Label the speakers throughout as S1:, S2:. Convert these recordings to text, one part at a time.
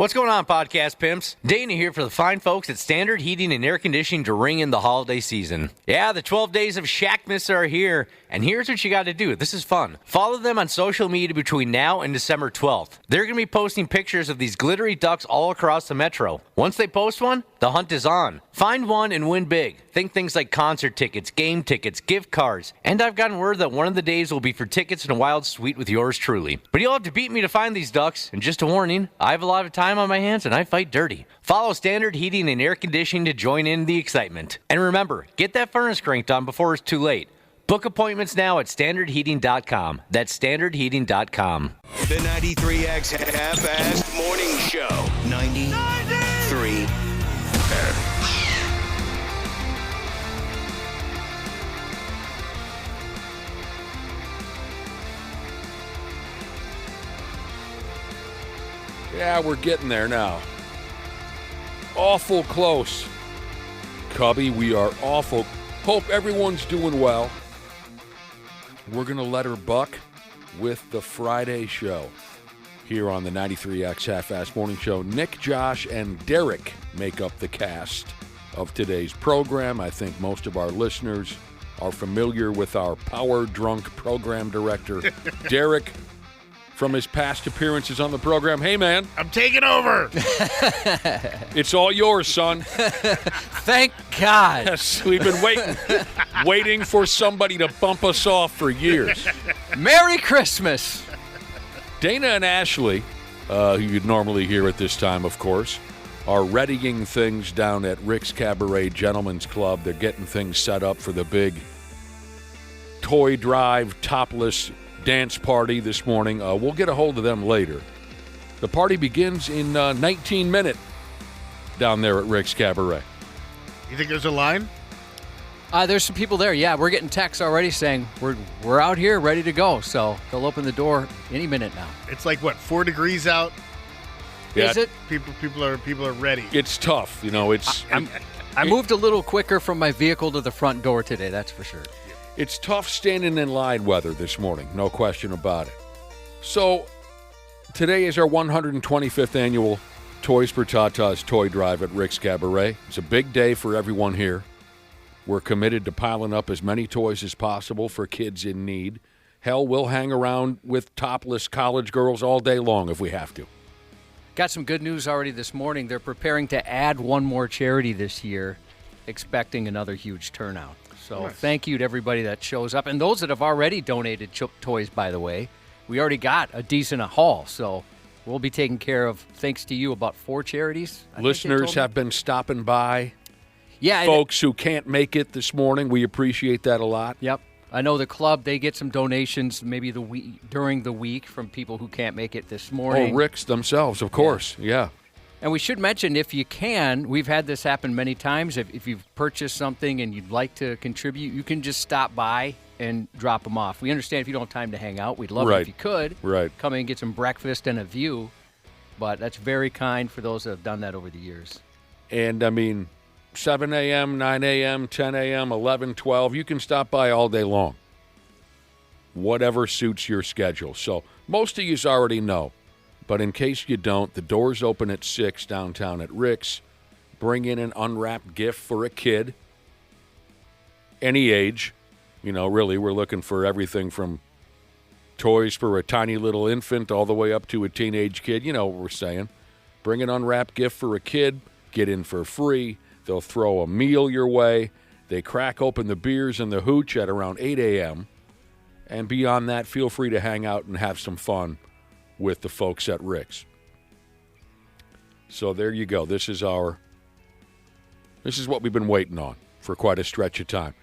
S1: What's going on, podcast pimps? Dana here for the fine folks at Standard Heating and Air Conditioning to ring in the holiday season. Yeah, the 12 days of Shackmas are here, and here's what you got to do. This is fun. Follow them on social media between now and December 12th. They're going to be posting pictures of these glittery ducks all across the metro. Once they post one, the hunt is on. Find one and win big. Think things like concert tickets, game tickets, gift cards, and I've gotten word that one of the days will be for tickets and a wild suite with yours truly. But you'll have to beat me to find these ducks, and just a warning, I have a lot of time on my hands and I fight dirty. Follow Standard Heating and Air Conditioning to join in the excitement. And remember, get that furnace cranked on before it's too late. Book appointments now at standardheating.com. That's standardheating.com.
S2: The 93X Half-Assed Morning Show. 93.
S3: Yeah, we're getting there now. Awful close. Cubby, we are awful. Hope everyone's doing well. We're going to let her buck with the Friday show here on the 93X Half-Assed Morning Show. Nick, Josh, and Derek make up the cast of today's program. I think most of our listeners are familiar with our power-drunk program director, Derek, from his past appearances on the program. Hey, man.
S4: I'm taking over.
S3: It's all yours, son.
S1: Thank God.
S3: Yes, we've been waiting for somebody to bump us off for years.
S1: Merry Christmas.
S3: Dana and Ashley, who you'd normally hear at this time, of course, are readying things down at Rick's Cabaret Gentlemen's Club. They're getting things set up for the big toy drive, topless dance party this morning. We'll get a hold of them later. The party begins in 19 minutes down there at Rick's Cabaret.
S4: You think there's a line?
S5: There's some people there. Yeah, we're getting texts already saying we're out here ready to go. So they'll open the door any minute now.
S4: It's like what, 4 degrees out?
S3: Yeah,
S5: Is it?
S4: People are ready.
S3: it's tough. You know,
S5: I moved a little quicker from my vehicle to the front door today, that's for sure.
S3: It's tough standing in line weather this morning, no question about it. So, today is our 125th annual Toys for Tatas toy drive at Rick's Cabaret. It's a big day for everyone here. We're committed to piling up as many toys as possible for kids in need. Hell, we'll hang around with topless college girls all day long if we have to.
S5: Got some good news already this morning. They're preparing to add one more charity this year, expecting another huge turnout. So Thank you to everybody that shows up. And those that have already donated toys, by the way. We already got a decent haul, so we'll be taking care of, thanks to you, about 4 charities.
S3: Listeners have been stopping by.
S5: Yeah,
S3: Folks who can't make it this morning, we appreciate that a lot.
S5: Yep. I know the club, they get some donations maybe during the week from people who can't make it this morning.
S3: Oh, Rick's themselves, of course. Yeah.
S5: And we should mention, if you can, we've had this happen many times. If you've purchased something and you'd like to contribute, you can just stop by and drop them off. We understand if you don't have time to hang out. We'd love it if you could.
S3: Right.
S5: Come in and get some breakfast and a view. But that's very kind for those that have done that over the years.
S3: And, I mean, 7 a.m., 9 a.m., 10 a.m., 11, 12, you can stop by all day long. Whatever suits your schedule. So most of you already know. But in case you don't, the doors open at 6 downtown at Rick's. Bring in an unwrapped gift for a kid. Any age. You know, really, we're looking for everything from toys for a tiny little infant all the way up to a teenage kid. You know what we're saying. Bring an unwrapped gift for a kid. Get in for free. They'll throw a meal your way. They crack open the beers and the hooch at around 8 a.m. And beyond that, feel free to hang out and have some fun with the folks at Rick's. So there you go. This is what we've been waiting on for quite a stretch of time.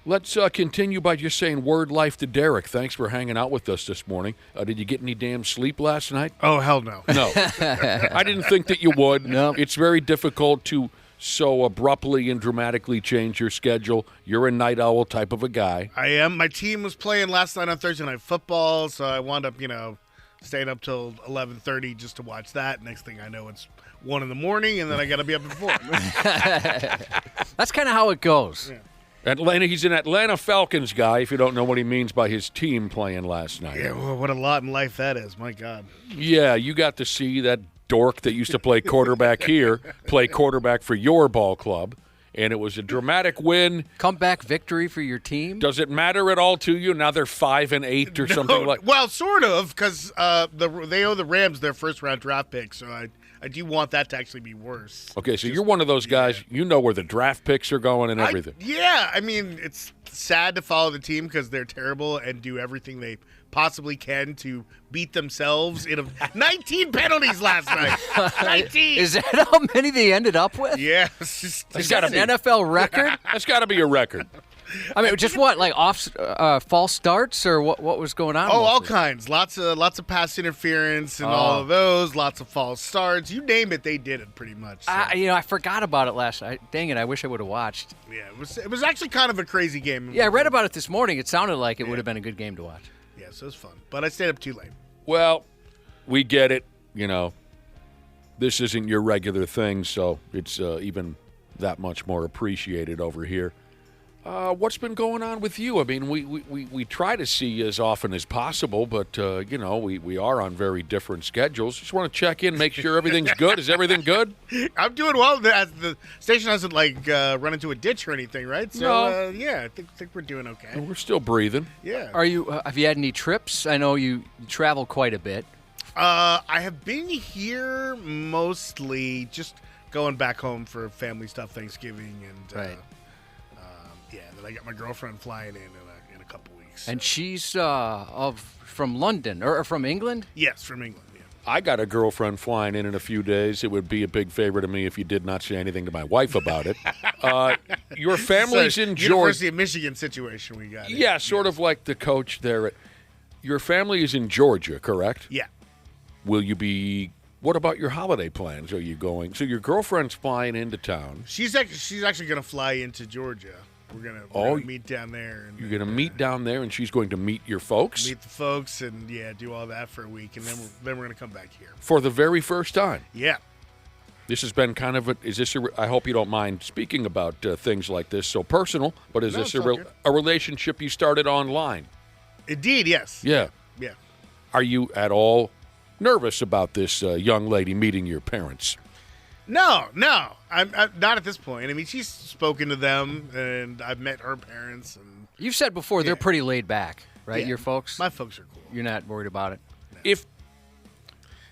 S3: Let's continue by just saying word life to Derek. Thanks for hanging out with us this morning. Did you get any damn sleep last night?
S4: Oh, hell no.
S3: No. I didn't think that you would.
S5: No.
S3: It's very difficult to so abruptly and dramatically change your schedule. You're a night owl type of a guy.
S4: I am. My team was playing last night on Thursday Night Football, so I wound up, staying up till 11:30 just to watch that. Next thing I know, it's 1 in the morning, and then I got to be up at 4.
S5: That's kind of how it goes.
S4: Yeah.
S3: Atlanta, he's an Atlanta Falcons guy, if you don't know what he means by his team playing last night.
S4: Yeah, well, what a lot in life that is. My God.
S3: Yeah, you got to see that dork that used to play quarterback here play quarterback for your ball club, and it was a dramatic win.
S5: Comeback victory for your team?
S3: Does it matter at all to you? Now they're 5-8 or something like.
S4: Well, sort of, because they owe the Rams their first-round draft pick, so I do want that to actually be worse.
S3: Okay, so you're one of those guys. You know where the draft picks are going and everything.
S4: I mean, it's sad to follow the team because they're terrible and do everything they possibly can to beat themselves. 19 penalties last night. 19.
S5: Is that how many they ended up with?
S4: Yeah.
S5: Is that an NFL record?
S3: That's got to be a record.
S5: I mean, just what, like false starts, or what was going on?
S4: Oh, all
S5: mostly?
S4: kinds. Lots of pass interference and all of those. Lots of false starts. You name it, they did it pretty much. So.
S5: I forgot about it last night. Dang it! I wish I would have watched.
S4: Yeah, it was actually kind of a crazy game.
S5: Yeah, I read about it this morning. It sounded like it would have been a good game to watch.
S4: Yeah, so it was fun, but I stayed up too late.
S3: Well, we get it. This isn't your regular thing, so it's even that much more appreciated over here. What's been going on with you? I mean, we try to see you as often as possible, but, we are on very different schedules. Just want to check in, make sure everything's good. Is everything good?
S4: I'm doing well. The station hasn't, run into a ditch or anything, right? So,
S3: No.
S4: I think we're doing okay.
S3: We're still breathing.
S4: Yeah.
S5: Have you had any trips? I know you travel quite a bit.
S4: I have been here mostly just going back home for family stuff, Thanksgiving, and
S5: Right.
S4: Then I got my girlfriend flying in a couple weeks.
S5: And she's from London or from England?
S4: Yes, from England. Yeah.
S3: I got a girlfriend flying in a few days. It would be a big favor to me if you did not say anything to my wife about it. Your family's in Georgia.
S4: University of Michigan situation we got.
S3: Yeah, sort of like the coach there. Your family is in Georgia, correct?
S4: Yeah.
S3: Will you be? What about your holiday plans? Are you going? So your girlfriend's flying into town.
S4: She's actually going to fly into Georgia. We're gonna meet down there. And
S3: you're going to meet down there, and she's going to meet your folks?
S4: Meet the folks and, do all that for a week. And then we're going to come back here.
S3: For the very first time?
S4: Yeah.
S3: This has been kind of I hope you don't mind speaking about things like this, so personal, but is this a relationship you started online?
S4: Indeed, yes.
S3: Yeah.
S4: Yeah.
S3: Are you at all nervous about this young lady meeting your parents?
S4: No. I'm not at this point. I mean, she's spoken to them, and I've met her parents. And
S5: You've said before they're pretty laid back, right?
S4: Yeah.
S5: Your folks?
S4: My folks are cool.
S5: You're not worried about it?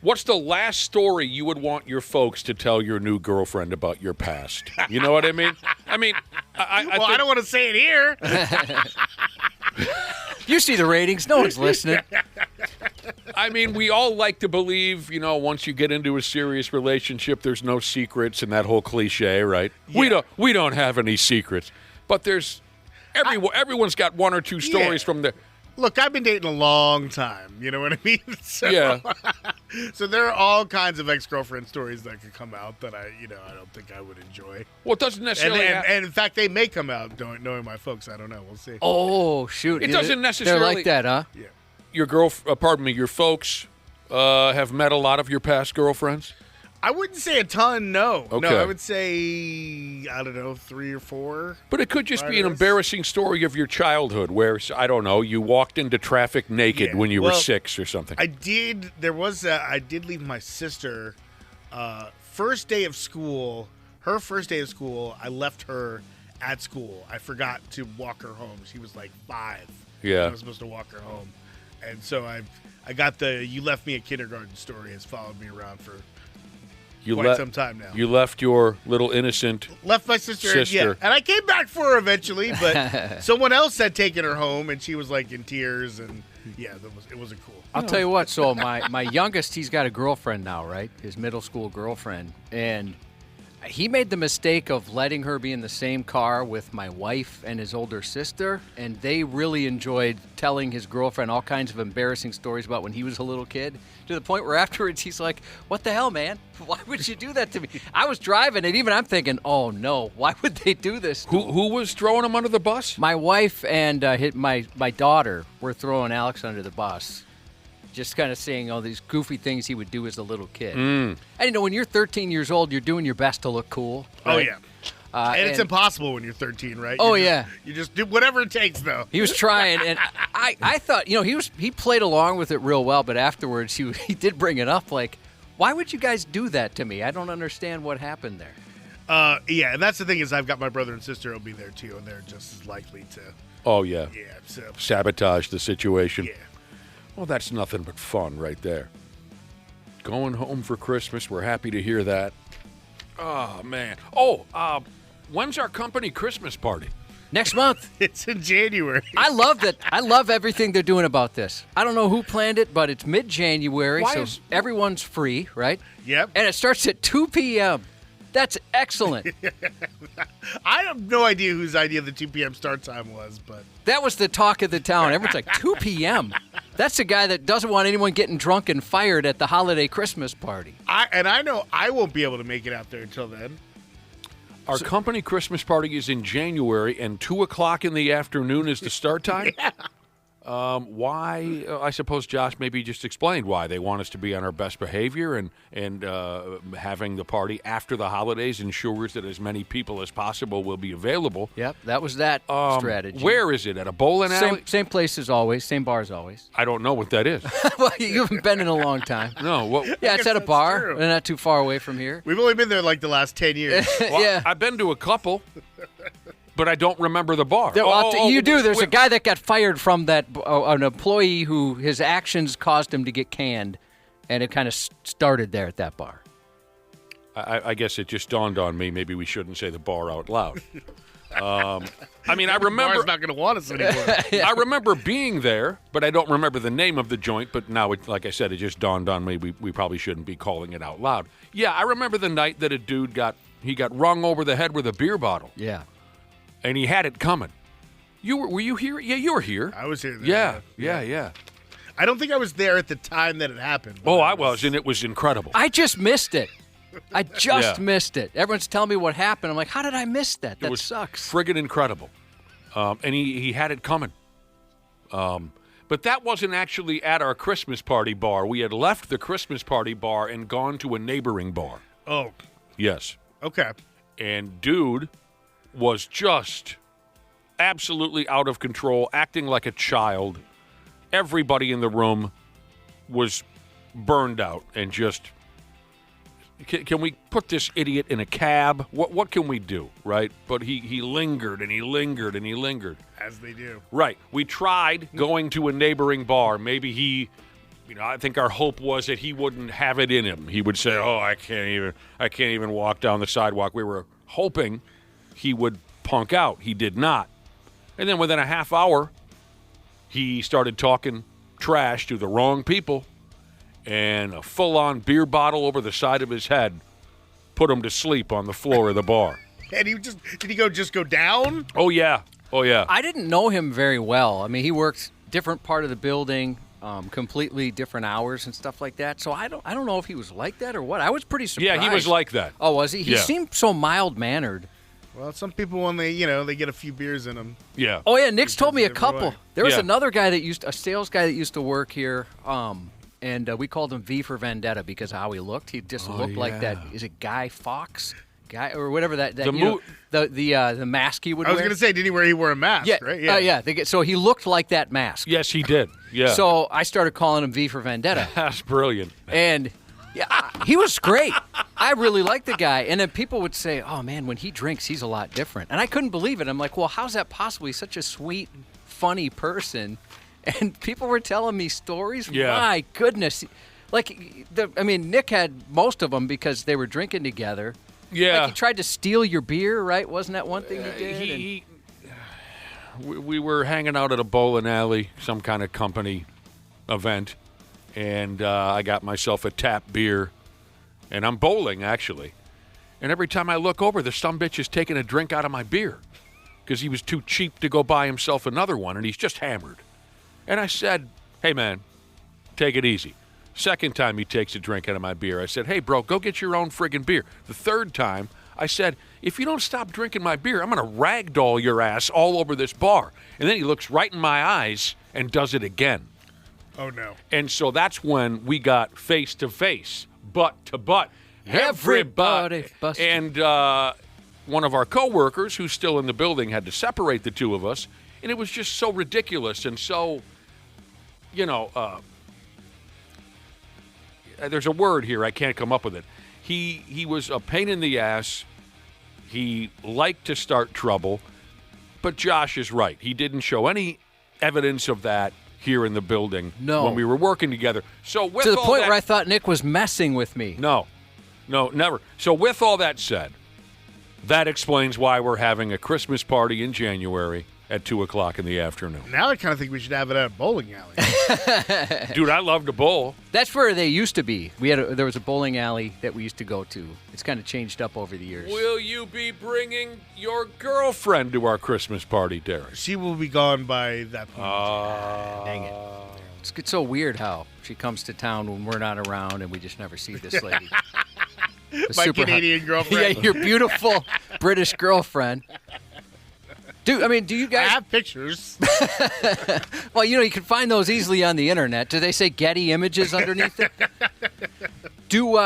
S3: What's the last story you would want your folks to tell your new girlfriend about your past? You know what I mean? I
S4: don't want to say it here.
S5: You see the ratings. No one's listening.
S3: I mean, we all like to believe, once you get into a serious relationship, there's no secrets and that whole cliche, right?
S4: Yeah.
S3: We don't have any secrets. But everyone's got one or two stories from the.
S4: Look, I've been dating a long time. You know what I mean? So,
S3: Yeah.
S4: So there are all kinds of ex-girlfriend stories that could come out that I don't think I would enjoy.
S3: Well, it doesn't necessarily.
S4: And in fact, they may come out knowing my folks. I don't know. We'll see.
S5: Oh, shoot.
S3: It doesn't necessarily.
S5: They're like that, huh?
S4: Yeah.
S3: Your folks have met a lot of your past girlfriends?
S4: I wouldn't say a ton, no.
S3: Okay.
S4: No, I would say, I don't know, 3 or 4.
S3: But it could just be an
S4: Right.
S3: embarrassing story of your childhood where, I don't know, you walked into traffic naked when you were 6 or something.
S4: I did leave my sister, first day of school, her first day of school, I left her at school. I forgot to walk her home. She was like 5.
S3: Yeah.
S4: I was supposed to walk her home. And so I got the "you left me at kindergarten" story has followed me around for quite some time now.
S3: You left your little innocent
S4: Left my sister. Yeah. And I came back for her eventually, but someone else had taken her home, and she was like in tears, and it wasn't cool.
S5: I'll tell you what. So my youngest, he's got a girlfriend now, right? His middle school girlfriend. And he made the mistake of letting her be in the same car with my wife and his older sister, and they really enjoyed telling his girlfriend all kinds of embarrassing stories about when he was a little kid, to the point where afterwards he's like, what the hell, man? Why would you do that to me? I was driving, and even I'm thinking, oh, no, why would they do this?
S3: Who was throwing him under the bus?
S5: My wife and my daughter were throwing Alex under the bus. Just kind of saying all these goofy things he would do as a little kid. And, when you're 13 years old, you're doing your best to look cool. Right?
S4: Oh, yeah. And it's impossible when you're 13, right? You just do whatever it takes, though.
S5: He was trying, and I thought, he played along with it real well, but afterwards he did bring it up, like, Why would you guys do that to me? I don't understand what happened there.
S4: Yeah, and that's the thing is I've got my brother and sister will be there too, and they're just as likely to.
S3: Oh, yeah.
S4: Yeah. So.
S3: Sabotage the situation.
S4: Yeah.
S3: Well, that's nothing but fun right there. Going home for Christmas. We're happy to hear that. Oh, man. Oh, when's our company Christmas party?
S5: Next month.
S4: It's in January.
S5: I love that. I love everything they're doing about this. I don't know who planned it, but it's mid-January, so everyone's free, right?
S4: Yep.
S5: And it starts at 2 p.m. That's excellent.
S4: I have no idea whose idea the 2 p.m. start time was, but
S5: That was the talk of the town. Everyone's like, 2 p.m.? That's the guy that doesn't want anyone getting drunk and fired at the holiday Christmas party.
S4: I know I won't be able to make it out there until then.
S3: Our company Christmas party is in January, and 2 o'clock in the afternoon is the start time?
S4: Yeah.
S3: Why? I suppose Josh maybe just explained why. They want us to be on our best behavior, and having the party after the holidays ensures that as many people as possible will be available.
S5: Yep, that was that strategy.
S3: Where is it? At a bowling alley?
S5: Same place as always, same bar as always.
S3: I don't know what that is.
S5: Well, you haven't been in a long time.
S3: No. Well,
S5: Yeah, it's at a
S4: that's
S5: bar.
S4: true.
S5: They're not too far away from here.
S4: We've only been there like the last 10 years.
S5: Yeah.
S3: I've been to a couple, but I don't remember the bar.
S5: You do. There's a
S3: wait.
S5: guy that got fired from that, an employee who his actions caused him to get canned, and it kind of started there at that bar.
S3: I guess it just dawned on me. Maybe we shouldn't say the bar out loud. I mean, I remember.
S4: Bar's not going to want us anymore.
S3: I remember being there, but I don't remember the name of the joint. But now, like I said, it just dawned on me. We probably shouldn't be calling it out loud. Yeah, I remember the night that a dude got rung over the head with a beer bottle,
S5: Yeah.
S3: and he had it coming. Were you here? Yeah, you were here.
S4: I was here then.
S3: Yeah.
S4: I don't think I was there at the time that it happened. but
S3: Oh, I was, and it was incredible.
S5: I just missed it. I just missed it. Everyone's telling me what happened. I'm like, how did I miss that? That
S3: It was
S5: sucks.
S3: friggin' incredible. And he had it coming. But that wasn't actually at our Christmas party bar. We had left the Christmas party bar and gone to a neighboring bar.
S4: Oh,
S3: Yes.
S4: okay.
S3: And dude was just absolutely out of control, acting like a child. Everybody in the room was burned out and just... Can we put this idiot in a cab? What can we do, right? But he lingered and he lingered and he lingered.
S4: As they do.
S3: Right. We tried going to a neighboring bar. Maybe I think our hope was that he wouldn't have it in him. He would say, "Oh, I can't even walk down the sidewalk." We were hoping he would punk out. He did not. And then within a half hour, he started talking trash to the wrong people. And a full-on beer bottle over the side of his head put him to sleep on the floor of the bar.
S4: And did he just go down?
S3: Oh, yeah.
S5: I didn't know him very well. I mean, he worked different part of the building, completely different hours and stuff like that. So I don't know if he was like that or what. I was pretty surprised.
S3: Yeah, he was like that.
S5: Oh, was he? He
S3: Yeah.
S5: seemed so mild-mannered.
S4: Well, some people, when they get a few beers in them.
S3: Yeah.
S5: Oh, yeah, Nick's told me a
S4: Every
S5: couple.
S4: way.
S5: There was
S3: Yeah.
S5: another guy a sales guy that used to work here, and we called him V for Vendetta because of how he looked. He just looked like that. Is it Guy Fawkes? Guy or whatever that the mask he would
S4: I was
S5: wear.
S4: going to say, did he wear a mask,
S5: yeah,
S4: right?
S5: yeah. So he looked like that mask.
S3: Yes, he did. Yeah.
S5: So I started calling him V for Vendetta.
S3: That's brilliant.
S5: And yeah, he was great. I really liked the guy. And then people would say, "Oh man, when he drinks, he's a lot different." And I couldn't believe it. I'm like, "Well, how's that possible? He's such a sweet, funny person." And people were telling me stories.
S3: Yeah.
S5: My goodness. Nick had most of them because they were drinking together.
S3: Yeah.
S5: Like he tried to steal your beer, right? Wasn't that one thing he did?
S3: We were hanging out at a bowling alley, some kind of company event, and I got myself a tap beer, and I'm bowling, actually. And every time I look over, the sumbitch is taking a drink out of my beer because he was too cheap to go buy himself another one, and he's just hammered. And I said, "Hey, man, take it easy." Second time he takes a drink out of my beer, I said, "Hey, bro, go get your own friggin' beer." The third time, I said, "If you don't stop drinking my beer, I'm going to ragdoll your ass all over this bar." And then he looks right in my eyes and does it again.
S4: Oh, no.
S3: And so that's when we got face to face, butt to butt.
S5: Everybody busted.
S3: And one of our coworkers, who's still in the building, had to separate the two of us. And it was just so ridiculous and so, there's a word here. I can't come up with it. He was a pain in the ass. He liked to start trouble. But Josh is right. He didn't show any evidence of that here in the building when we were working together. So with
S5: to the
S3: all
S5: point
S3: that,
S5: where I thought Nick was messing with me.
S3: No, never. So with all that said, that explains why we're having a Christmas party in January at 2 o'clock in the afternoon.
S4: Now I kind of think we should have it at a bowling alley.
S3: Dude, I love to bowl.
S5: That's where they used to be. There was a bowling alley that we used to go to. It's kind of changed up over the years.
S3: Will you be bringing your girlfriend to our Christmas party, Derek?
S4: She will be gone by that point.
S5: Dang it. It's so weird how she comes to town when we're not around and we just never see this lady.
S4: My Canadian girlfriend.
S5: Yeah, your beautiful British girlfriend. Do you guys...
S4: I have pictures.
S5: Well, you can find those easily on the internet. Do they say Getty Images underneath it? Do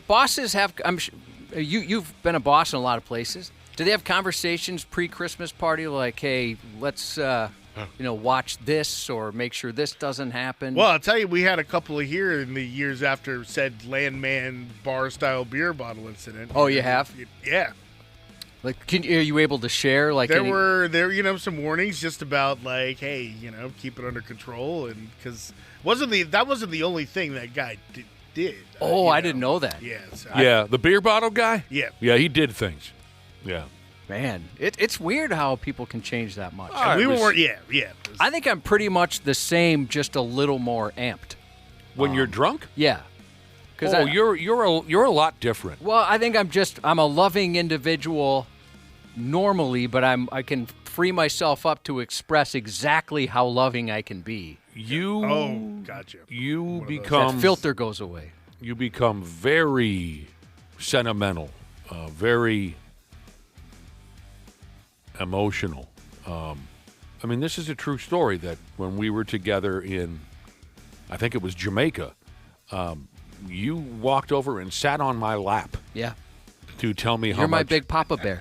S5: bosses have... you've been a boss in a lot of places. Do they have conversations pre-Christmas party like, hey, let's watch this or make sure this doesn't happen?
S4: Well, I'll tell you, we had a couple of here in the years after said Landman bar-style beer bottle incident.
S5: Oh, you have?
S4: Yeah.
S5: Like, are you able to share? Like,
S4: there were some warnings just about like, hey, keep it under control, and because that wasn't the only thing that guy did.
S5: I didn't know that.
S4: Yeah. So
S3: the beer bottle guy.
S4: Yeah,
S3: he did things. Yeah,
S5: man, it's weird how people can change that much.
S4: Yeah.
S5: I think I'm pretty much the same, just a little more amped.
S3: When you're drunk?
S5: Yeah.
S3: You're a lot different.
S5: Well, I think I'm a loving individual normally, but I can free myself up to express exactly how loving I can be.
S4: Gotcha.
S3: You become...
S5: That filter goes away.
S3: You become very sentimental, very emotional. This is a true story that when we were together in, I think it was Jamaica, you walked over and sat on my lap.
S5: Yeah.
S3: To tell me
S5: You're my big Papa Bear.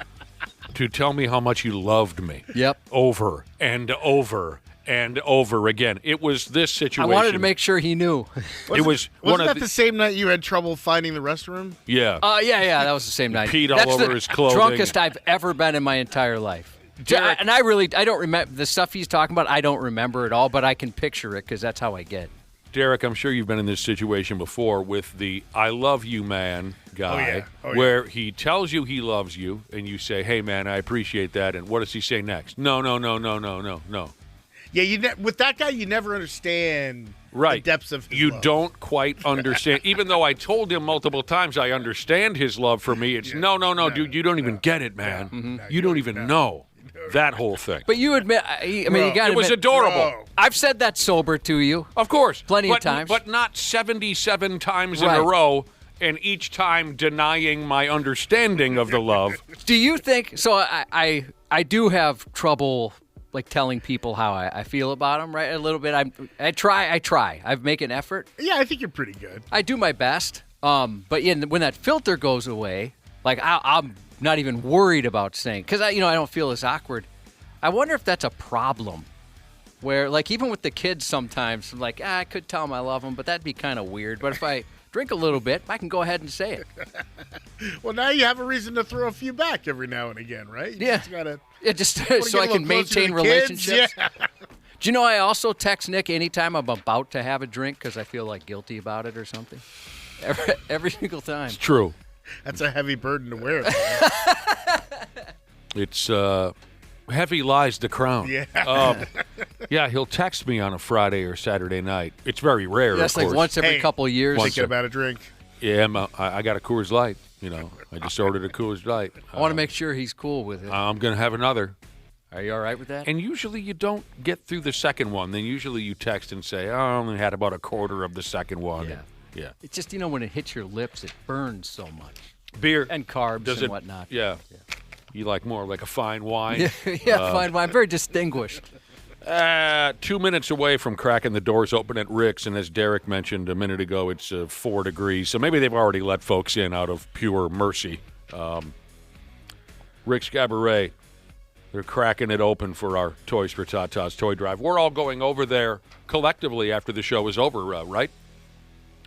S3: To tell me how much you loved me.
S5: Yep.
S3: Over and over and over again. It was this situation.
S5: I wanted to make sure he knew.
S4: Wasn't that the same night you had trouble finding the restroom?
S3: Yeah.
S5: Yeah, that was the same night.
S3: Peed all over his clothing.
S5: Drunkest I've ever been in my entire life.
S3: Derek,
S5: and I don't remember the stuff he's talking about. I don't remember it all, but I can picture it because that's how I get.
S3: Derek, I'm sure you've been in this situation before with the I love you, man guy, where he tells you he loves you, and you say, hey, man, I appreciate that. And what does he say next? No.
S4: Yeah, with that guy, you never understand the depths of his love.
S3: Don't quite understand. Even though I told him multiple times I understand his love for me, it's no, dude, you don't even get it, man. You don't even know. That whole thing.
S5: But you admit, you got to admit.
S3: It was adorable.
S4: Bro.
S5: I've said that sober to you.
S3: Of course.
S5: Plenty of times.
S3: But not 77 times in a row, and each time denying my understanding of the love.
S5: Do you think, so I do have trouble, like, telling people how I feel about them, right? A little bit. I try. I make an effort.
S4: Yeah, I think you're pretty good.
S5: I do my best. But when that filter goes away, like, I'm not even worried about saying, because I don't feel as awkward. I wonder if that's a problem where, like, even with the kids sometimes, I'm like, I could tell them I love them, but that'd be kind of weird. But if I drink a little bit, I can go ahead and say it.
S4: Well, now you have a reason to throw a few back every now and again, right?
S5: Just so I can maintain relationships.
S4: Yeah.
S5: Do you know I also text Nick anytime I'm about to have a drink because I feel like guilty about it or something? Every single time.
S3: It's true.
S4: That's a heavy burden to wear.
S3: It's heavy lies the crown.
S4: Yeah.
S3: He'll text me on a Friday or Saturday night. It's very rare.
S5: That's
S3: of
S5: like
S3: course.
S5: once every couple of years.
S4: Thinking about a drink.
S3: Yeah, I got a Coors Light. I just ordered a Coors Light.
S5: I want to make sure he's cool with it.
S3: I'm going to have another.
S5: Are you all right with that?
S3: And usually you don't get through the second one. Then usually you text and say, I only had about a quarter of the second one. Yeah.
S5: It's just, when it hits your lips, it burns so much.
S3: Beer.
S5: And carbs and whatnot.
S3: Yeah. You like more like a fine wine?
S5: Fine wine. Very distinguished.
S3: 2 minutes away from cracking the doors open at Rick's, and as Derek mentioned a minute ago, it's 4 degrees. So maybe they've already let folks in out of pure mercy. Rick's Cabaret, they're cracking it open for our Toys for Tatas toy drive. We're all going over there collectively after the show is over, right?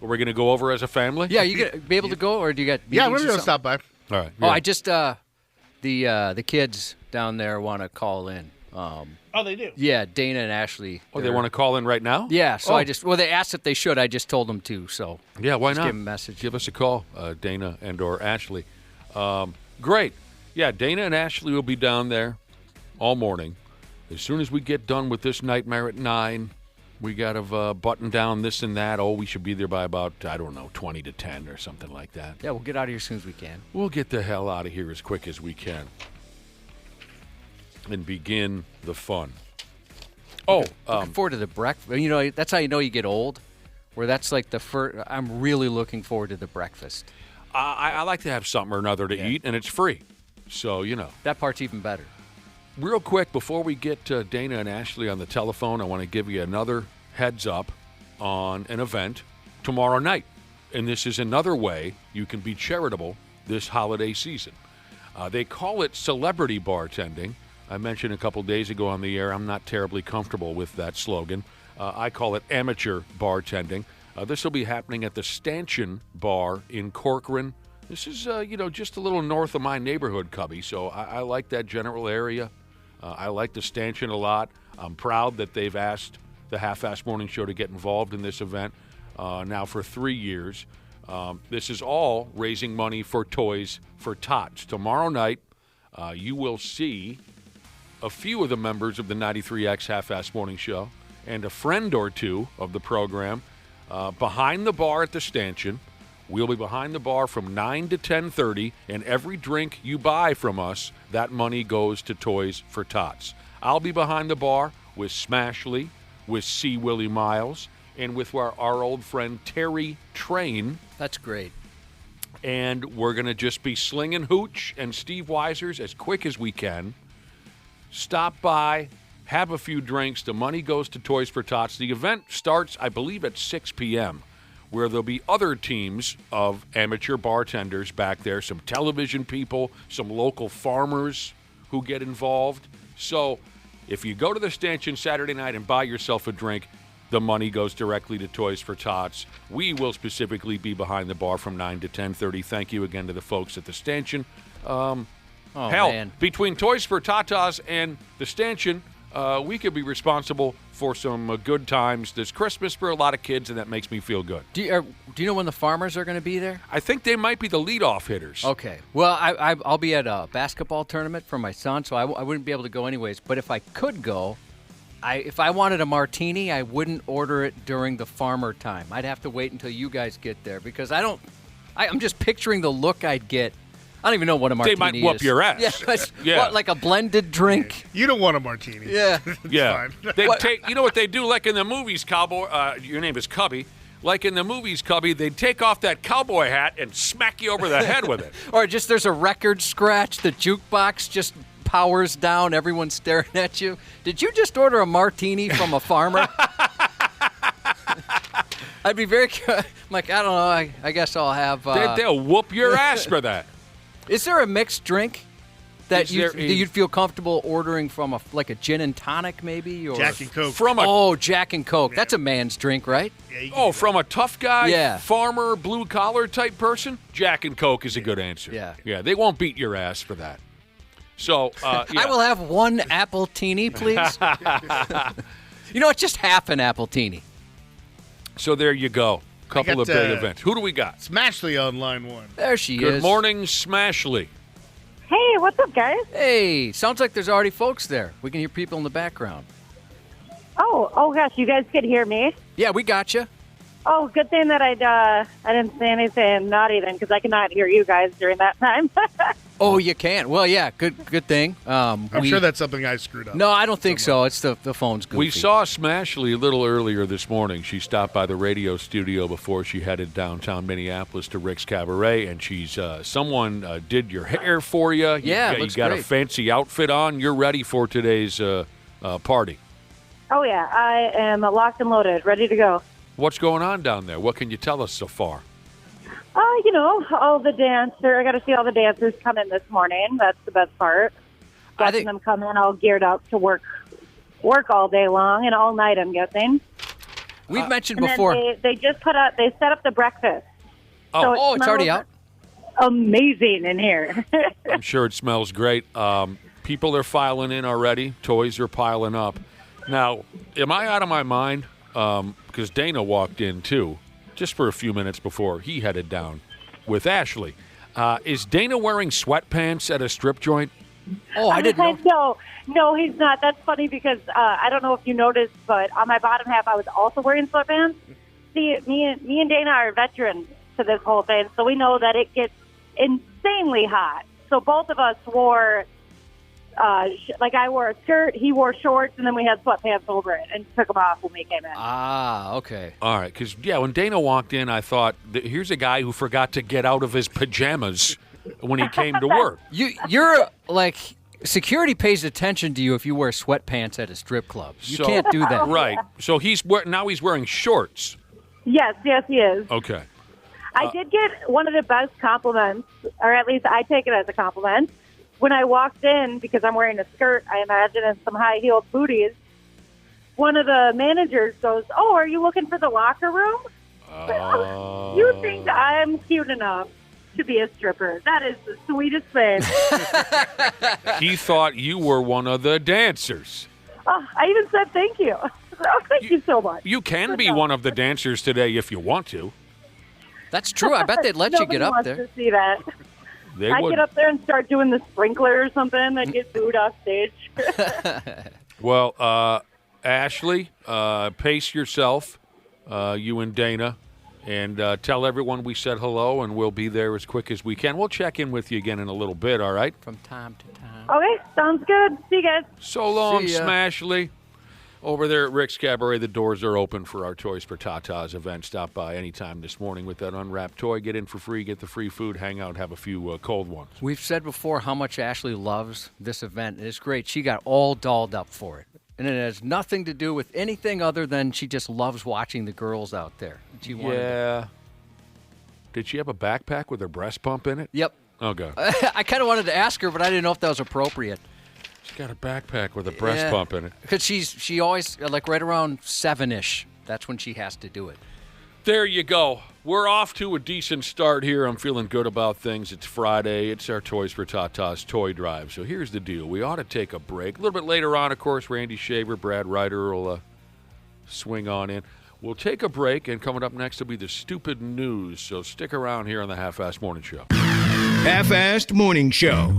S3: Are we going to go over as a family?
S5: Yeah, you gonna be able to go, or do you got?
S4: Yeah, we're
S5: meetings or
S4: going to stop
S5: something?
S4: by.
S3: All right.
S5: Oh,
S3: yeah.
S5: I just the kids down there want to call in.
S4: Oh, they do?
S5: Yeah, Dana and Ashley.
S3: Oh, they want to call in right now?
S5: Yeah, so
S3: Oh.
S5: they asked if they should. I just told them to. So
S3: Yeah, why
S5: just
S3: not?
S5: give 'em a message.
S3: Give us a call, Dana and or Ashley. Great. Yeah, Dana and Ashley will be down there all morning. As soon as we get done with this nightmare at 9, we got to button down this and that. Oh, we should be there by about, 20 to 10 or something like that.
S5: Yeah, we'll get out of here as soon as we can.
S3: We'll get the hell out of here as quick as we can and begin the fun. Oh,
S5: Looking forward to the breakfast. You know, that's how you know you get old. Where that's like the first. I'm really looking forward to the breakfast.
S3: I like to have something or another to eat, and it's free. So,
S5: That part's even better.
S3: Real quick, before we get Dana and Ashley on the telephone, I want to give you another heads up on an event tomorrow night. And this is another way you can be charitable this holiday season. They call it celebrity bartending. I mentioned a couple days ago on the air, I'm not terribly comfortable with that slogan. I call it amateur bartending. This will be happening at the Stanchion Bar in Corcoran. This is, just a little north of my neighborhood, Cubby, so I like that general area. I like the Stanchion a lot. I'm proud that they've asked the Half-Assed Morning Show to get involved in this event now for 3 years. This is all raising money for Toys for Tots. Tomorrow night, you will see a few of the members of the 93X Half-Assed Morning Show and a friend or two of the program behind the bar at the Stanchion. We'll be behind the bar from 9 to 10:30, and every drink you buy from us, that money goes to Toys for Tots. I'll be behind the bar with Smashley, with C. Willie Miles, and with our old friend Terry Train.
S5: That's great.
S3: And we're going to just be slinging Hooch and Steve Weisers as quick as we can. Stop by, have a few drinks. The money goes to Toys for Tots. The event starts, I believe, at 6 p.m., where there'll be other teams of amateur bartenders back there, some television people, some local farmers who get involved. So if you go to the Stanchion Saturday night and buy yourself a drink, the money goes directly to Toys for Tots. We will specifically be behind the bar from 9 to 10:30. Thank you again to the folks at the Stanchion. Hell,
S5: man.
S3: between Toys for Tatas and the Stanchion, we could be responsible for some good times this Christmas for a lot of kids, and that makes me feel good.
S5: Do you know when the farmers are going to be there?
S3: I think they might be the leadoff hitters.
S5: Okay. Well, I'll be at a basketball tournament for my son, so I wouldn't be able to go anyways. But if I could go, if I wanted a martini, I wouldn't order it during the farmer time. I'd have to wait until you guys get there because I'm just picturing the look I'd get. I don't even know what a martini is.
S3: They might whoop your ass.
S5: Yeah, What, like a blended drink?
S4: You don't want a martini.
S5: Yeah.
S3: Yeah.
S4: Fine.
S3: They take, you know what they do, like in the movies, Cowboy, your name is Cubby. Like in the movies, Cubby, they take off that cowboy hat and smack you over the head with it.
S5: Or just there's a record scratch, the jukebox just powers down, everyone's staring at you. Did you just order a martini from a farmer? I'd be very I'm like, I don't know, I guess I'll have...
S3: They'll whoop your ass for that.
S5: Is there a mixed drink that you'd feel comfortable ordering from like a gin and tonic maybe? Or
S4: Jack and Coke.
S5: Jack and Coke. That's a man's drink, right?
S4: Yeah,
S3: from a tough guy,
S5: Yeah.
S3: farmer, blue-collar type person? Jack and Coke is a good answer.
S5: Yeah.
S3: Yeah, they won't beat your ass for that. So, yeah.
S5: I will have one apple-tini, please. It's just half an apple-tini.
S3: So there you go. Couple of big events. Who do we got?
S4: Smashley on line one.
S5: There she is.
S3: Good morning, Smashley.
S6: Hey, what's up, guys?
S5: Hey, sounds like there's already folks there. We can hear people in the background.
S6: Oh gosh, you guys could hear me.
S5: Yeah, we got you.
S6: Oh, good thing that I didn't say anything naughty then, because I cannot hear you guys during that time.
S5: Oh, you can. Well, yeah, good thing.
S4: I'm sure that's something I screwed up.
S5: No, I don't think so. It's the phone's goofy.
S3: We saw Smashley a little earlier this morning. She stopped by the radio studio before she headed downtown Minneapolis to Rick's Cabaret, and she's someone did your hair for you.
S5: Yeah,
S3: you
S5: looks
S3: got
S5: great.
S3: a fancy outfit on. You're ready for today's party.
S6: Oh, yeah, I am locked and loaded, ready to go.
S3: What's going on down there? What can you tell us so far?
S6: All the I got to see all the dancers come in this morning. That's the best part. Watching them come in all geared up to work all day long and all night, I'm guessing.
S5: We've mentioned
S6: And
S5: before.
S6: then they set up the breakfast. So
S5: It's already out?
S6: Amazing in here.
S3: I'm sure it smells great. People are filing in already. Toys are piling up. Now, am I out of my mind? Because Dana walked in, too, just for a few minutes before he headed down with Ashley. Is Dana wearing sweatpants at a strip joint?
S5: Oh, I didn't know.
S6: No, he's not. That's funny because I don't know if you noticed, but on my bottom half, I was also wearing sweatpants. See, me and Dana are veterans to this whole thing, so we know that it gets insanely hot. So both of us wore, I wore a skirt, he wore shorts, and then we had sweatpants over it and took them off when we came in.
S5: Ah, okay.
S3: All right, because, when Dana walked in, I thought, here's a guy who forgot to get out of his pajamas when he came to work.
S5: You're like, security pays attention to you if you wear sweatpants at a strip club. You can't do that.
S3: Right. So now he's wearing shorts.
S6: Yes, he is.
S3: Okay.
S6: I did get one of the best compliments, or at least I take it as a compliment. When I walked in, because I'm wearing a skirt, I imagine, and some high-heeled booties, one of the managers goes, "Oh, are you looking for the locker room?" You think I'm cute enough to be a stripper? That is the sweetest thing.
S3: He thought you were one of the dancers.
S6: Oh, I even said thank you. Oh, thank you so much.
S3: You can be one of the dancers today if you want to.
S5: That's true. I bet they'd let you get up
S6: Nobody
S5: there.
S6: wants to see that.
S3: They would.
S6: Get up there and start doing the sprinkler or something and get booed off stage.
S3: Well, Ashley, pace yourself, you and Dana, and tell everyone we said hello, and we'll be there as quick as we can. We'll check in with you again in a little bit, all right?
S5: From time to time.
S6: Okay, sounds good. See you guys.
S3: So long,
S5: See ya.
S3: Smashley. Over there at Rick's Cabaret, the doors are open for our Toys for Tatas event. Stop by anytime this morning with that unwrapped toy. Get in for free, get the free food, hang out, have a few cold ones.
S5: We've said before how much Ashley loves this event. It's great. She got all dolled up for it. And it has nothing to do with anything other than she just loves watching the girls out there. She wanted
S3: Yeah. Did she have a backpack with her breast pump in it?
S5: Yep.
S3: Okay.
S5: I kind of wanted to ask her, but I didn't know if that was appropriate.
S3: She's got a backpack with a breast pump in it.
S5: Because she always, like right around 7-ish, that's when she has to do it.
S3: There you go. We're off to a decent start here. I'm feeling good about things. It's Friday. It's our Toys for Tatas toy drive. So here's the deal. We ought to take a break. A little bit later on, of course, Randy Shaver, Brad Ryder will swing on in. We'll take a break, and coming up next will be the stupid news. So stick around here on the Half-Assed Morning Show.
S2: Half-Assed Morning Show.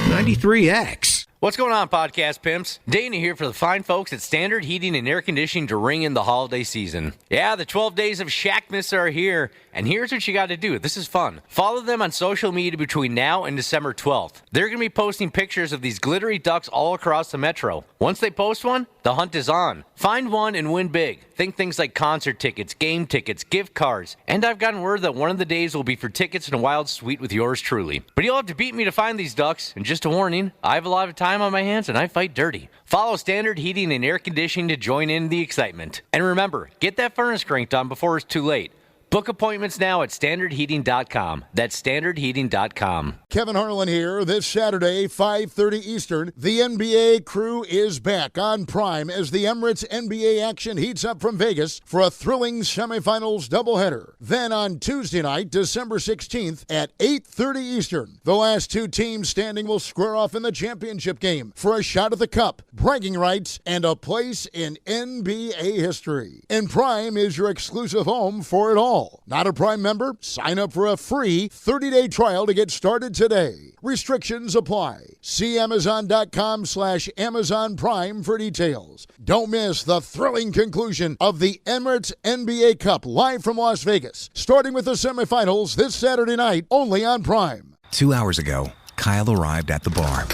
S2: 93X.
S1: What's going on, podcast pimps? Dana here for the fine folks at Standard Heating and Air Conditioning to ring in the holiday season. Yeah, the 12 days of Shackmas are here, and here's what you got to do. This is fun. Follow them on social media between now and December 12th. They're going to be posting pictures of these glittery ducks all across the metro. Once they post one, the hunt is on. Find one and win big. Think things like concert tickets, game tickets, gift cards, and I've gotten word that one of the days will be for tickets and a wild suite with yours truly. But you'll have to beat me to find these ducks, and just a warning, I have a lot of time on my hands and I fight dirty. Follow Standard Heating and Air Conditioning to join in the excitement. And remember, get that furnace cranked on before it's too late. Book appointments now at standardheating.com. That's standardheating.com.
S7: Kevin Harlan here. This Saturday, 5:30 Eastern, the NBA crew is back on Prime as the Emirates NBA action heats up from Vegas for a thrilling semifinals doubleheader. Then on Tuesday night, December 16th at 8:30 Eastern, the last two teams standing will square off in the championship game for a shot at the cup, bragging rights, and a place in NBA history. And Prime is your exclusive home for it all. Not a Prime member? Sign up for a free 30-day trial to get started today. Restrictions apply. See Amazon.com/Amazon Prime for details. Don't miss the thrilling conclusion of the Emirates NBA Cup live from Las Vegas, starting with the semifinals this Saturday night only on Prime.
S8: 2 hours ago, Kyle arrived at the bar.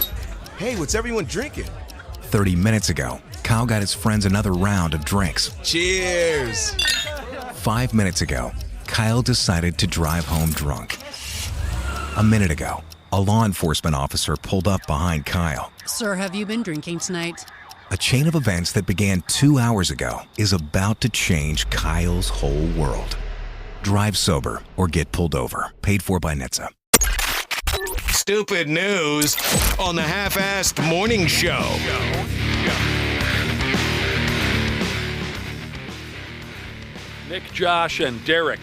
S9: Hey, what's everyone drinking?
S8: 30 minutes ago, Kyle got his friends another round of drinks.
S9: Cheers!
S8: 5 minutes ago, Kyle decided to drive home drunk. A minute ago, a law enforcement officer pulled up behind Kyle.
S10: Sir, have you been drinking tonight?
S8: A chain of events that began 2 hours ago is about to change Kyle's whole world. Drive sober or get pulled over. Paid for by NHTSA.
S2: Stupid news on the Half-Assed Morning Show.
S3: Nick, Josh, and Derek.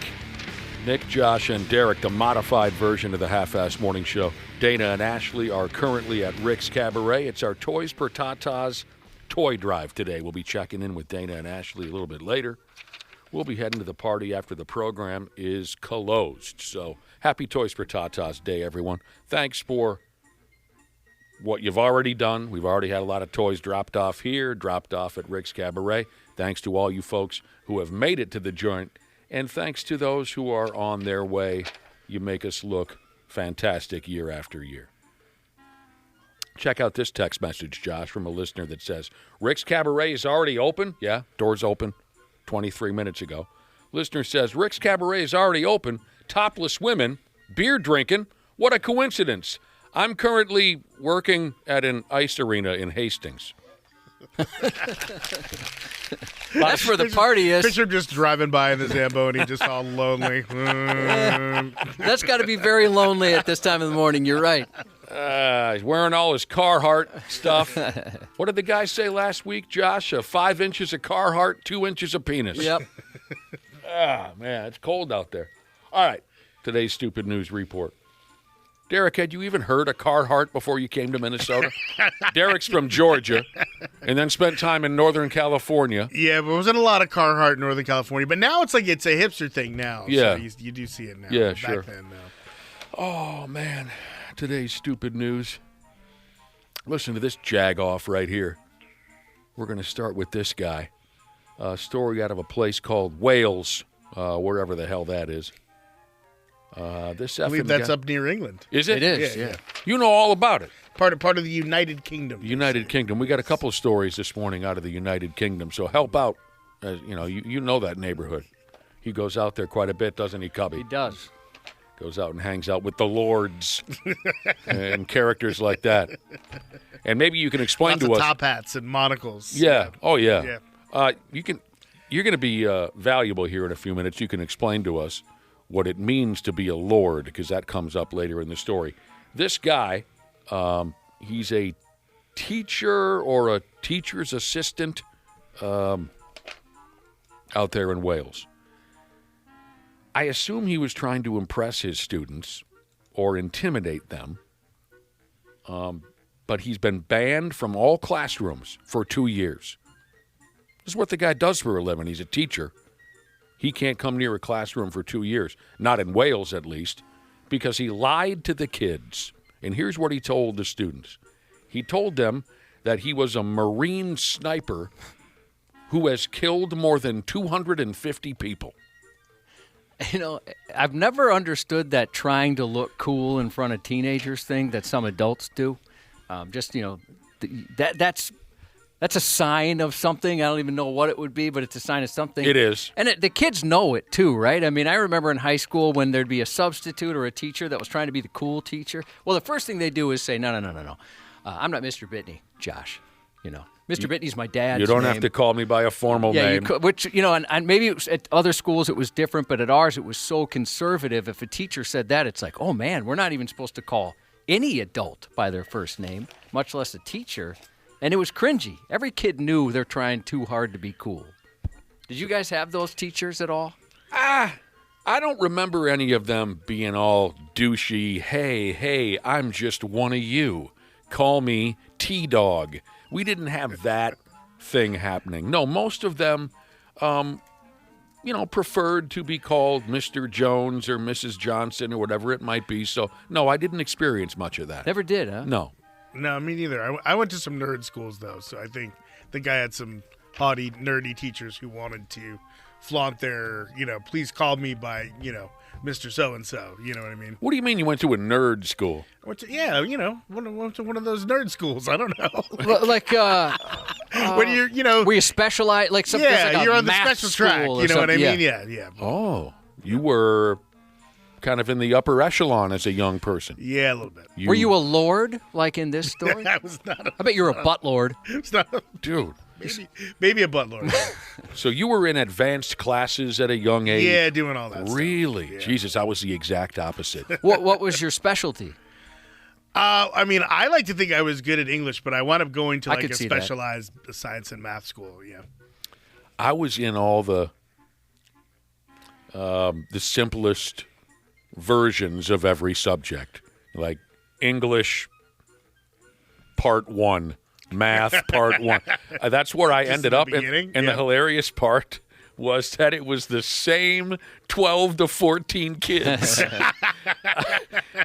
S3: Nick, Josh, and Derek, the modified version of the Half-Assed Morning Show. Dana and Ashley are currently at Rick's Cabaret. It's our Toys per Tatas toy drive today. We'll be checking in with Dana and Ashley a little bit later. We'll be heading to the party after the program is closed. So happy Toys for Tatas Day, everyone. Thanks for what you've already done. We've already had a lot of toys dropped off here, dropped off at Rick's Cabaret. Thanks to all you folks who have made it to the joint. And thanks to those who are on their way. You make us look fantastic year after year. Check out this text message, Josh, from a listener that says, Rick's Cabaret is already open? Yeah, doors open 23 minutes ago. Listener says, Rick's Cabaret is already open. Topless women, beer drinking. What a coincidence. I'm currently working at an ice arena in Hastings.
S5: That's where the party is.
S4: Picture him just driving by in the Zamboni, just all lonely.
S5: That's got to be very lonely at this time of the morning. You're right.
S3: He's wearing all his Carhartt stuff. What did the guy say last week, Josh? 5 inches of Carhartt, 2 inches of penis.
S5: Yep.
S3: Man, it's cold out there. All right, today's Stupid News Report. Derek, had you even heard of Carhartt before you came to Minnesota? Derek's from Georgia and then spent time in Northern California.
S4: Yeah, but there wasn't a lot of Carhartt in Northern California. But now it's like it's a hipster thing now.
S3: Yeah.
S4: So you do see it now.
S3: Yeah,
S4: Back
S3: sure.
S4: then, no.
S3: Oh, man. Today's Stupid News. Listen to this jag-off right here. We're going to start with this guy. A story out of a place called Wales, wherever the hell that is. This
S4: I believe
S3: effing
S4: that's
S3: guy-
S4: up near England.
S3: Is it?
S5: It is, yeah.
S3: You know all about it.
S4: Part of the United Kingdom.
S3: United Kingdom. We got a couple of stories this morning out of the United Kingdom, so help out. You know that neighborhood. He goes out there quite a bit, doesn't he, Cubby?
S5: He does.
S3: Goes out and hangs out with the lords and characters like that. And maybe you can explain
S4: Lots
S3: to
S4: of
S3: us.
S4: top hats and monocles.
S3: Yeah. Oh, yeah.
S4: Yeah.
S3: You're going to be valuable here in a few minutes. You can explain to us what it means to be a lord, because that comes up later in the story. This guy, he's a teacher or a teacher's assistant out there in Wales. I assume he was trying to impress his students or intimidate them, but he's been banned from all classrooms for 2 years. This is what the guy does for a living. He's a teacher. He can't come near a classroom for 2 years, not in Wales at least, because he lied to the kids. And here's what he told the students. He told them that he was a Marine sniper who has killed more than 250 people.
S5: You know, I've never understood that trying to look cool in front of teenagers thing that some adults do. That's a sign of something. I don't even know what it would be, but it's a sign of something.
S3: It is.
S5: And the kids know it too, right? I mean, I remember in high school when there'd be a substitute or a teacher that was trying to be the cool teacher. Well, the first thing they do is say, no. I'm not Mr. Bitney, Josh. Mr. Bitney's my dad's
S3: You don't
S5: name.
S3: have to call me by a formal name.
S5: And maybe it was, at other schools it was different, but at ours it was so conservative. If a teacher said that, it's like, oh man, we're not even supposed to call any adult by their first name, much less a teacher. And it was cringy. Every kid knew they're trying too hard to be cool. Did you guys have those teachers at all?
S3: I don't remember any of them being all douchey. Hey, I'm just one of you. Call me T-Dog. We didn't have that thing happening. No, most of them, preferred to be called Mr. Jones or Mrs. Johnson or whatever it might be. So, no, I didn't experience much of that.
S5: Never did, huh?
S3: No.
S4: No, me neither. I went to some nerd schools, though, so I think I had some haughty, nerdy teachers who wanted to flaunt their, please call me by, Mr. So-and-so. You know what I mean?
S3: What do you mean you went to a nerd school?
S4: I went to one of those nerd schools. I don't know. When you're,
S5: were you specialized? Like something
S4: yeah,
S5: like a
S4: you're on the
S5: math
S4: special track.
S5: school or
S4: You know what I
S5: something?
S4: mean? Yeah.
S3: Oh, you were kind of in the upper echelon as a young person.
S4: Yeah, a little bit.
S5: Were you a lord, like in this story?
S4: I was not.
S5: I bet you were a butt lord.
S4: It's not.
S3: Dude.
S4: Maybe a butt lord.
S3: So you were in advanced classes at a young age?
S4: Yeah, doing all that
S3: Really?
S4: stuff. Yeah.
S3: Jesus, I was the exact opposite.
S5: What was your specialty?
S4: I like to think I was good at English, but I wound up going to
S5: I
S4: like
S5: could
S4: a
S5: see that.
S4: specialized science and math school. Yeah.
S3: I was in all the the simplest versions of every subject, like English Part 1, Math Part 1. That's where I ended up. And the hilarious part was that it was the same 12 to 14 kids.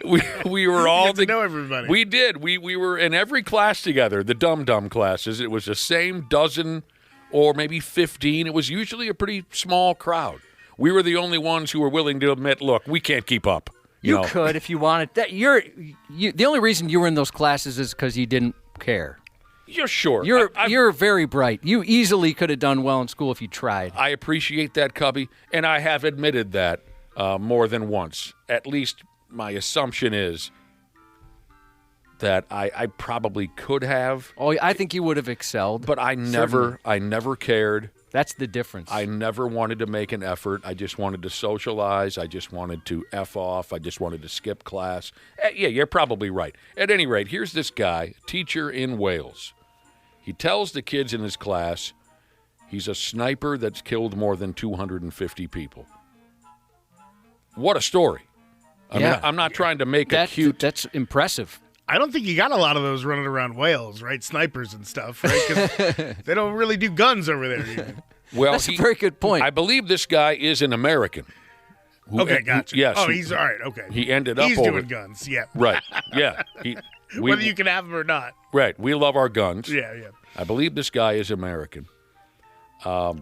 S3: we were all
S4: to know everybody.
S3: We did. We were in every class together, the dum-dum classes. It was the same dozen or maybe 15. It was usually a pretty small crowd. We were the only ones who were willing to admit, look, we can't keep up.
S5: You could if you wanted. The only reason you were in those classes is because you didn't care.
S3: You're sure.
S5: You're very bright. You easily could have done well in school if you tried.
S3: I appreciate that, Cubby, and I have admitted that more than once. At least my assumption is that I probably could have.
S5: Oh, I think you would have excelled.
S3: But I never cared.
S5: That's the difference.
S3: I never wanted to make an effort. I just wanted to socialize. I just wanted to F off. I just wanted to skip class. Yeah, you're probably right. At any rate, here's this guy, teacher in Wales. He tells the kids in his class he's a sniper that's killed more than 250 people. What a story. I mean, I'm not trying to make a cute...
S5: That's impressive.
S4: I don't think you got a lot of those running around Wales, right? Snipers and stuff, right? Because they don't really do guns over there even.
S3: Well,
S5: that's a very good point.
S3: I believe this guy is an American.
S4: Okay, gotcha.
S3: Yes.
S4: Oh, he's all right. Okay.
S3: He ended up
S4: He's doing guns, yeah.
S3: Right, yeah.
S4: Whether you can have them or not.
S3: Right. We love our guns.
S4: Yeah.
S3: I believe this guy is American. But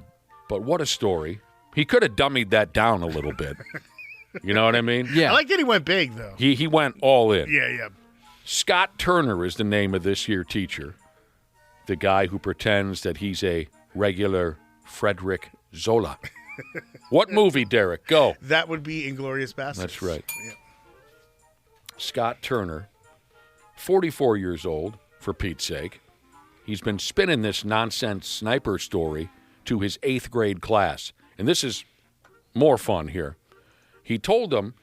S3: what a story. He could have dummied that down a little bit. You know what I mean?
S5: Yeah.
S4: I like that he went big, though.
S3: He went all in.
S4: Yeah.
S3: Scott Turner is the name of this here teacher, the guy who pretends that he's a regular Frederick Zola. What movie, Derek? Go.
S4: That would be Inglourious Basterds.
S3: That's right.
S4: Yeah.
S3: Scott Turner, 44 years old, for Pete's sake. He's been spinning this nonsense sniper story to his 8th grade class. And this is more fun here. He told them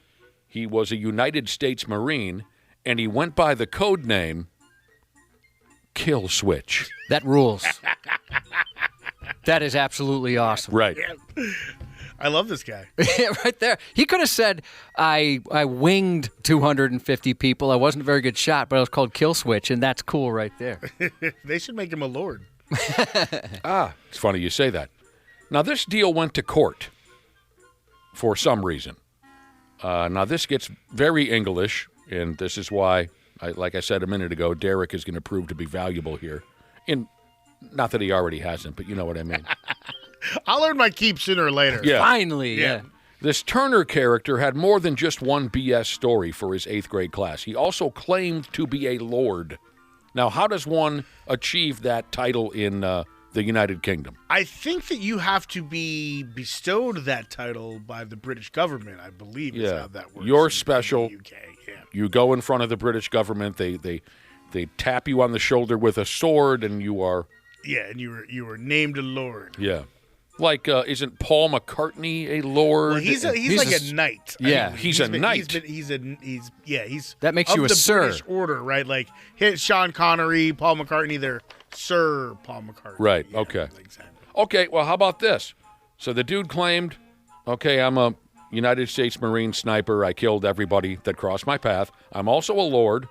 S3: he was a United States Marine, and he went by the code name Kill Switch.
S5: That rules. That is absolutely awesome.
S3: Right.
S4: Yeah. I love this guy.
S5: Right there. He could have said, I winged 250 people. I wasn't a very good shot, but I was called Kill Switch, and that's cool right there.
S4: They should make him a lord.
S3: It's funny you say that. Now, this deal went to court for some reason. Now, this gets very English, and this is why, like I said a minute ago, Derek is going to prove to be valuable here. Not that he already hasn't, but you know what I mean.
S4: I'll earn my keep sooner or later.
S3: Yeah.
S5: Finally, yeah.
S3: This Turner character had more than just one BS story for his 8th grade class. He also claimed to be a lord. Now, how does one achieve that title in the United Kingdom?
S4: I think that you have to be bestowed that title by the British government, I believe is how that works.
S3: You're special.
S4: In the UK. Yeah.
S3: You go in front of the British government. They tap you on the shoulder with a sword, and you are...
S4: Yeah, and you were named a lord.
S3: Yeah. Like, isn't Paul McCartney a lord?
S4: Well, he's like a knight.
S3: Yeah, I mean, he's a knight.
S5: That makes you a
S4: the
S5: sir.
S4: British order, right? Like Sean Connery, Paul McCartney, they're Sir Paul McCartney.
S3: Right.
S4: Yeah,
S3: okay.
S4: Exactly.
S3: Okay. Well, how about this? So the dude claimed, okay, I'm a United States Marine sniper. I killed everybody that crossed my path. I'm also a lord.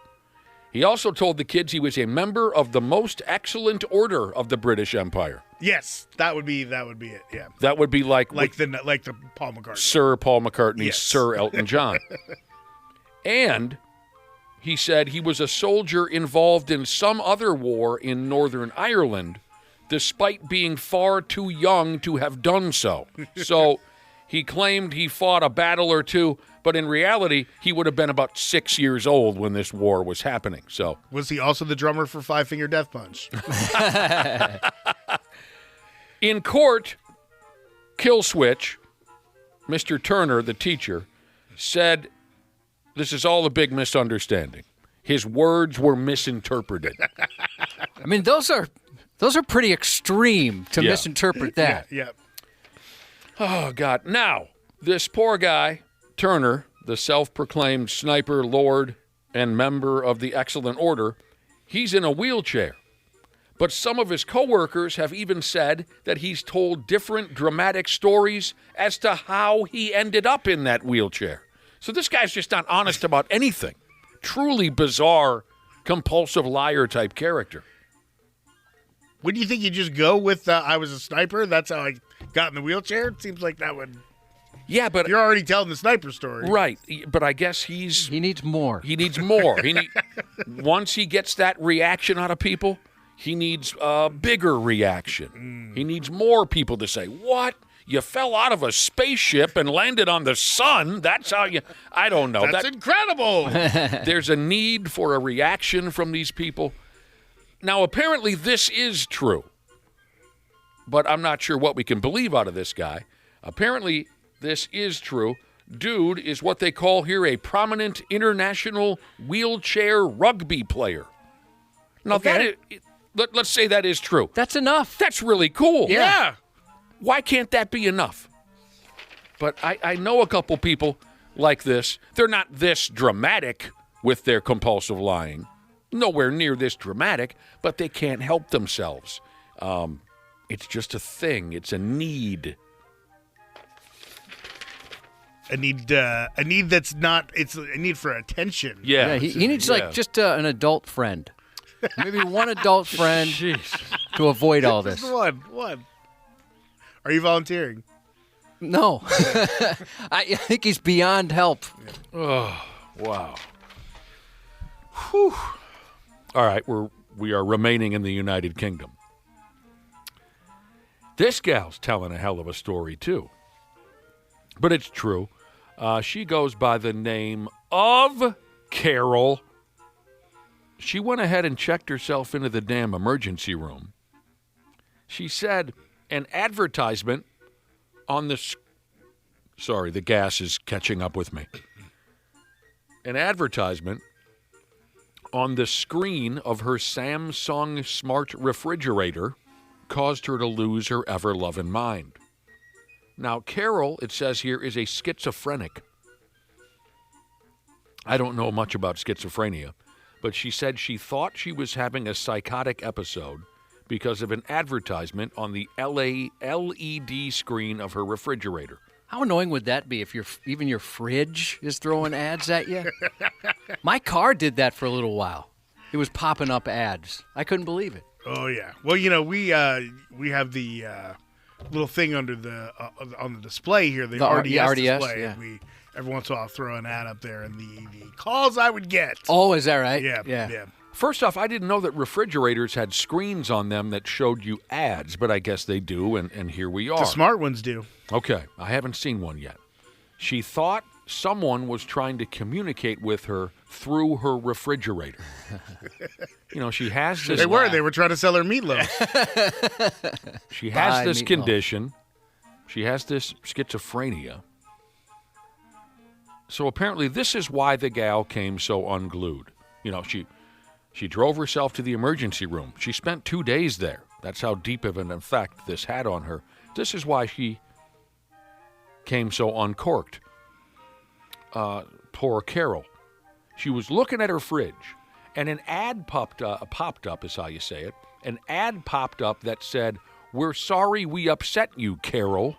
S3: He also told the kids he was a member of the most excellent order of the British Empire.
S4: Yes, that would be it. Yeah,
S3: that would be like
S4: the Paul McCartney,
S3: Sir Paul McCartney,
S4: yes.
S3: Sir Elton John, and he said he was a soldier involved in some other war in Northern Ireland, despite being far too young to have done so. So he claimed he fought a battle or two. But in reality, he would have been about 6 years old when this war was happening. So
S4: was he also the drummer for Five Finger Death Punch?
S3: In court, Kill Switch, Mr. Turner, the teacher, said this is all a big misunderstanding. His words were misinterpreted.
S5: I mean, those are pretty extreme to misinterpret that.
S4: Yeah.
S3: Oh, God. Now, this poor guy, Turner, the self-proclaimed sniper, lord, and member of the excellent order, he's in a wheelchair. But some of his coworkers have even said that he's told different dramatic stories as to how he ended up in that wheelchair. So this guy's just not honest about anything. Truly bizarre, compulsive liar type character.
S4: Wouldn't you think you just go with I was a sniper? That's how I got in the wheelchair? It seems like that would...
S3: Yeah, but...
S4: You're already telling the sniper story.
S3: Right, but I guess he
S5: needs more.
S3: He needs more. Once he gets that reaction out of people, he needs a bigger reaction. He needs more people to say, what? You fell out of a spaceship and landed on the sun? That's how you... I don't know.
S4: That's incredible.
S3: There's a need for a reaction from these people. Now, apparently this is true, but I'm not sure what we can believe out of this guy. Apparently this is true. Dude is what they call here a prominent international wheelchair rugby player. Now,
S4: Okay.
S3: let's say that is true.
S5: That's enough.
S3: That's really cool.
S4: Yeah.
S3: Why can't that be enough? But I know a couple people like this. They're not this dramatic with their compulsive lying. Nowhere near this dramatic, but they can't help themselves. It's just a thing. It's a need.
S4: A need that's not... It's a need for attention.
S3: Yeah.
S5: He needs just an adult friend. Maybe one adult friend to avoid all this.
S4: Just one. Are you volunteering?
S5: No. I think he's beyond help.
S3: Oh, wow. Whew. All right, we are remaining in the United Kingdom. This gal's telling a hell of a story, too. But it's true. She goes by the name of Carol. She went ahead and checked herself into the damn emergency room. She said an advertisement on the... Sorry, the gas is catching up with me. An advertisement on the screen of her Samsung smart refrigerator caused her to lose her ever-loving mind. Now, Carol, it says here, is a schizophrenic. I don't know much about schizophrenia, but she said she thought she was having a psychotic episode because of an advertisement on the LED screen of her refrigerator.
S5: How annoying would that be if even your fridge is throwing ads at you? My car did that for a little while. It was popping up ads. I couldn't believe it.
S4: Oh yeah. Well, you know, we have the little thing under the on the display here, the RDS display.
S5: Yeah.
S4: And every once in a while throw an ad up there, and the calls I would get.
S5: Oh, is that right?
S4: Yeah.
S3: First off, I didn't know that refrigerators had screens on them that showed you ads, but I guess they do, and here we are.
S4: The smart ones do.
S3: Okay, I haven't seen one yet. She thought someone was trying to communicate with her through her refrigerator. You know, she has this...
S4: They were trying to sell her meatloaf.
S3: She has this
S5: meatloaf.
S3: condition. She has this schizophrenia. So apparently this is why the gal came so unglued. You know, she drove herself to the emergency room. She spent 2 days there. That's how deep of an effect this had on her. This is why she came so uncorked. Poor Carol. She was looking at her fridge, and an ad popped up, is how you say it. An ad popped up that said, "We're sorry we upset you, Carol."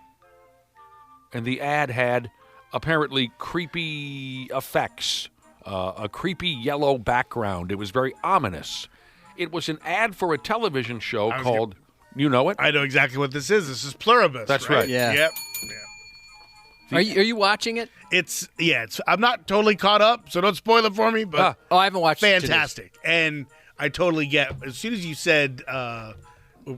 S3: And the ad had apparently creepy effects, a creepy yellow background. It was very ominous. It was an ad for a television show called, you know it?
S4: I know exactly what this is. This is Pluribus.
S3: That's right.
S5: Yeah.
S4: Yep.
S5: Are you watching it?
S4: It's I'm not totally caught up, so don't spoil it for me, but
S5: I haven't watched it.
S4: fantastic. And I totally get, as soon as you said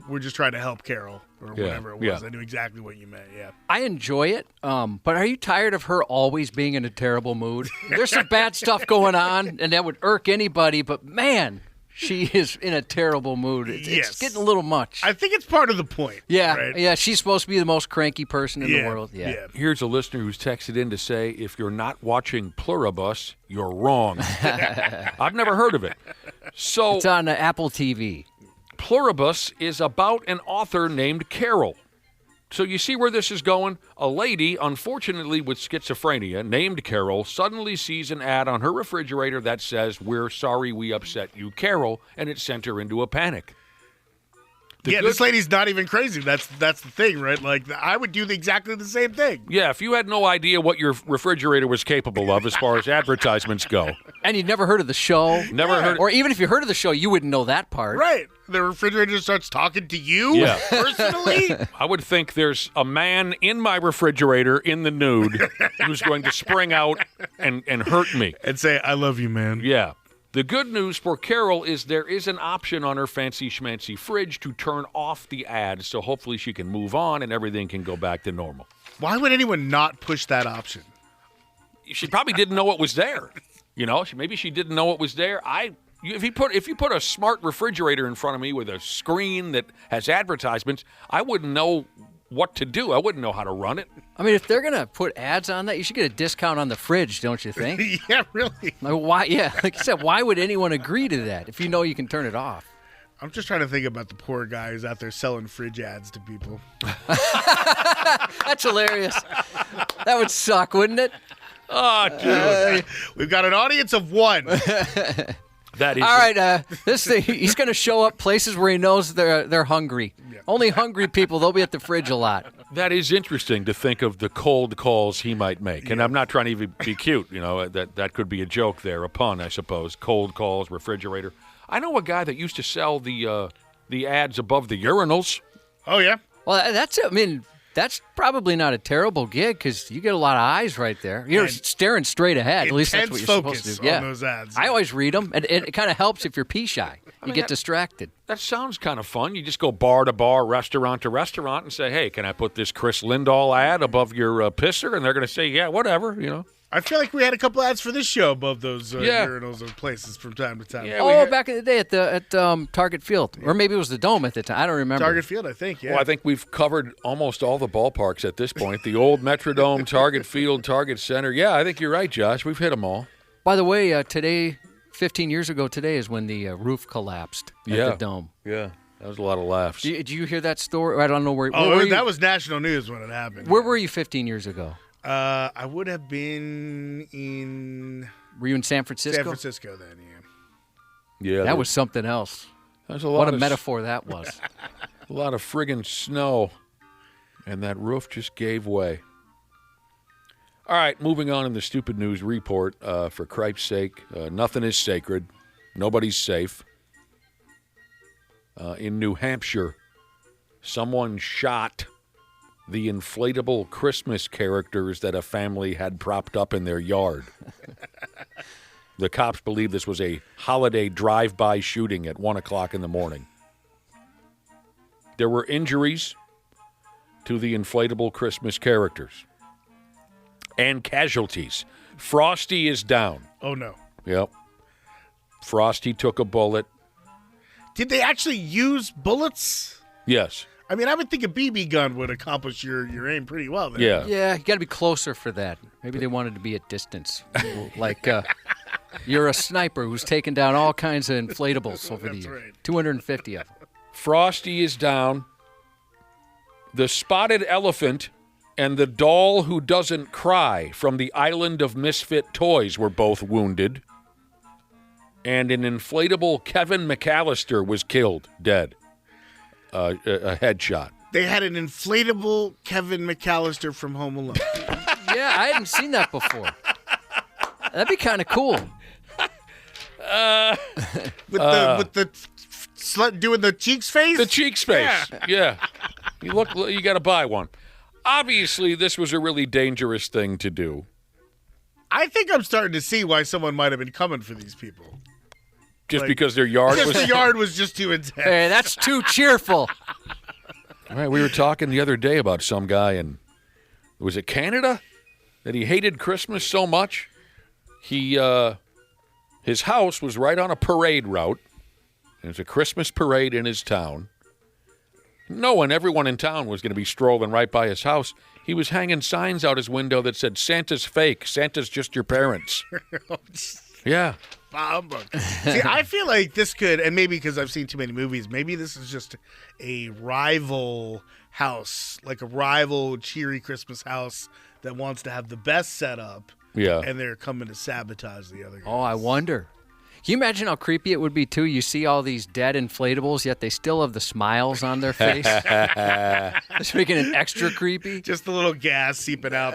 S4: we're just trying to help Carol or whatever it was, I knew exactly what you meant. Yeah.
S5: I enjoy it, but are you tired of her always being in a terrible mood? There's some bad stuff going on, and that would irk anybody, but man, she is in a terrible mood. It's getting a little much.
S4: I think it's part of the point.
S5: Yeah,
S4: right?
S5: yeah. She's supposed to be the most cranky person in the world. Yeah.
S3: Here's a listener who's texted in to say, if you're not watching Pluribus, you're wrong. I've never heard of it. So
S5: It's on Apple TV.
S3: Pluribus is about an author named Carol. So you see where this is going? A lady, unfortunately with schizophrenia, named Carol, suddenly sees an ad on her refrigerator that says, "We're sorry we upset you, Carol," and it sent her into a panic.
S4: This lady's not even crazy. That's the thing, right? Like, I would do exactly the same thing.
S3: Yeah, if you had no idea what your refrigerator was capable of as far as advertisements go.
S5: And you'd never heard of the show.
S3: Never heard.
S5: Or even if you heard of the show, you wouldn't know that part.
S4: Right. The refrigerator starts talking to you personally.
S3: I would think there's a man in my refrigerator in the nude who's going to spring out and hurt me.
S4: And say, I love you, man.
S3: Yeah. The good news for Carol is there is an option on her fancy schmancy fridge to turn off the ads, so hopefully she can move on and everything can go back to normal.
S4: Why would anyone not push that option?
S3: She probably didn't know it was there. You know, maybe she didn't know it was there. If you put a smart refrigerator in front of me with a screen that has advertisements, I wouldn't know what to do. I wouldn't know how to run it.
S5: I mean, if they're going to put ads on that, you should get a discount on the fridge, don't you think?
S4: Yeah, really.
S5: Like, why? Yeah, like I said, why would anyone agree to that if you know you can turn it off?
S4: I'm just trying to think about the poor guy who's out there selling fridge ads to people.
S5: That's hilarious. That would suck, wouldn't it?
S3: Oh, dude.
S4: We've got an audience of one.
S3: That is
S5: all right. This thing, he's going to show up places where he knows they're hungry. Yeah. Only hungry people. They'll be at the fridge a lot.
S3: That is interesting to think of the cold calls he might make. And I'm not trying to even be cute. You know, that could be a joke there, a pun, I suppose. Cold calls, refrigerator. I know a guy that used to sell the ads above the urinals.
S4: Oh, yeah?
S5: Well, that's probably not a terrible gig because you get a lot of eyes right there. You're staring straight ahead. At least that's what you're supposed to do.
S4: Yeah. On those ads.
S5: I always read them, and it kind of helps if you're pee shy. You get distracted.
S3: That sounds kind of fun. You just go bar to bar, restaurant to restaurant, and say, "Hey, can I put this Chris Lindahl ad above your pisser?" And they're going to say, "Yeah, whatever." You know.
S4: I feel like we had a couple ads for this show above those urinals of places from time to time.
S5: Yeah, back in the day at Target Field. Or maybe it was the Dome at the time. I don't remember.
S4: Target Field, I think, yeah.
S3: Well, I think we've covered almost all the ballparks at this point. The old Metrodome, Target Field, Target Center. Yeah, I think you're right, Josh. We've hit them all.
S5: By the way, today, 15 years ago today, is when the roof collapsed at the Dome.
S3: Yeah, that was a lot of laughs.
S5: Did you hear that story? I don't know where.
S4: That was national news when it happened.
S5: Where were you 15 years ago?
S4: I would have been in...
S5: Were you in San Francisco?
S4: San Francisco then, yeah.
S3: Yeah.
S5: That was something else.
S3: What
S5: a metaphor that was.
S3: A lot of friggin' snow, and that roof just gave way. All right, moving on in the stupid news report. For Christ's sake, nothing is sacred. Nobody's safe. In New Hampshire, someone shot the inflatable Christmas characters that a family had propped up in their yard. The cops believe this was a holiday drive-by shooting at 1 o'clock in the morning. There were injuries to the inflatable Christmas characters and casualties. Frosty is down.
S4: Oh, no.
S3: Yep. Frosty took a bullet.
S4: Did they actually use bullets?
S3: Yes.
S4: I mean, I would think a BB gun would accomplish your aim pretty well there.
S3: Yeah.
S5: Yeah, you got to be closer for that. Maybe they wanted to be at distance. Like you're a sniper who's taken down all kinds of inflatables over the years. Right. 250 of them.
S3: Frosty is down. The spotted elephant and the doll who doesn't cry from the Island of Misfit Toys were both wounded. And an inflatable Kevin McAllister was killed, dead. A headshot.
S4: They had an inflatable Kevin McAllister from Home Alone.
S5: Yeah, I hadn't seen that before. That'd be kind of cool.
S4: With the slut doing the cheeks face?
S3: The cheeks face. Yeah. You got to buy one. Obviously, this was a really dangerous thing to do.
S4: I think I'm starting to see why someone might have been coming for these people.
S3: Just because their yard was...
S4: the yard was just too intense.
S5: Hey, that's too cheerful.
S3: All right, we were talking the other day about some guy in... Was it Canada? That he hated Christmas so much. His house was right on a parade route. There's a Christmas parade in his town. Everyone in town was going to be strolling right by his house. He was hanging signs out his window that said, "Santa's fake. Santa's just your parents." Yeah.
S4: See, I feel like this could, and maybe because I've seen too many movies, maybe this is just a rival house, like a rival cheery Christmas house that wants to have the best setup.
S3: Yeah.
S4: And they're coming to sabotage the other guys.
S5: Oh, I wonder. you imagine how creepy it would be, too? You see all these dead inflatables, yet they still have the smiles on their face. It's making it extra creepy.
S4: Just a little gas seeping out.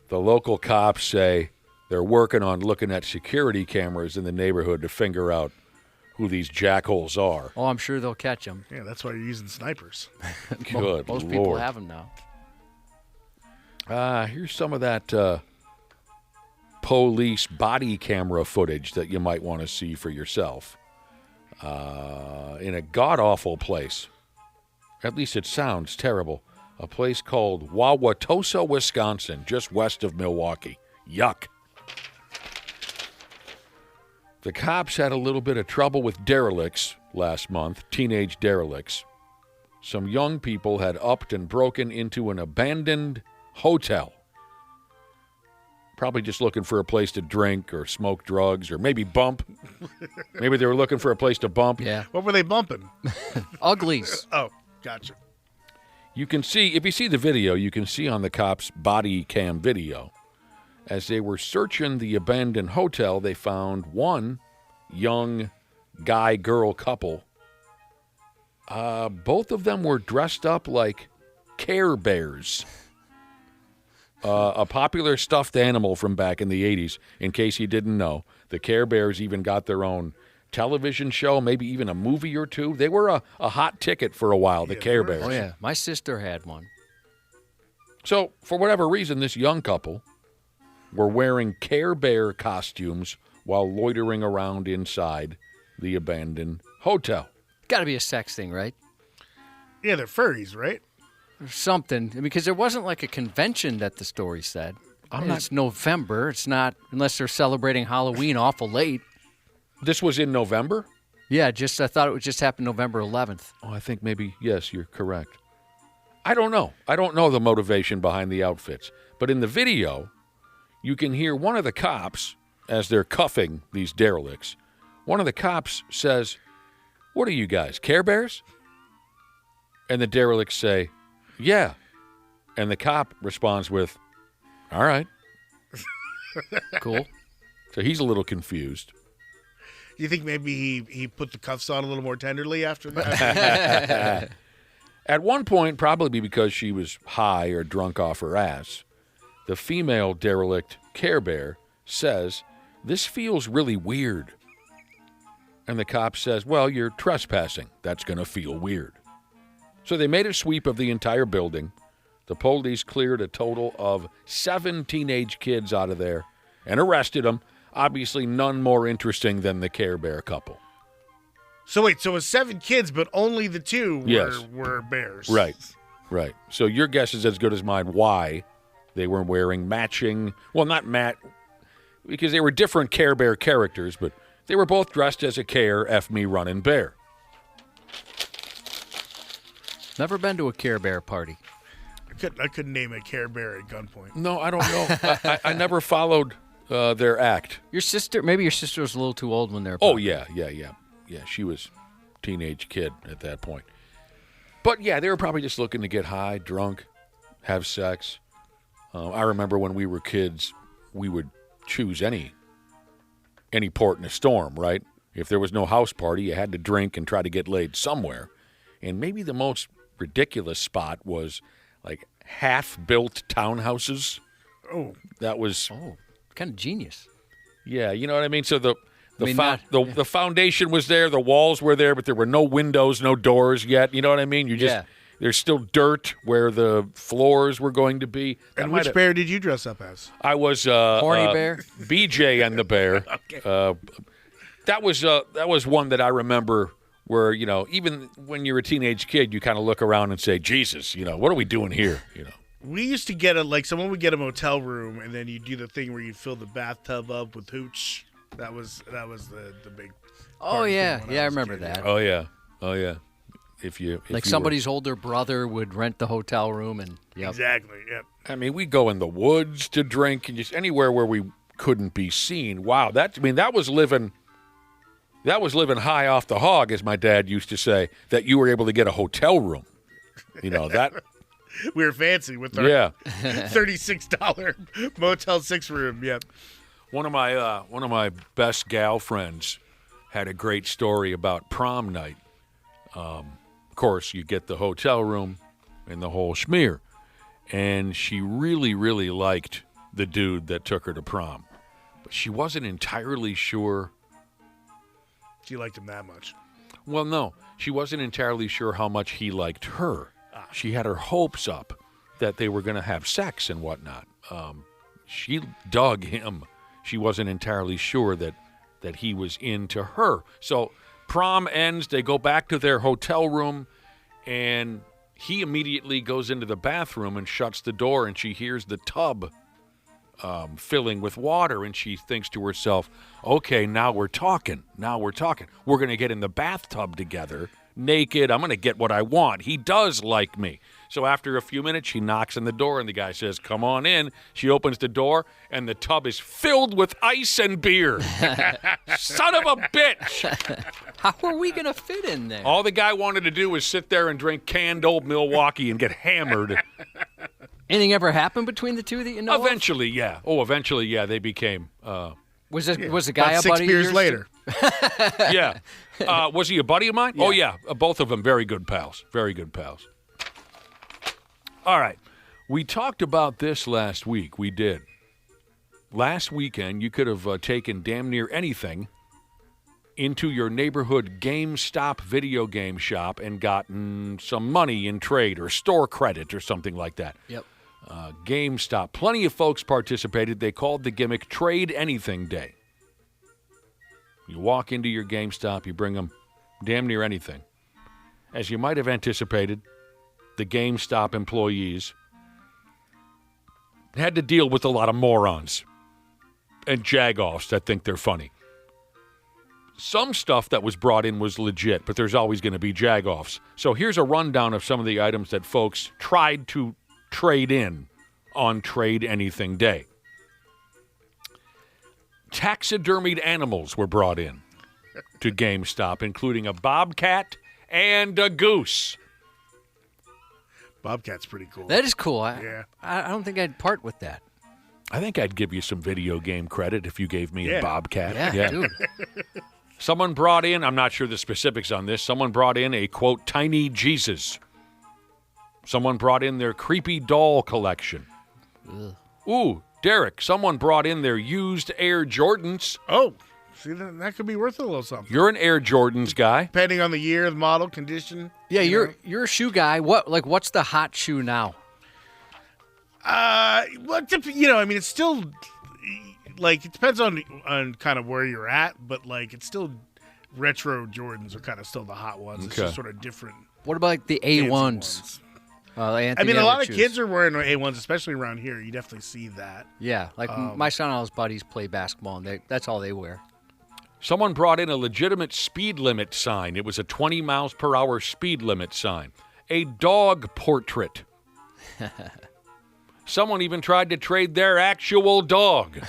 S3: The local cops say they're working on looking at security cameras in the neighborhood to figure out who these jackholes are.
S5: Oh, I'm sure they'll catch them.
S4: Yeah, that's why you're using snipers.
S3: Good
S5: Most
S3: Lord.
S5: people have them now.
S3: Here's some of that police body camera footage that you might want to see for yourself. In a god-awful place. At least it sounds terrible. A place called Wauwatosa, Wisconsin, just west of Milwaukee. Yuck. The cops had a little bit of trouble with derelicts last month, teenage derelicts. Some young people had upped and broken into an abandoned hotel. Probably just looking for a place to drink or smoke drugs or maybe bump. Maybe they were looking for a place to bump.
S5: Yeah.
S4: What were they bumping?
S5: Uglies.
S4: Oh, gotcha.
S3: You can see, if you see the video, you can see on the cops' body cam video, as they were searching the abandoned hotel, they found one young guy-girl couple. Both of them were dressed up like Care Bears, a popular stuffed animal from back in the 80s, in case you didn't know. The Care Bears even got their own television show, maybe even a movie or two. They were a hot ticket for a while, the Care Bears.
S5: Oh, yeah. My sister had one.
S3: So, for whatever reason, this young couple were wearing Care Bear costumes while loitering around inside the abandoned hotel.
S5: Got to be a sex thing, right?
S4: Yeah, they're furries, right?
S5: Or something. Because there wasn't like a convention that the story said. It's November. It's not, unless they're celebrating Halloween awful late.
S3: This was in November?
S5: Yeah, I thought it would just happen November 11th.
S3: Oh, I think maybe, yes, you're correct. I don't know. I don't know the motivation behind the outfits. But in the video, you can hear one of the cops, as they're cuffing these derelicts, one of the cops says, "What are you guys, Care Bears?" And the derelicts say, "Yeah." And the cop responds with, "All right."
S5: Cool.
S3: So he's a little confused.
S4: You think maybe he put the cuffs on a little more tenderly after that?
S3: At one point, probably because she was high or drunk off her ass, the female derelict Care Bear says, "This feels really weird." And the cop says, "Well, you're trespassing. That's going to feel weird." So they made a sweep of the entire building. The police cleared a total of 7 teenage kids out of there and arrested them. Obviously, none more interesting than the Care Bear couple.
S4: So wait, so it was 7 kids, but only the 2
S3: Yes.
S4: were bears.
S3: Right. So your guess is as good as mine why they were wearing matching, well, not because they were different Care Bear characters, but they were both dressed as a Care F Me Running Bear.
S5: Never been to a Care Bear party.
S4: I couldn't name a Care Bear at gunpoint.
S3: No, I don't know. I never followed their act.
S5: Maybe your sister was a little too old when they were
S3: Oh,
S5: partying.
S3: yeah. She was a teenage kid at that point. But, yeah, they were probably just looking to get high, drunk, have sex. I remember when we were kids, we would choose any port in a storm, right? If there was no house party, you had to drink and try to get laid somewhere. And maybe the most ridiculous spot was like half-built townhouses.
S4: Oh.
S3: That was...
S5: Oh, kind of genius.
S3: Yeah, you know what I mean? So the
S5: the
S3: foundation was there, the walls were there, but there were no windows, no doors yet. You know what I mean? There's still dirt where the floors were going to be.
S4: And which bear did you dress up as?
S3: I was
S5: Horny bear?
S3: BJ and the bear.
S4: Okay.
S3: That was one that I remember where, you know, even when you're a teenage kid, you kind of look around and say, "Jesus, you know, what are we doing here?" You know.
S4: We used to get someone would get a motel room, and then you do the thing where you fill the bathtub up with hooch. That was the big.
S5: Oh yeah,
S4: thing when
S5: I
S4: was a
S5: remember
S4: kid.
S5: that.
S3: Oh yeah. If
S5: somebody's older brother would rent the hotel room, and
S4: Exactly. Yep.
S3: I mean, we'd go in the woods to drink, and just anywhere where we couldn't be seen. Wow, that was living. That was living high off the hog, as my dad used to say. That you were able to get a hotel room. You know that.
S4: We were fancy with our $36 Motel 6 room. Yep.
S3: One of my best gal friends had a great story about prom night. Of course, you get the hotel room and the whole schmear. And she really, really liked the dude that took her to prom. But she wasn't entirely sure.
S4: She liked him that much.
S3: Well, no. She wasn't entirely sure how much he liked her. She had her hopes up that they were going to have sex and whatnot. She dug him. She wasn't entirely sure that he was into her. So prom ends. They go back to their hotel room, and he immediately goes into the bathroom and shuts the door, and she hears the tub filling with water, and she thinks to herself, okay, now we're talking. We're going to get in the bathtub together, naked. I'm going to get what I want. He does like me. So after a few minutes, she knocks on the door, and the guy says, come on in. She opens the door, and the tub is filled with ice and beer. Son of a bitch.
S5: How are we going to fit in there?
S3: All the guy wanted to do was sit there and drink canned old Milwaukee and get hammered.
S5: Anything ever happen between the two that you know
S3: Eventually, yeah. Eventually, yeah, they became...
S5: Was the guy
S4: about
S5: a buddy
S4: 6 beers
S5: of yours?
S4: later.
S3: Yeah. Was he a buddy of mine? Yeah. Oh, yeah. Both of them very good pals. Very good pals. All right. We talked about this last week. We did. Last weekend, you could have taken damn near anything into your neighborhood GameStop video game shop and gotten some money in trade or store credit or something like that.
S5: Yep.
S3: GameStop. Plenty of folks participated. They called the gimmick Trade Anything Day. You walk into your GameStop, you bring them damn near anything. As you might have anticipated, the GameStop employees had to deal with a lot of morons and jagoffs that think they're funny. Some stuff that was brought in was legit, but there's always going to be jagoffs. So here's a rundown of some of the items that folks tried to trade in on Trade Anything Day. Taxidermied animals were brought in to GameStop, including a bobcat and a goose.
S4: Bobcat's pretty cool.
S5: That is cool.
S4: Yeah.
S5: I don't think I'd part with that.
S3: I think I'd give you some video game credit if you gave me a bobcat.
S5: Yeah, dude.
S3: Someone brought in, I'm not sure the specifics on this, someone brought in a, quote, tiny Jesus. Someone brought in their creepy doll collection.
S5: Ugh.
S3: Ooh, Derek, someone brought in their used Air Jordans.
S4: Oh, see, that could be worth a little something.
S3: You're an Air Jordans guy.
S4: Depending on the year, the model, condition.
S5: Yeah, you're a shoe guy. What's the hot shoe now?
S4: It's still like it depends on kind of where you're at, but like it's still retro Jordans are kind of still the hot ones. It's just sort of different.
S5: What about like the
S4: A1s?
S5: A
S4: lot of kids are wearing A1s, especially around here. You definitely see that.
S5: Yeah, like my son and his buddies play basketball, and that's all they wear.
S3: Someone brought in a legitimate speed limit sign. It was a 20 miles per hour speed limit sign. A dog portrait. Someone even tried to trade their actual dog.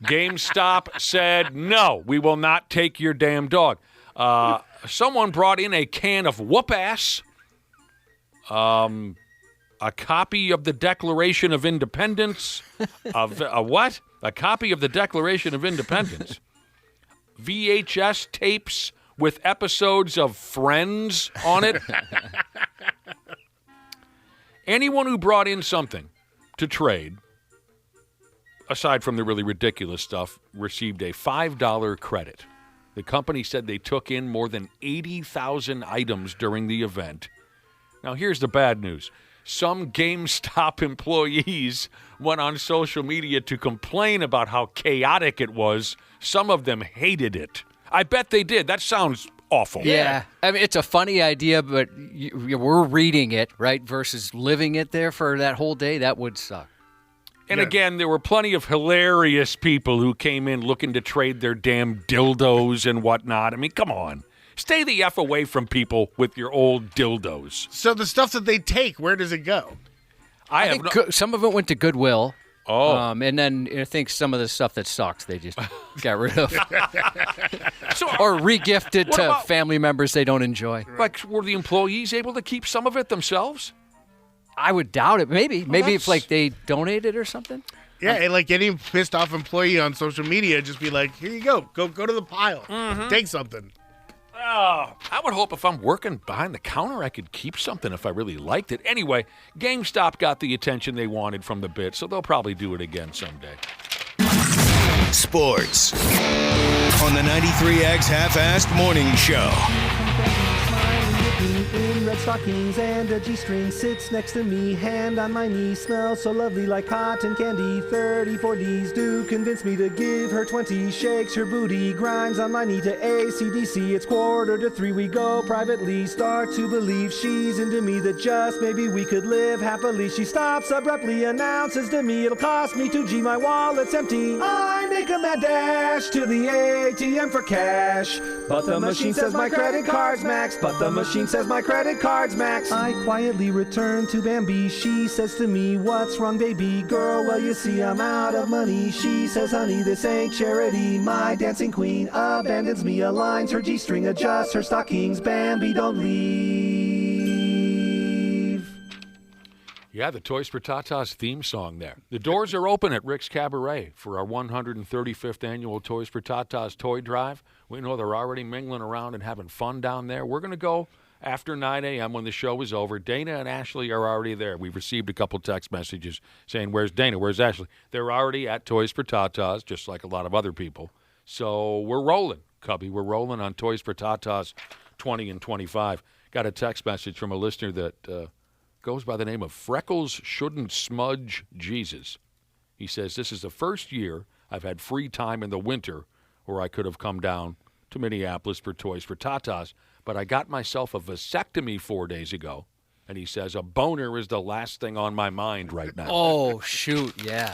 S3: GameStop said, no, we will not take your damn dog. Someone brought in a can of whoop-ass, a copy of the Declaration of Independence, a what? A copy of the Declaration of Independence. VHS tapes with episodes of Friends on it. Anyone who brought in something to trade, aside from the really ridiculous stuff, received a $5 credit. The company said they took in more than 80,000 items during the event. Now, here's the bad news. Some GameStop employees went on social media to complain about how chaotic it was. Some of them hated it. I bet they did. That sounds awful.
S5: Yeah. I mean, it's a funny idea, but we're reading it, right, versus living it there for that whole day. That would suck.
S3: And again, there were plenty of hilarious people who came in looking to trade their damn dildos and whatnot. I mean, come on. Stay the F away from people with your old dildos.
S4: So the stuff that they take, where does it go?
S5: I think some of it went to Goodwill.
S3: Oh.
S5: And then I think some of the stuff that sucks, they just got rid of. Or re-gifted to family members they don't enjoy.
S3: Like, were the employees able to keep some of it themselves?
S5: I would doubt it. Maybe if like they donated or something.
S4: Yeah, and like any pissed off employee on social media, just be like, here you go. Go to the pile. Take something.
S3: Oh, I would hope if I'm working behind the counter, I could keep something if I really liked it. Anyway, GameStop got the attention they wanted from the bit, so they'll probably do it again someday.
S2: Sports on the 93X Half-Assed Morning Show.
S11: In red stockings and a G-string, sits next to me, hand on my knee, smells so lovely like cotton candy. 34 Ds do convince me to give her 20, shakes her booty, grinds on my knee to AC/DC. It's 2:45, we go privately, start to believe she's into me, that just maybe we could live happily. She stops abruptly, announces to me, it'll cost me 2G, my wallet's empty. I make a mad dash to the ATM for cash, but the machine says my credit card's maxed, but the machine says my credit card's maxed. I quietly return to Bambi. She says to me, what's wrong, baby girl? Well, you see, I'm out of money. She says, honey, this ain't charity. My dancing queen abandons me, aligns her G-string, adjusts her stockings. Bambi, don't leave.
S3: Yeah, the Toys for Tatas theme song there. The doors are open at Rick's Cabaret for our 135th annual Toys for Tatas toy drive. We know they're already mingling around and having fun down there. We're going to go after 9 a.m. when the show is over. Dana and Ashley are already there. We've received a couple text messages saying, where's Dana, where's Ashley? They're already at Toys for Tatas, just like a lot of other people. So we're rolling, Cubby. We're rolling on Toys for Tatas 20 and 25. Got a text message from a listener that goes by the name of Freckles Shouldn't Smudge Jesus. He says, this is the first year I've had free time in the winter where I could have come down to Minneapolis for Toys for Tatas, but I got myself a vasectomy 4 days ago, and he says a boner is the last thing on my mind right now.
S5: Oh, shoot, yeah.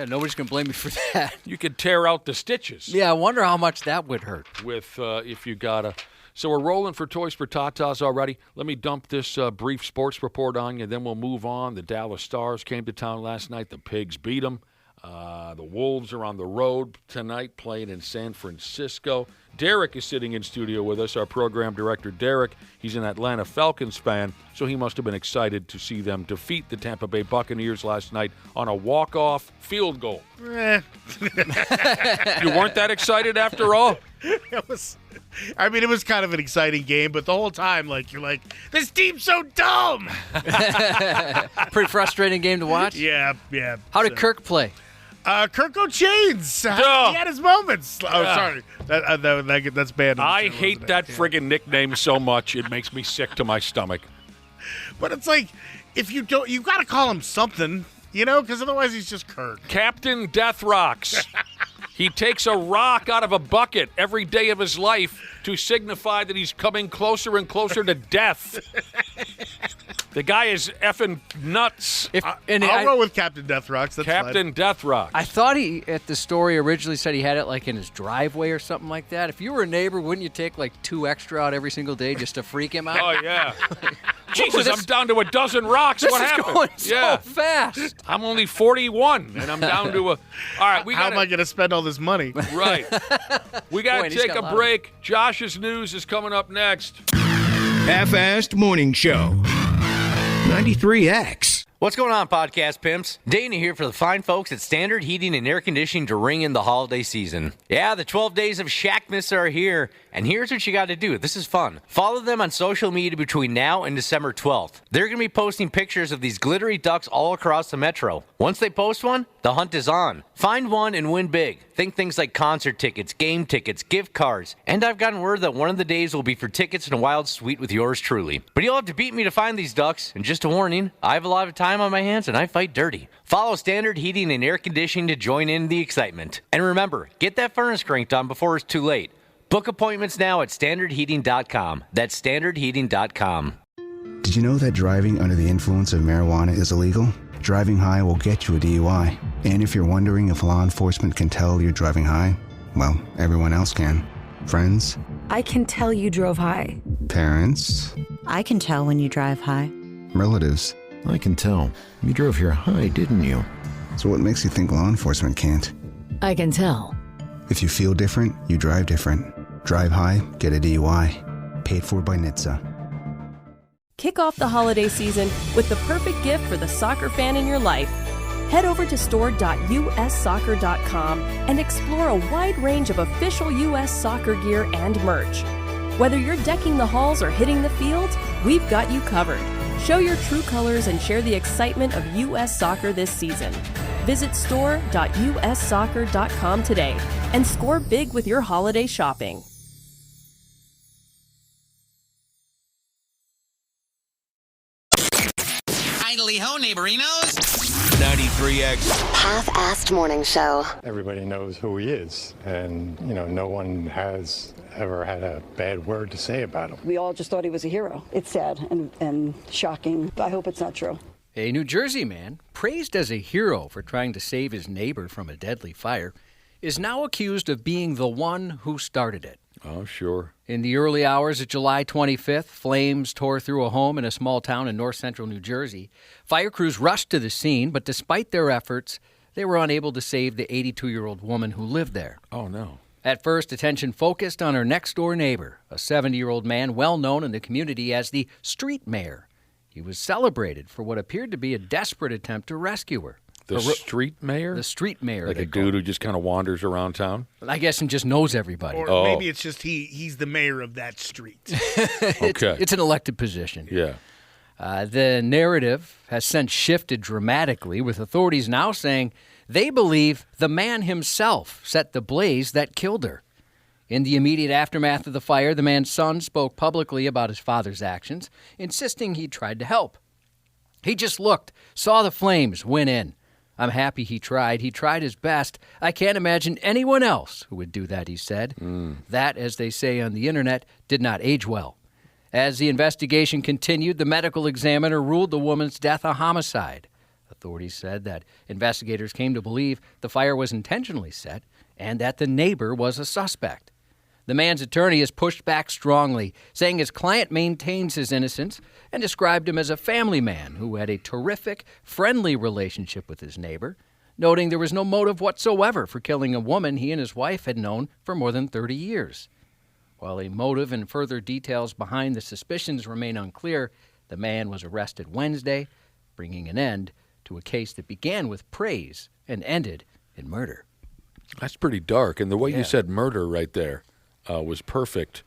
S5: Nobody's going to blame me for that.
S3: You could tear out the stitches.
S5: Yeah, I wonder how much that would hurt.
S3: With if you got a... So we're rolling for Toys for Tatas already. Let me dump this brief sports report on you, then we'll move on. The Dallas Stars came to town last night. The Pigs beat them. The Wolves are on the road tonight playing in San Francisco. Derek is sitting in studio with us, our program director, Derek. He's an Atlanta Falcons fan, so he must have been excited to see them defeat the Tampa Bay Buccaneers last night on a walk-off field goal. You weren't that excited after all?
S4: It was kind of an exciting game, but the whole time, you're like, this team's so dumb.
S5: Pretty frustrating game to watch.
S4: Yeah.
S5: How did Kirk play?
S4: Kirk O'Chains. He had his moments. Oh, sorry. That's bad.
S3: I hate that friggin' nickname so much. It makes me sick to my stomach.
S4: But it's like, if you don't, you've got to call him something, because otherwise he's just Kirk.
S3: Captain Death Rocks. He takes a rock out of a bucket every day of his life to signify that he's coming closer and closer to death. The guy is effing nuts.
S4: I'll go with Captain Death Rocks. That's
S3: Captain
S4: fine.
S3: Death Rocks.
S5: I thought he, at the story, originally said he had it in his driveway or something like that. If you were a neighbor, wouldn't you take 2 extra out every single day just to freak him out?
S3: Oh, yeah. Jesus, I'm down to a dozen rocks. What happened?
S5: This is going so fast.
S3: I'm only 41, and I'm down to a... All right,
S4: How am I going to spend all this money?
S3: Right. We got to take a break. Josh's news is coming up next.
S2: Half-Assed Morning Show. 93X.
S1: What's going on, podcast pimps? Dana here for the fine folks at Standard Heating and Air Conditioning to ring in the holiday season. Yeah, the 12 days of Shackmas are here, and here's what you got to do. This is fun. Follow them on social media between now and December 12th. They're going to be posting pictures of these glittery ducks all across the metro. Once they post one, the hunt is on. Find one and win big. Think things like concert tickets, game tickets, gift cards, and I've gotten word that one of the days will be for tickets in a wild suite with yours truly. But you'll have to beat me to find these ducks, and just a warning, I have a lot of time on my hands and I fight dirty. Follow Standard Heating and Air Conditioning to join in the excitement. And remember, get that furnace cranked on before it's too late. Book appointments now at standardheating.com. That's standardheating.com.
S12: Did you know that driving under the influence of marijuana is illegal? Driving high will get you a DUI. And if you're wondering if law enforcement can tell you're driving high, well, everyone else can. Friends?
S13: I can tell you drove high.
S12: Parents?
S13: I can tell when you drive high.
S12: Relatives?
S14: I can tell. You drove here high, didn't you?
S12: So what makes you think law enforcement can't?
S13: I can tell.
S12: If you feel different, you drive different. Drive high, get a DUI. Paid for by NHTSA.
S15: Kick off the holiday season with the perfect gift for the soccer fan in your life. Head over to store.ussoccer.com and explore a wide range of official U.S. soccer gear and merch. Whether you're decking the halls or hitting the field, we've got you covered. Show your true colors and share the excitement of U.S. soccer this season. Visit store.ussoccer.com today and score big with your holiday shopping.
S16: Idly ho, neighborinos.
S2: 93X.
S17: Half-assed morning show.
S18: Everybody knows who he is, and, no one has ever had a bad word to say about him.
S19: We all just thought he was a hero. It's sad and shocking. I hope it's not true.
S5: A New Jersey man, praised as a hero for trying to save his neighbor from a deadly fire, is now accused of being the one who started it.
S3: Oh, sure.
S5: In the early hours of July 25th, flames tore through a home in a small town in north-central New Jersey. Fire crews rushed to the scene, but despite their efforts, they were unable to save the 82-year-old woman who lived there.
S3: Oh, no.
S5: At first, attention focused on her next-door neighbor, a 70-year-old man well known in the community as the street mayor. He was celebrated for what appeared to be a desperate attempt to rescue her.
S3: The street mayor?
S5: The street mayor.
S3: Like a dude who just kind of wanders around town?
S5: I guess and just knows everybody.
S4: Or maybe it's just he's the mayor of that street.
S3: Okay.
S5: It's an elected position.
S3: Yeah.
S5: The narrative has since shifted dramatically, with authorities now saying they believe the man himself set the blaze that killed her. In the immediate aftermath of the fire, the man's son spoke publicly about his father's actions, insisting he tried to help. He just looked, saw the flames, went in. I'm happy he tried. He tried his best. I can't imagine anyone else who would do that, he said. That, as they say on the internet, did not age well. As the investigation continued, the medical examiner ruled the woman's death a homicide. Authorities said that investigators came to believe the fire was intentionally set and that the neighbor was a suspect. The man's attorney has pushed back strongly, saying his client maintains his innocence and described him as a family man who had a terrific, friendly relationship with his neighbor, noting there was no motive whatsoever for killing a woman he and his wife had known for more than 30 years. While a motive and further details behind the suspicions remain unclear, the man was arrested Wednesday, bringing an end to a case that began with praise and ended in murder.
S3: That's pretty dark. And the way you said murder right there was perfect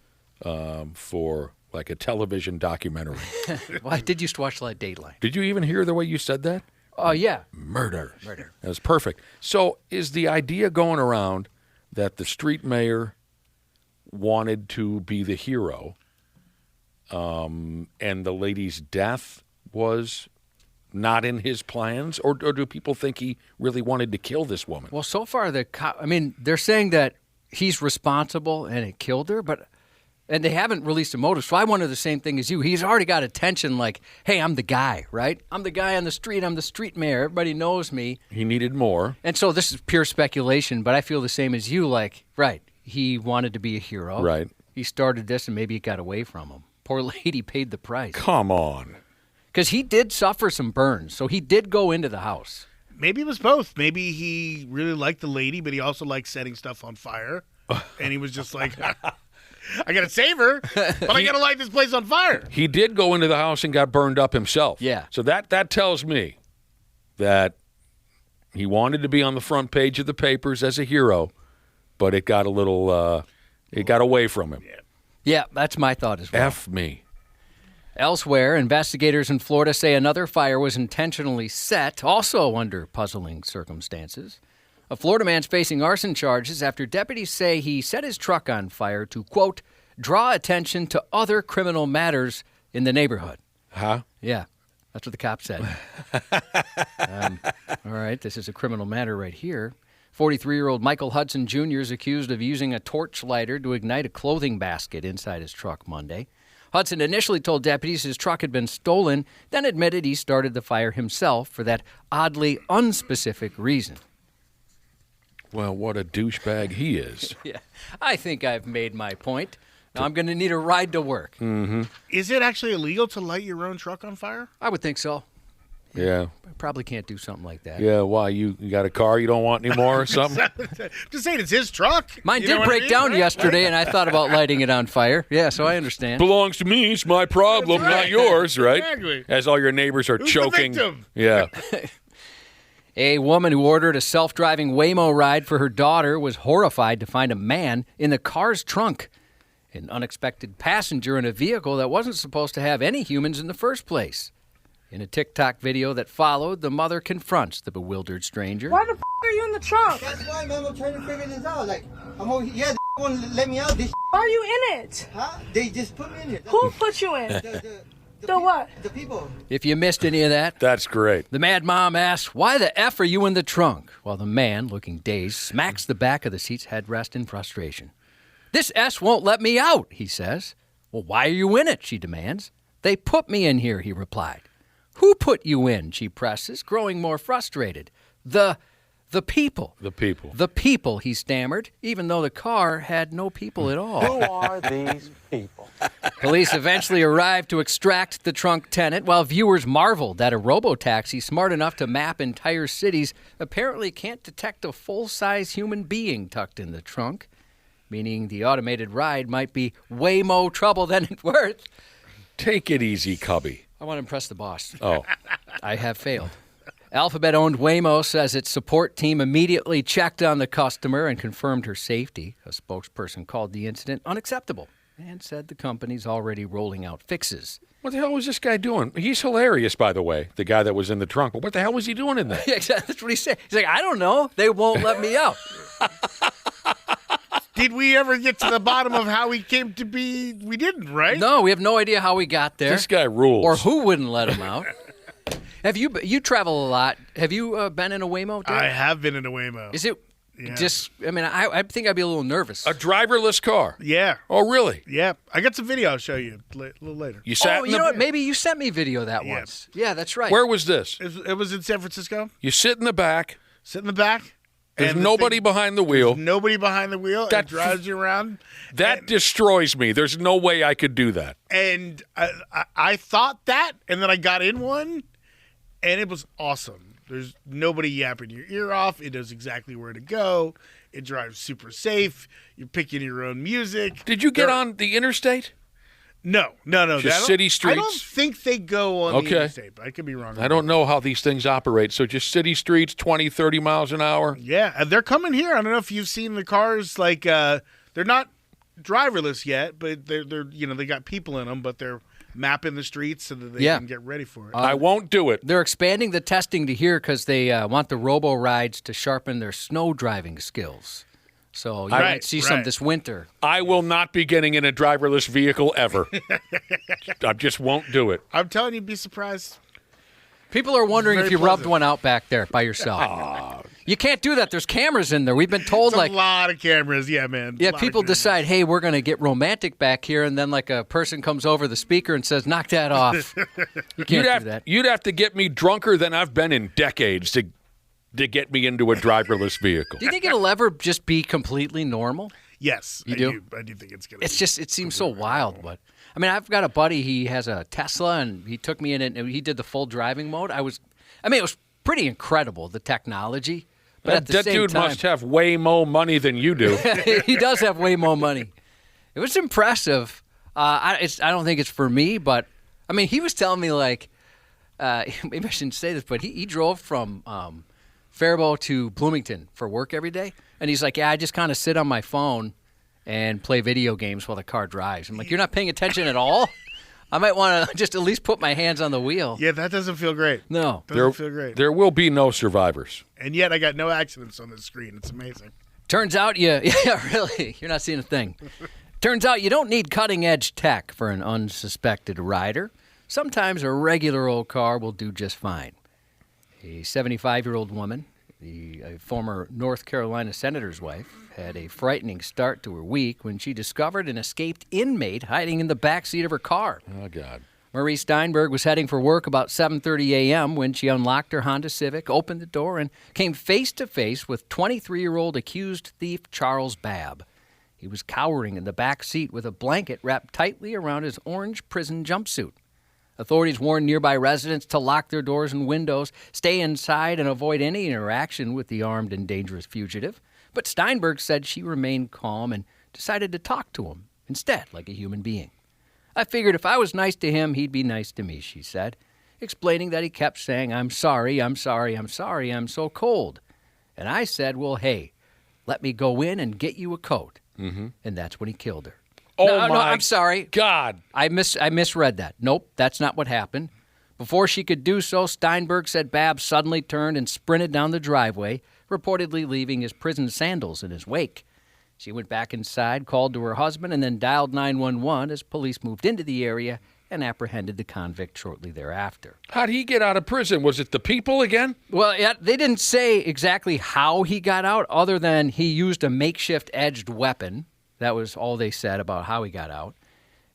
S3: for like a television documentary.
S5: Well, I did used to watch like Dateline.
S3: Did you even hear the way you said that?
S5: Oh, yeah.
S3: Murder. That was perfect. So is the idea going around that the street mayor wanted to be the hero and the lady's death was not in his plans? Or do people think he really wanted to kill this woman?
S5: Well, so far, they're saying that he's responsible and it killed her, and they haven't released a motive. So I wonder the same thing as you. He's already got attention like, hey, I'm the guy, right? I'm the guy on the street. I'm the street mayor. Everybody knows me.
S3: He needed more.
S5: And so this is pure speculation, but I feel the same as you. Like, right, he wanted to be a hero.
S3: Right.
S5: He started this and maybe it got away from him. Poor lady paid the price.
S3: Come on.
S5: Because he did suffer some burns, so he did go into the house.
S4: Maybe it was both. Maybe he really liked the lady, but he also liked setting stuff on fire. And he was just like, I got to save her, but I got to light this place on fire.
S3: He did go into the house and got burned up himself.
S5: Yeah.
S3: So that tells me that he wanted to be on the front page of the papers as a hero, but it got a little, it got away from him.
S5: Yeah, that's my thought as well.
S3: F me.
S5: Elsewhere, investigators in Florida say another fire was intentionally set, also under puzzling circumstances. A Florida man's facing arson charges after deputies say he set his truck on fire to, quote, draw attention to other criminal matters in the neighborhood.
S3: Huh?
S5: Yeah, that's what the cop said. All right, this is a criminal matter right here. 43-year-old Michael Hudson Jr. is accused of using a torch lighter to ignite a clothing basket inside his truck Monday. Hudson initially told deputies his truck had been stolen, then admitted he started the fire himself for that oddly unspecific reason.
S3: Well, what a douchebag he is.
S5: Yeah, I think I've made my point. Now I'm going to need a ride to work.
S3: Mm-hmm.
S4: Is it actually illegal to light your own truck on fire?
S5: I would think so.
S3: Yeah.
S5: I probably can't do something like that.
S3: Yeah, why? You got a car you don't want anymore or something?
S4: Just saying it's his truck.
S5: Mine did break down yesterday, and I thought about lighting it on fire. Yeah, so I understand.
S3: Belongs to me. It's my problem, not yours, right?
S4: Exactly.
S3: As all your neighbors are
S4: Who's
S3: choking.
S4: the victim?
S3: Yeah.
S5: A woman who ordered a self-driving Waymo ride for her daughter was horrified to find a man in the car's trunk, an unexpected passenger in a vehicle that wasn't supposed to have any humans in the first place. In a TikTok video that followed, the mother confronts the bewildered stranger.
S20: Why the f*** are you in the trunk?
S21: That's why, man, I'm trying to figure this out. Like, I'm over here. Yeah, they won't let me out.
S20: Why are you in it?
S21: Huh? They just put me in here.
S20: Who put you in? The what?
S21: The people.
S5: If you missed any of that,
S3: that's great.
S5: The mad mom asks, "Why the F are you in the trunk?" While the man, looking dazed, smacks the back of the seat's headrest in frustration. "This S won't let me out," he says. "Well, why are you in it?" she demands. "They put me in here," he replied. "Who put you in?" she presses, growing more frustrated. The people.
S3: The people.
S5: The people, he stammered, even though the car had no people at all.
S21: Who are these people?
S5: Police eventually arrived to extract the trunk tenant, while viewers marveled that a robotaxi smart enough to map entire cities apparently can't detect a full-size human being tucked in the trunk, meaning the automated ride might be way more trouble than it's worth.
S3: Take it easy, Cubby.
S5: I want to impress the boss.
S3: Oh.
S5: I have failed. Alphabet-owned Waymo says its support team immediately checked on the customer and confirmed her safety. A spokesperson called the incident unacceptable and said the company's already rolling out fixes.
S3: What the hell was this guy doing? He's hilarious, by the way, the guy that was in the trunk. But what the hell was he doing in there?
S5: Yeah, exactly. That's what he said. He's like, I don't know. They won't let me out.
S4: Did we ever get to the bottom of how he came to be? We didn't, right?
S5: No, we have no idea how he got there.
S3: This guy rules.
S5: Or who wouldn't let him out. Have you travel a lot? Have you been in a Waymo?
S4: I have been in a Waymo.
S5: Is it
S4: Yeah.
S5: just, I mean, I think I'd be a little nervous.
S3: A driverless car?
S4: Yeah.
S3: Oh, really?
S4: Yeah. I got some video I'll show you a little later.
S3: You sat
S5: Oh,
S3: in
S5: you
S3: the-
S5: know what? Maybe you sent me video that once. Yeah, that's right.
S3: Where was this?
S4: It was in San Francisco.
S3: You sit in the back.
S4: Sit in the back.
S3: There's
S4: and
S3: nobody behind the wheel.
S4: Nobody behind the wheel. That drives you around.
S3: That destroys me. There's no way I could do that.
S4: And I thought that, and then I got in one, and it was awesome. There's nobody yapping your ear off. It knows exactly where to go. It drives super safe. You're picking your own music.
S3: Did you get on the interstate?
S4: No.
S3: Just city streets?
S4: I don't think they go on the interstate, but I could be wrong.
S3: I don't know how these things operate. So just city streets, 20, 30 miles an hour?
S4: Yeah, and they're coming here. I don't know if you've seen the cars. Like they're not driverless yet, but they're they got people in them, but they're mapping the streets so that they can get ready for it.
S3: I won't do it.
S5: They're expanding the testing to here because they want the robo rides to sharpen their snow driving skills. So you might see some this winter.
S3: I will not be getting in a driverless vehicle ever. I just won't do it.
S4: I'm telling you, be surprised.
S5: People are wondering
S4: Very
S5: if you
S4: pleasant.
S5: rubbed one out back there by yourself. You can't do that. There's cameras in there. We've been told
S4: It's a lot of cameras. Yeah, man.
S5: Yeah, people decide, hey, we're going to get romantic back here, and then like a person comes over the speaker and says, knock that off. You can't do that.
S3: You'd have to get me drunker than I've been in decades to get me into a driverless vehicle.
S5: Do you think it'll ever just be completely normal?
S4: Yes,
S5: You do?
S4: I do think it's going to.
S5: It's just, it seems so wild. But I mean, I've got a buddy, he has a Tesla, and he took me in it, and he did the full driving mode. It was pretty incredible, the technology. But at the
S3: that
S5: same
S3: dude
S5: time,
S3: must have way more money than you do.
S5: He does have way more money. It was impressive. I don't think it's for me, but I mean, he was telling me like, maybe I shouldn't say this, but he drove from Faribault to Bloomington for work every day, and he's like, yeah, I just kind of sit on my phone and play video games while the car drives. I'm like, you're not paying attention at all? I might want to just at least put my hands on the wheel.
S4: Yeah, that doesn't feel great.
S5: No.
S4: Doesn't feel great.
S3: There will be no survivors.
S4: And yet I got no accidents on the screen. It's amazing.
S5: Turns out yeah, really, you're not seeing a thing. Turns out you don't need cutting-edge tech for an unsuspected rider. Sometimes a regular old car will do just fine. A 75-year-old woman, a former North Carolina senator's wife, had a frightening start to her week when she discovered an escaped inmate hiding in the back seat of her car.
S3: Oh, God.
S5: Marie Steinberg was heading for work about 7:30 a.m. when she unlocked her Honda Civic, opened the door, and came face-to-face with 23-year-old accused thief Charles Babb. He was cowering in the back seat with a blanket wrapped tightly around his orange prison jumpsuit. Authorities warned nearby residents to lock their doors and windows, stay inside, and avoid any interaction with the armed and dangerous fugitive. But Steinberg said she remained calm and decided to talk to him instead like a human being. I figured if I was nice to him, he'd be nice to me, she said. explaining that he kept saying, "I'm sorry, I'm sorry, I'm sorry, I'm so cold." And I said, "Well, hey, let me go in and get you a coat." Mm-hmm. And that's when he killed her.
S3: Oh,
S5: no,
S3: my
S5: I'm sorry.
S3: God.
S5: I misread that. Nope, that's not what happened. Before she could do so, Steinberg said Babs suddenly turned and sprinted down the driveway, reportedly leaving his prison sandals in his wake. She went back inside, called to her husband, and then dialed 911 as police moved into the area and apprehended the convict shortly thereafter.
S3: How'd he get out of prison? Was it the people again?
S5: Well, yeah, they didn't say exactly how he got out, other than he used a makeshift edged weapon. That was all they said about how he got out.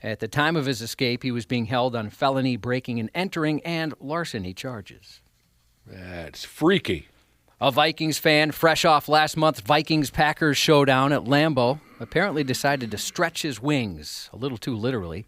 S5: At the time of his escape, he was being held on felony breaking and entering and larceny charges.
S3: That's freaky.
S5: A Vikings fan, fresh off last month's Vikings-Packers showdown at Lambeau, apparently decided to stretch his wings, a little too literally.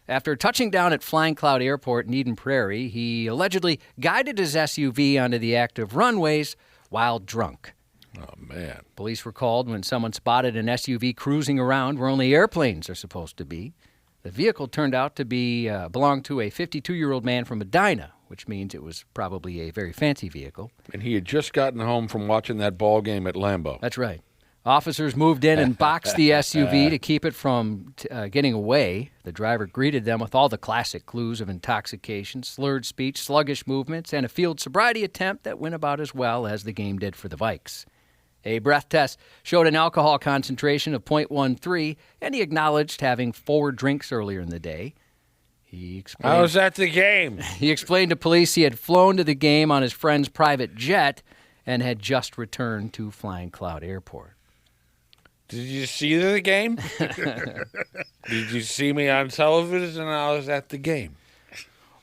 S5: After touching down at Flying Cloud Airport in Eden Prairie, he allegedly guided his SUV onto the active runways while drunk.
S3: Oh, man.
S5: Police were called when someone spotted an SUV cruising around where only airplanes are supposed to be. The vehicle turned out to belong to a 52-year-old man from Medina, which means it was probably a very fancy vehicle.
S3: And he had just gotten home from watching that ball game at Lambeau.
S5: That's right. Officers moved in and boxed the SUV to keep it from getting away. The driver greeted them with all the classic clues of intoxication, slurred speech, sluggish movements, and a field sobriety attempt that went about as well as the game did for the Vikes. A breath test showed an alcohol concentration of 0.13, and he acknowledged having 4 drinks earlier in the day.
S3: How was that the game?
S5: He explained to police he had flown to the game on his friend's private jet and had just returned to Flying Cloud Airport.
S3: Did you see the game? Did you see me on television? I was at the game.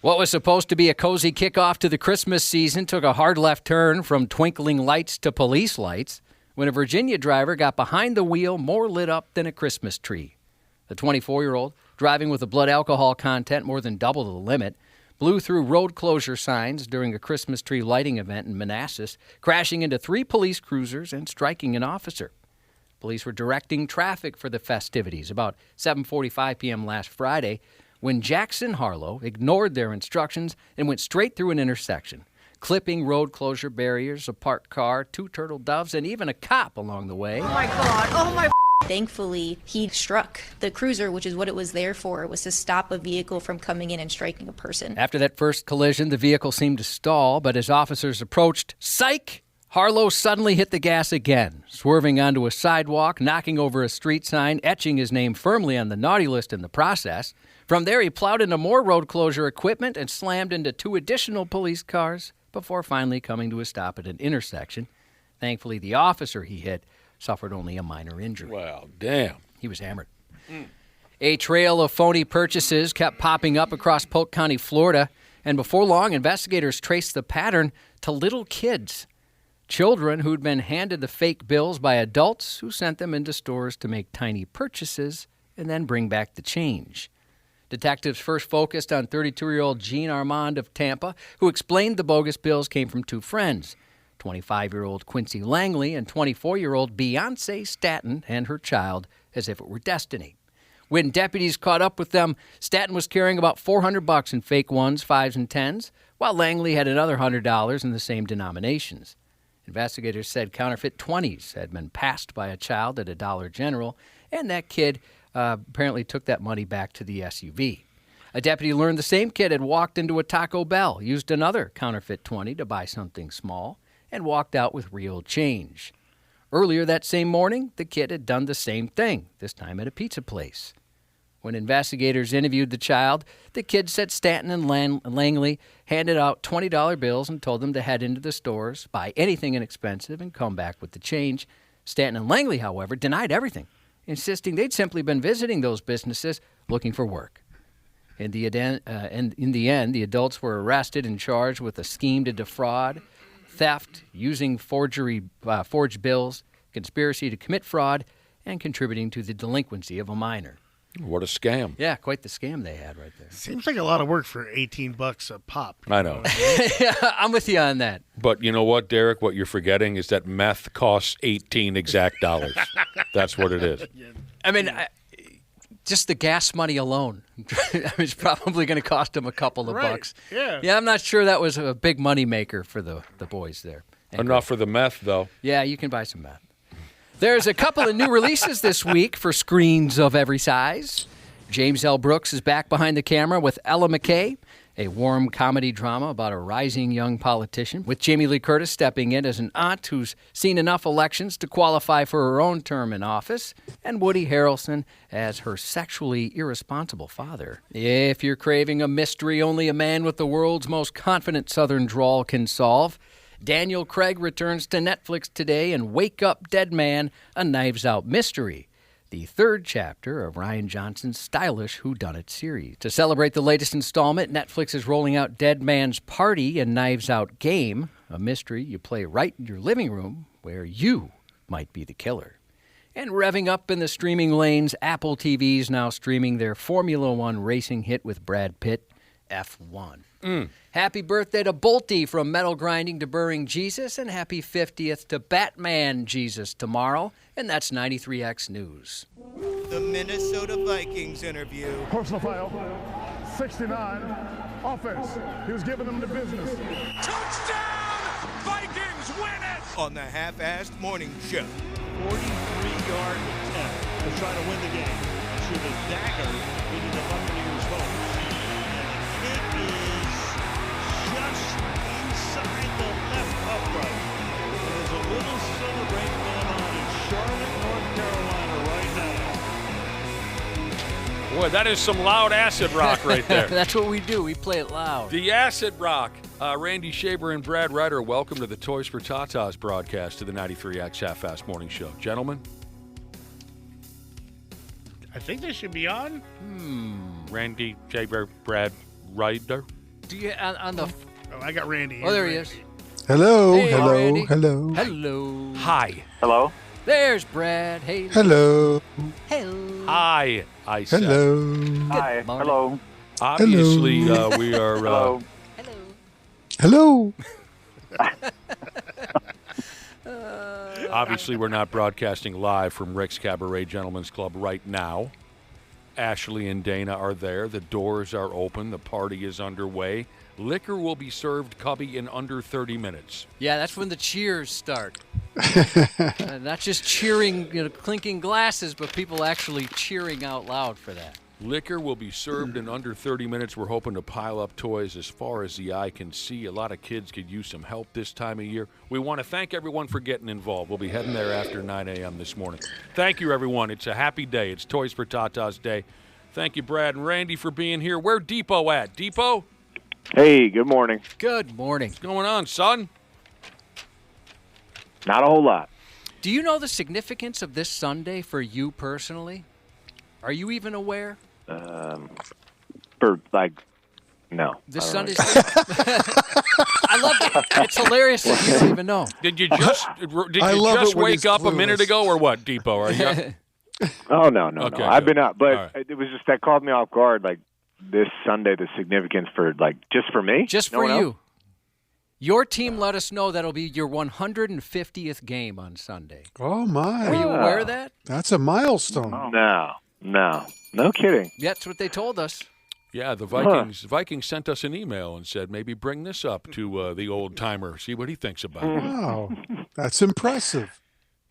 S5: What was supposed to be a cozy kickoff to the Christmas season took a hard left turn from twinkling lights to police lights when a Virginia driver got behind the wheel more lit up than a Christmas tree. The 24-year-old, driving with a blood alcohol content more than double the limit, blew through road closure signs during a Christmas tree lighting event in Manassas, crashing into 3 police cruisers and striking an officer. Police were directing traffic for the festivities about 7:45 p.m. last Friday when Jackson Harlow ignored their instructions and went straight through an intersection, clipping road closure barriers, a parked car, 2 turtle doves, and even a cop along the way.
S6: Oh, my God. Oh, my... Thankfully, he struck the cruiser, which is what it was there for. It was to stop a vehicle from coming in and striking a person.
S5: After that first collision, the vehicle seemed to stall, but as officers approached, psych! Harlow suddenly hit the gas again, swerving onto a sidewalk, knocking over a street sign, etching his name firmly on the naughty list in the process. From there, he plowed into more road closure equipment and slammed into 2 additional police cars before finally coming to a stop at an intersection. Thankfully, the officer he hit suffered only a minor injury.
S3: Well, damn.
S5: He was hammered. A trail of phony purchases kept popping up across Polk County, Florida, and before long, investigators traced the pattern to little kids. Children who'd been handed the fake bills by adults who sent them into stores to make tiny purchases and then bring back the change. Detectives first focused on 32-year-old Jean Armand of Tampa, who explained the bogus bills came from 2 friends, 25-year-old Quincy Langley and 24-year-old Beyonce Staton and her child, as if it were destiny. When deputies caught up with them, Staton was carrying about $400 in fake 1s, 5s, and 10s, while Langley had another $100 in the same denominations. Investigators said counterfeit 20s had been passed by a child at a Dollar General, and that kid apparently took that money back to the SUV. A deputy learned the same kid had walked into a Taco Bell, used another counterfeit 20 to buy something small, and walked out with real change. Earlier that same morning, the kid had done the same thing, this time at a pizza place. When investigators interviewed the child, the kid said Stanton and Langley handed out $20 bills and told them to head into the stores, buy anything inexpensive, and come back with the change. Stanton and Langley, however, denied everything, insisting they'd simply been visiting those businesses looking for work. In the end, the adults were arrested and charged with a scheme to defraud, theft, using forged bills, conspiracy to commit fraud, and contributing to the delinquency of a minor.
S3: What a scam.
S5: Yeah, quite the scam they had right there.
S4: Seems like a lot of work for $18 a pop.
S3: I know.
S5: I'm with you on that.
S3: But you know what, Derek? What you're forgetting is that meth costs 18 exact dollars. That's what it is.
S5: I mean, Just the gas money alone. It's probably going to cost them a couple of bucks.
S4: Yeah.
S5: I'm not sure that was a big money maker for the boys there.
S3: Enough for the meth, though.
S5: Yeah, you can buy some meth. There's a couple of new releases this week for screens of every size. James L. Brooks is back behind the camera with Ella McKay, a warm comedy drama about a rising young politician, with Jamie Lee Curtis stepping in as an aunt who's seen enough elections to qualify for her own term in office, and Woody Harrelson as her sexually irresponsible father. If you're craving a mystery only a man with the world's most confident Southern drawl can solve, Daniel Craig returns to Netflix today in Wake Up Dead Man, a Knives Out mystery, the third chapter of Rian Johnson's stylish whodunit series. To celebrate the latest installment, Netflix is rolling out Dead Man's Party and Knives Out Game, a mystery you play right in your living room where you might be the killer. And revving up in the streaming lanes, Apple TV's now streaming their Formula One racing hit with Brad Pitt, F1. Happy birthday to Bolty from Metal Grinding to Burring Jesus, and happy 50th to Batman Jesus tomorrow. And that's 93X News.
S2: The Minnesota Vikings interview.
S7: Personal foul, 69, offense. He was giving them the business.
S2: Touchdown! Vikings win it! On the Half-Assed Morning Show.
S22: 43-yard attempt to try to win the game. Shoot a dagger into the Buccaneers' home. And the kick is just inside the left upright. There's a little celebration going on in Charlotte, North Carolina right now.
S3: Boy, that is some loud acid rock right there.
S5: That's what we do. We play it loud.
S3: The acid rock. Randy Shaver and Brad Ryder, welcome to the Toys for Tatas broadcast of the 93X Half-Assed Morning Show. Gentlemen?
S4: I think they should be on.
S3: Randy Shaver, Brad Ryder.
S5: Do you on the?
S4: Oh, I got Randy.
S5: Oh, there he is.
S23: Hello,
S5: Hey,
S23: hello,
S5: Randy.
S23: hello.
S5: Hello.
S3: Hi.
S24: Hello.
S5: There's Brad. Hey.
S23: Hello.
S5: Hello.
S3: Hi, I said.
S23: Hello.
S24: Hi. Hello.
S3: Obviously, we are...
S24: Hello.
S23: Hello.
S3: Obviously, we're not broadcasting live from Rick's Cabaret Gentlemen's Club right now. Ashley and Dana are there. The doors are open. The party is underway. Liquor will be served, Cubby, in under 30 minutes.
S5: Yeah, that's when the cheers start. Not just cheering, clinking glasses, but people actually cheering out loud for that.
S3: Liquor will be served in under 30 minutes. We're hoping to pile up toys as far as the eye can see. A lot of kids could use some help this time of year. We want to thank everyone for getting involved. We'll be heading there after 9 a.m. this morning. Thank you, everyone. It's a happy day. It's Toys for Tatas Day. Thank you, Brad and Randy, for being here. Where Depot at? Depot?
S24: Hey, good morning.
S5: Good morning.
S3: What's going on, son?
S24: Not a whole lot.
S5: Do you know the significance of this Sunday for you personally? Are you even aware?
S24: No.
S5: This Sunday's. I love it. It's hilarious that you don't even know.
S3: Did you just wake up a minute ago or what, Depot? Are you?
S24: Oh, no.
S3: Okay,
S24: I've been up, but
S3: right.
S24: It was just that caught me off guard. Like this Sunday, the significance for just for me,
S5: just for you. Your team let us know that'll be your 150th game on Sunday.
S23: Oh my!
S5: Are you aware of that?
S23: That's a milestone.
S24: No kidding.
S5: That's what they told us.
S3: Yeah, the Vikings sent us an email and said maybe bring this up to the old timer, see what he thinks about it.
S23: Wow, that's impressive.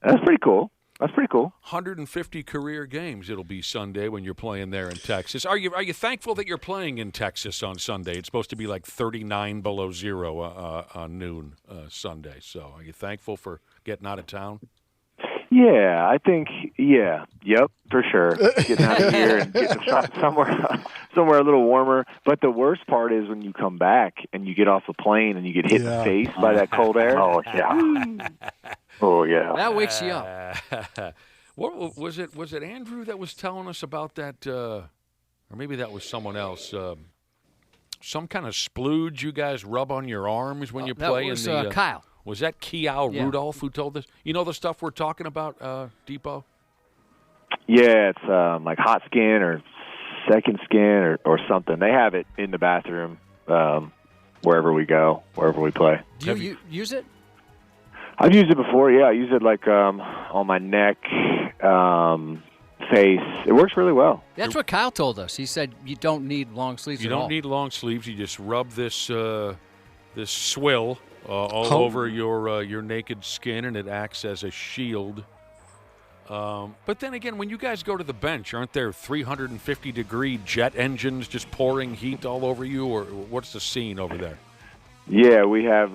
S24: That's pretty cool.
S3: 150 career games it'll be Sunday when you're playing there in Texas. Are you thankful that you're playing in Texas on Sunday? It's supposed to be like 39 below zero on noon Sunday. So are you thankful for getting out of town?
S24: Yeah, I think, yep, for sure. Getting out of here and getting somewhere a little warmer. But the worst part is when you come back and you get off a plane and you get hit in the face by that cold air. Oh, yeah. Oh, yeah.
S5: That wakes you up.
S3: What was it? Was it Andrew that was telling us about that? Or maybe that was someone else. Some kind of splooge you guys rub on your arms when you play.
S5: That was
S3: in the,
S5: Kyle.
S3: Was that Kial Rudolph who told us? You know the stuff we're talking about, Depot?
S24: Yeah, it's like hot skin or second skin or something. They have it in the bathroom wherever we go, wherever we play.
S5: Do you use it?
S24: I've used it before, yeah. I use it like on my neck, face. It works really well.
S5: That's what Kyle told us. He said you don't need long sleeves
S3: You
S5: at all.
S3: don't need long sleeves. You just rub this this swill all over your naked skin, and it acts as a shield. But then again, when you guys go to the bench, aren't there 350-degree jet engines just pouring heat all over you, or what's the scene over there?
S24: Yeah, we have.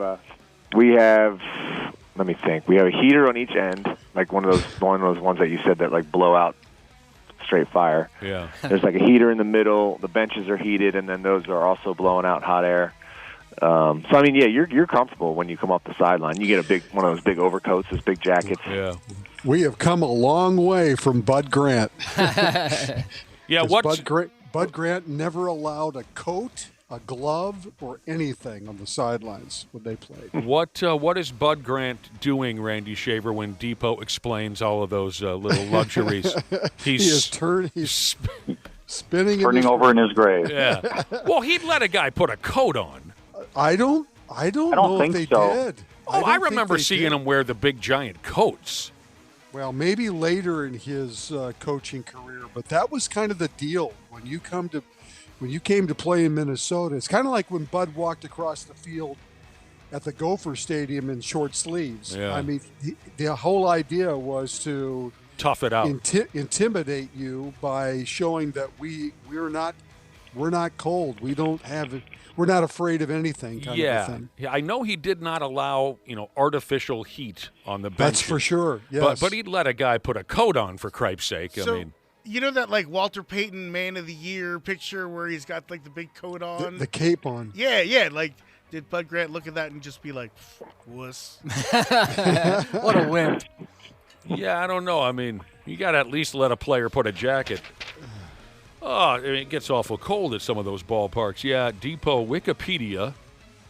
S24: Let me think. We have a heater on each end, like one of those ones that you said that like blow out straight fire.
S3: Yeah.
S24: There's like a heater in the middle. The benches are heated, and then those are also blowing out hot air. So I mean, yeah, you're comfortable when you come off the sideline. You get one of those big overcoats, those big jackets.
S3: Yeah.
S23: We have come a long way from Bud Grant.
S3: Yeah,
S23: Bud Grant never allowed a coat, a glove, or anything on the sidelines when they played.
S3: What is Bud Grant doing, Randy Shaver, when Depot explains all of those little luxuries?
S23: He's spinning,
S8: turning over in his grave.
S3: Yeah. Well, he'd let a guy put a coat on.
S23: I don't know
S8: think
S23: if they
S8: so.
S23: did.
S3: I remember seeing him wear the big giant coats.
S23: Well, maybe later in his coaching career, but that was kind of the deal when you came to play in Minnesota. It's kind of like when Bud walked across the field at the Gopher Stadium in short sleeves.
S3: Yeah.
S23: I mean, the whole idea was to
S3: tough it out,
S23: intimidate you by showing that we're not cold. We're not afraid of anything. Kind of a thing.
S3: Yeah. I know he did not allow artificial heat on the bench.
S23: That's for sure. Yes,
S3: but he'd let a guy put a coat on for cripe's sake.
S4: So,
S3: I mean,
S4: you know that like Walter Payton Man of the Year picture where he's got like the big coat on,
S23: the cape on.
S4: Yeah. Like, did Bud Grant look at that and just be like, "Wuss"?
S5: What a wimp.
S3: Yeah, I don't know. I mean, you got to at least let a player put a jacket. Oh, I mean, it gets awful cold at some of those ballparks. Yeah, Depot Wikipedia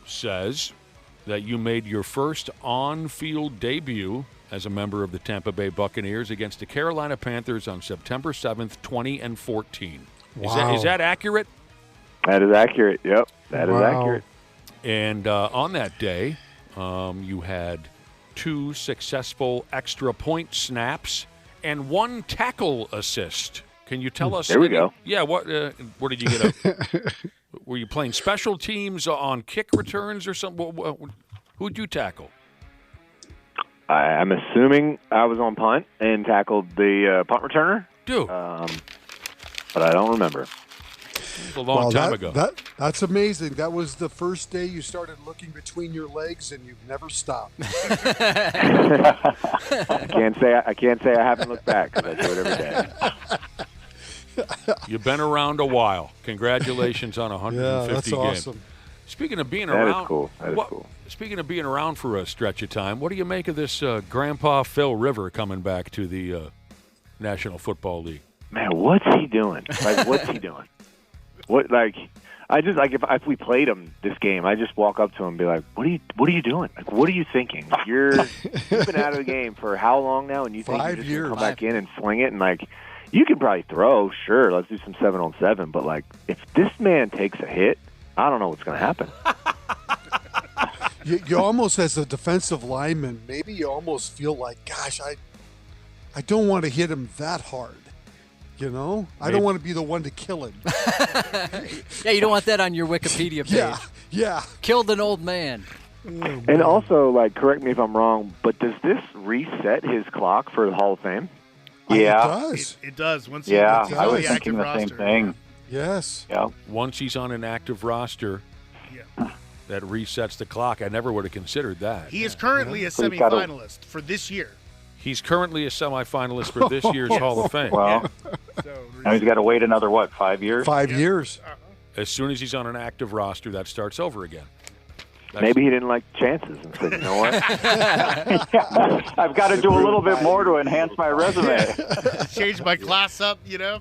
S3: says that you made your first on-field debut as a member of the Tampa Bay Buccaneers against the Carolina Panthers on September 7th, 2014.
S23: Wow.
S3: Is that accurate?
S24: That is accurate. Yep, that is accurate.
S3: And on that day, you had 2 successful extra point snaps and 1 tackle assist. Can you tell us?
S24: There we go.
S3: Yeah, what did you get? Were you playing special teams on kick returns or something? Who'd you tackle?
S24: I'm assuming I was on punt and tackled the punt returner.
S3: Dude.
S24: But I don't remember.
S3: It was a long time ago.
S23: That's amazing. That was the first day you started looking between your legs, and you've never stopped.
S24: I can't say I haven't looked back because I do it every day.
S3: You've been around a while. Congratulations on 150
S23: that's
S3: games.
S23: awesome.
S3: Speaking of being
S24: That
S3: around,
S24: is cool. That is cool.
S3: Speaking of being around for a stretch of time, what do you make of this Grandpa Phil River coming back to the National Football League?
S24: Man, what's he doing? Like, what's he doing? What I just if we played him this game, I just walk up to him and be like, "What are you doing? Like, what are you thinking? You've been out of the game for how long now, and you think you're just gonna come back in and sling it and like." You can probably throw, sure. Let's do some 7-on-7. But, like, if this man takes a hit, I don't know what's going to happen.
S23: You almost, as a defensive lineman, maybe you almost feel like, gosh, I don't want to hit him that hard. You know? I don't want to be the one to kill him.
S5: Yeah, you don't want that on your Wikipedia page.
S23: Yeah.
S5: Killed an old man.
S24: And also, like, correct me if I'm wrong, but does this reset his clock for the Hall of Fame?
S8: Yeah,
S4: it does. Once
S8: I
S4: he's
S8: was
S4: on the
S8: thinking
S4: active
S8: the
S4: roster.
S8: same thing.
S23: Yes.
S8: Yeah.
S3: Once he's on an active roster, that resets the clock. I never would have considered that.
S4: He is currently a semifinalist for this year.
S3: He's currently a semifinalist for this year's Hall of Fame.
S8: Well, now he's got to wait another, 5 years?
S23: 5 years.
S3: As soon as he's on an active roster, that starts over again.
S24: Maybe he didn't like chances and said, you know what?
S8: I've got to do a little bit more to enhance my resume.
S4: Change my class up, you know?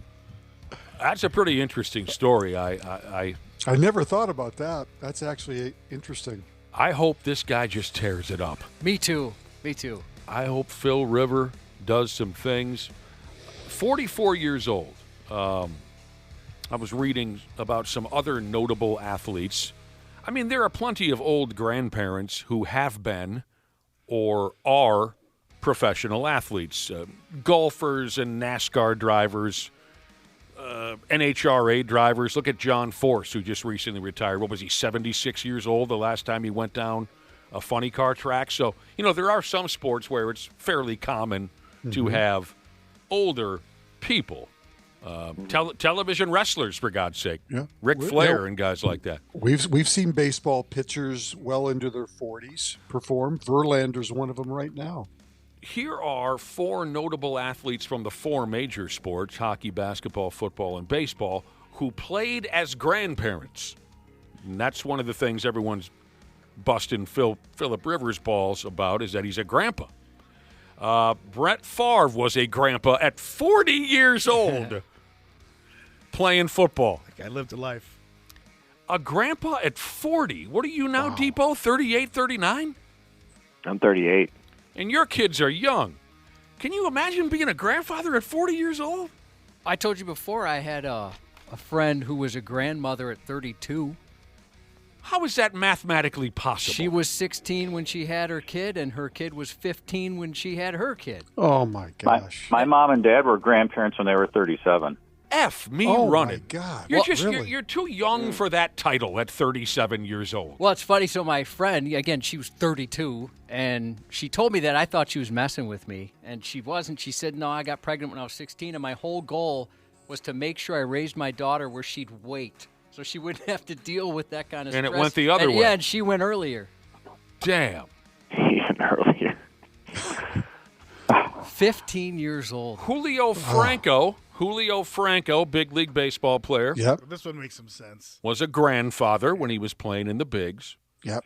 S3: That's a pretty interesting story. I
S23: never thought about that. That's actually interesting.
S3: I hope this guy just tears it up.
S5: Me too.
S3: I hope Phil River does some things. 44 years old. I was reading about some other notable athletes. I mean, there are plenty of old grandparents who have been or are professional athletes, golfers and NASCAR drivers, NHRA drivers. Look at John Force, who just recently retired. What was he, 76 years old the last time he went down a funny car track? So, there are some sports where it's fairly common to have older people. Television wrestlers, for God's sake.
S23: Yeah.
S3: Ric Flair and guys like that.
S23: We've seen baseball pitchers well into their 40s perform. Verlander's one of them right now.
S3: Here are 4 notable athletes from the 4 major sports, hockey, basketball, football, and baseball, who played as grandparents. And that's one of the things everyone's busting Phillip Rivers' balls about, is that he's a grandpa. Brett Favre was a grandpa at 40 years old playing football.
S4: I lived a life.
S3: A grandpa at 40. What are you now, Depot? 38, 39?
S24: I'm 38.
S3: And your kids are young. Can you imagine being a grandfather at 40 years old?
S5: I told you before I had a friend who was a grandmother at 32.
S3: How is that mathematically possible?
S5: She was 16 when she had her kid, and her kid was 15 when she had her kid.
S23: Oh, my gosh.
S8: My mom and dad were grandparents when they were 37.
S3: F me running.
S23: Oh, my God.
S3: You're too young for that title at 37 years old.
S5: Well, it's funny. So my friend, again, she was 32, and she told me that. I thought she was messing with me, and she wasn't. She said, no, I got pregnant when I was 16, and my whole goal was to make sure I raised my daughter where she'd wait, so she wouldn't have to deal with that kind of stress.
S3: And it went the other way.
S5: Yeah, and she went earlier.
S3: Damn.
S24: Even earlier.
S5: 15 years old.
S3: Julio Franco, big league baseball player.
S23: Yep.
S4: This one makes some sense.
S3: Was a grandfather when he was playing in the bigs.
S23: Yep.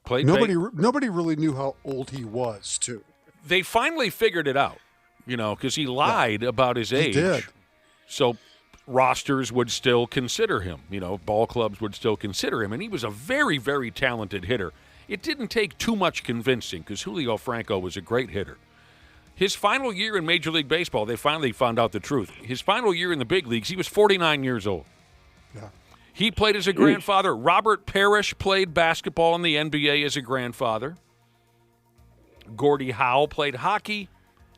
S3: Nobody
S23: really knew how old he was, too.
S3: They finally figured it out, because he lied about his age.
S23: He did.
S3: So rosters would still consider him. Ball clubs would still consider him. And he was a very, very talented hitter. It didn't take too much convincing because Julio Franco was a great hitter. His final year in Major League Baseball, they finally found out the truth. His final year in the big leagues, he was 49 years old.
S23: Yeah.
S3: He played as a grandfather. Robert Parrish played basketball in the NBA as a grandfather. Gordie Howe played hockey.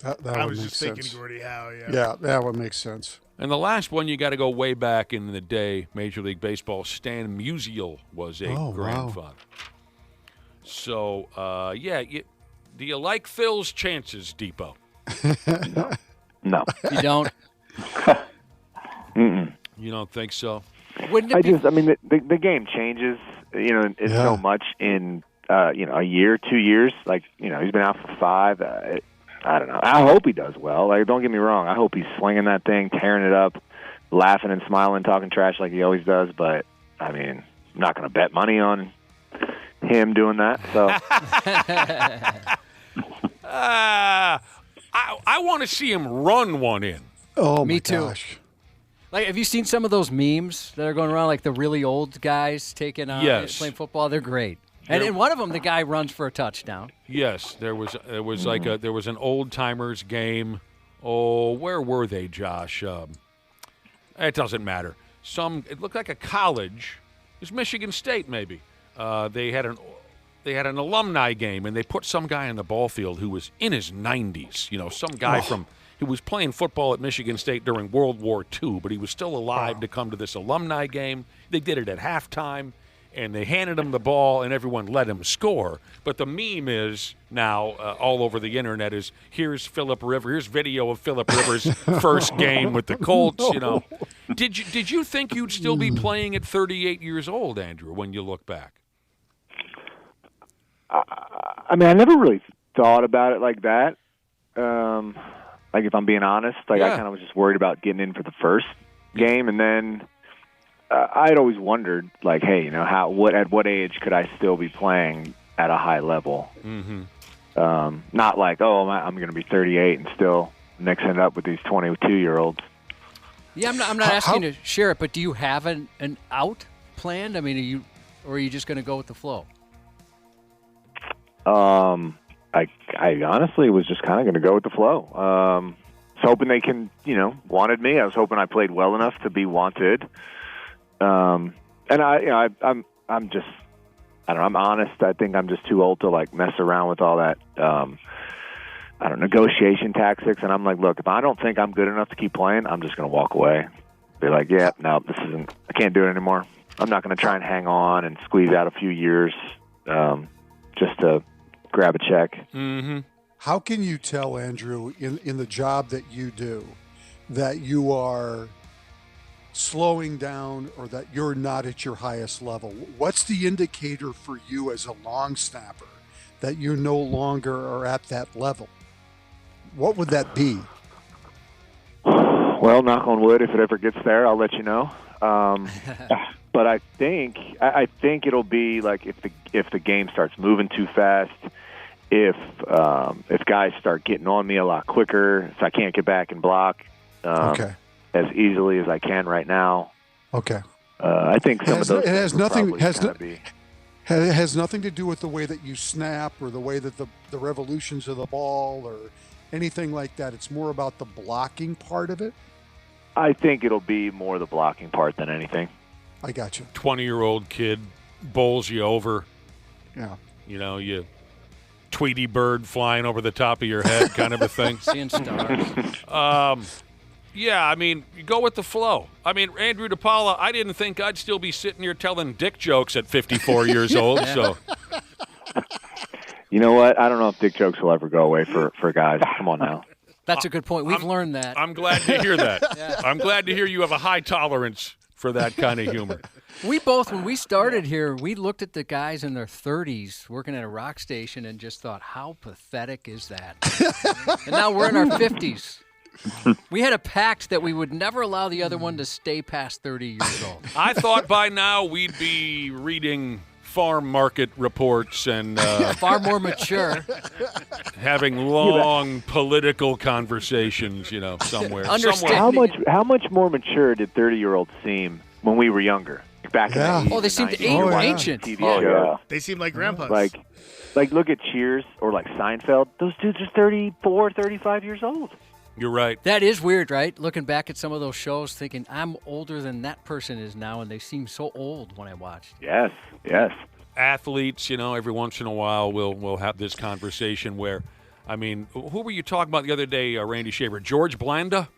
S23: That
S4: I
S23: would
S4: was
S23: make
S4: just
S23: sense.
S4: thinking Gordie Howe, yeah.
S23: Yeah, that would make sense.
S3: And the last one, you got to go way back in the day, Major League Baseball. Stan Musial was a grandfather.
S23: Wow.
S3: So, do you like Phil's chances, Depot?
S24: No.
S5: You don't?
S24: Mm-mm.
S3: You don't think so?
S5: Wouldn't it
S24: the game changes, so much in, a year, 2 years. Like, he's been out for 5. I don't know. I hope he does well. Like, don't get me wrong. I hope he's slinging that thing, tearing it up, laughing and smiling, talking trash like he always does. But, I'm not going to bet money on him doing that. So
S3: I want to see him run one in.
S23: Oh,
S5: Me
S23: my
S5: too.
S23: gosh.
S5: Like, have you seen some of those memes that are going around, like the really old guys taking on playing football? They're great. And in one of them, the guy runs for a touchdown.
S3: Yes, there was an old timers game. Oh, where were they, Josh? It doesn't matter. It looked like a college. It was Michigan State, maybe. They had an alumni game, and they put some guy on the ball field who was in his 90s. Some guy who was playing football at Michigan State during World War II, but he was still alive to come to this alumni game. They did it at halftime, and they handed him the ball, and everyone let him score. But the meme is now all over the internet is here's video of Phillip Rivers' first game with the Colts. Did you think you'd still be playing at 38 years old, Andrew, when you look back?
S24: I never really thought about it like that. Like, if I'm being honest, I kind of was just worried about getting in for the first game, and then I'd always wondered, like, hey, at what age could I still be playing at a high level? Mm-hmm. Not like, I'm going to be 38 and still mixing it up with these 22-year-olds.
S5: Yeah, I'm not asking you to share it, but do you have an out planned? Or are you just going to go with the flow?
S24: I honestly was just kind of going to go with the flow. I was hoping they wanted me. I was hoping I played well enough to be wanted. And I'm just, I don't know, I'm honest. I think I'm just too old to, like, mess around with all that, negotiation tactics. And I'm like, look, if I don't think I'm good enough to keep playing, I'm just going to walk away. Be like, yeah, no, I can't do it anymore. I'm not going to try and hang on and squeeze out a few years just to grab a check.
S3: Mm-hmm.
S23: How can you tell, Andrew, in the job that you do, that you are slowing down or that you're not at your highest level? What's the indicator for you as a long snapper that you no longer are at that level? What would that be?
S24: Well, knock on wood, if it ever gets there, I'll let you know. But I think it'll be like if the game starts moving too fast, if guys start getting on me a lot quicker, if I can't get back and block as easily as I can right now.
S23: Okay. I
S24: think some of those
S23: it has nothing
S24: has
S23: has nothing to do with the way that you snap or the way that the revolutions of the ball or anything like that. It's more about the blocking part of it.
S24: I think it'll be more the blocking part than anything.
S23: I got you.
S3: 20-year-old kid bowls you over.
S23: Yeah.
S3: You know, you Tweety bird flying over the top of your head kind of a thing.
S5: Seeing stars.
S3: Yeah, I mean, you go with the flow. I mean, Andrew DePaola, I didn't think I'd still be sitting here telling dick jokes at 54 years old. So,
S24: you know what? I don't know if dick jokes will ever go away for guys. Come on now.
S5: That's a good point. We've learned that.
S3: I'm glad to hear that. Yeah. I'm glad to hear you have a high tolerance for that kind of humor.
S5: We both, when we started here, we looked at the guys in their 30s working at a rock station and just thought, how pathetic is that? And now we're in our 50s. We had a pact that we would never allow the other one to stay past 30 years old.
S3: I thought by now we'd be reading farm market reports and
S5: far more mature,
S3: having long political conversations, you know, somewhere.
S24: How much more mature did 30-year-olds seem when we were younger? Back in the 80s,
S5: they seemed ancient.
S24: TV shows.
S4: They seem like grandpas.
S24: Like look at Cheers or like Seinfeld. Those dudes are 34, 35 years old.
S3: You're right.
S5: That is weird, right? Looking back at some of those shows, thinking I'm older than that person is now, and they seem so old when I watched.
S24: Yes.
S3: Athletes, you know, every once in a while we'll have this conversation where, I mean, who were you talking about the other day, Randy Shaver? George Blanda?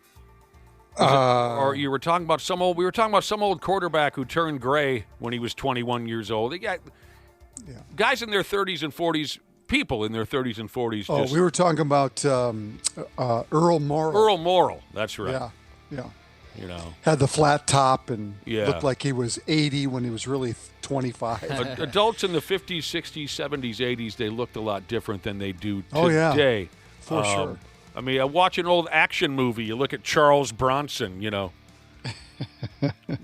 S3: Or you were talking about we were talking about some old quarterback who turned gray when he was 21 years old. Guys in their 30s and 40s. People in their 30s and 40s.
S23: We were talking about Earl Morrall.
S3: Earl Morrall, that's right.
S23: Yeah.
S3: You know,
S23: had the flat top and looked like he was 80 when he was really 25.
S3: Adults in the 50s, 60s, 70s, 80s, they looked a lot different than they do today.
S23: For sure.
S3: I mean, I watch an old action movie. You look at Charles Bronson, you know.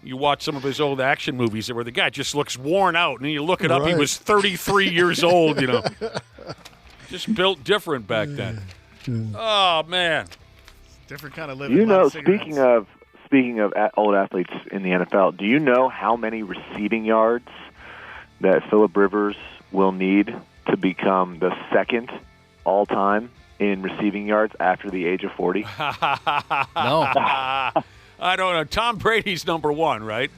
S3: You watch some of his old action movies where the guy just looks worn out, and then you look it up, he was 33 years old, you know. Just built different back then. Oh, man.
S4: Different kind of living.
S24: You know, speaking of old athletes in the NFL, do you know how many receiving yards that Phillip Rivers will need to become the second all-time in receiving yards after the age of 40?
S5: No.
S3: I don't know. Tom Brady's number one, right?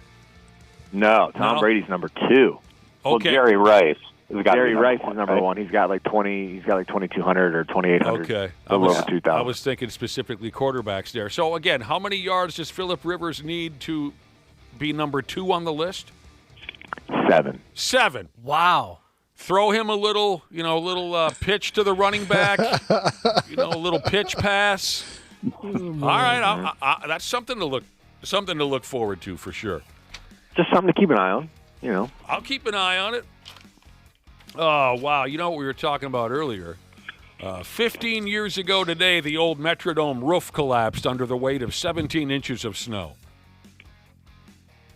S24: No, Tom Brady's number two.
S3: Okay.
S24: Well, Jerry Rice. Jerry Rice is number one. He's got like 2,200 or 2,800.
S3: Okay.
S24: Over 2,000.
S3: I was thinking specifically quarterbacks there. So, again, how many yards does Phillip Rivers need to be number two on the list?
S24: 7.
S5: Wow.
S3: Throw him a little pitch to the running back, a little pitch pass. All right, that's something to look forward to for sure.
S24: Just something to keep an eye on, you know.
S3: I'll keep an eye on it. Oh, wow. You know what we were talking about earlier? 15 years ago today, the old Metrodome roof collapsed under the weight of 17 inches of snow.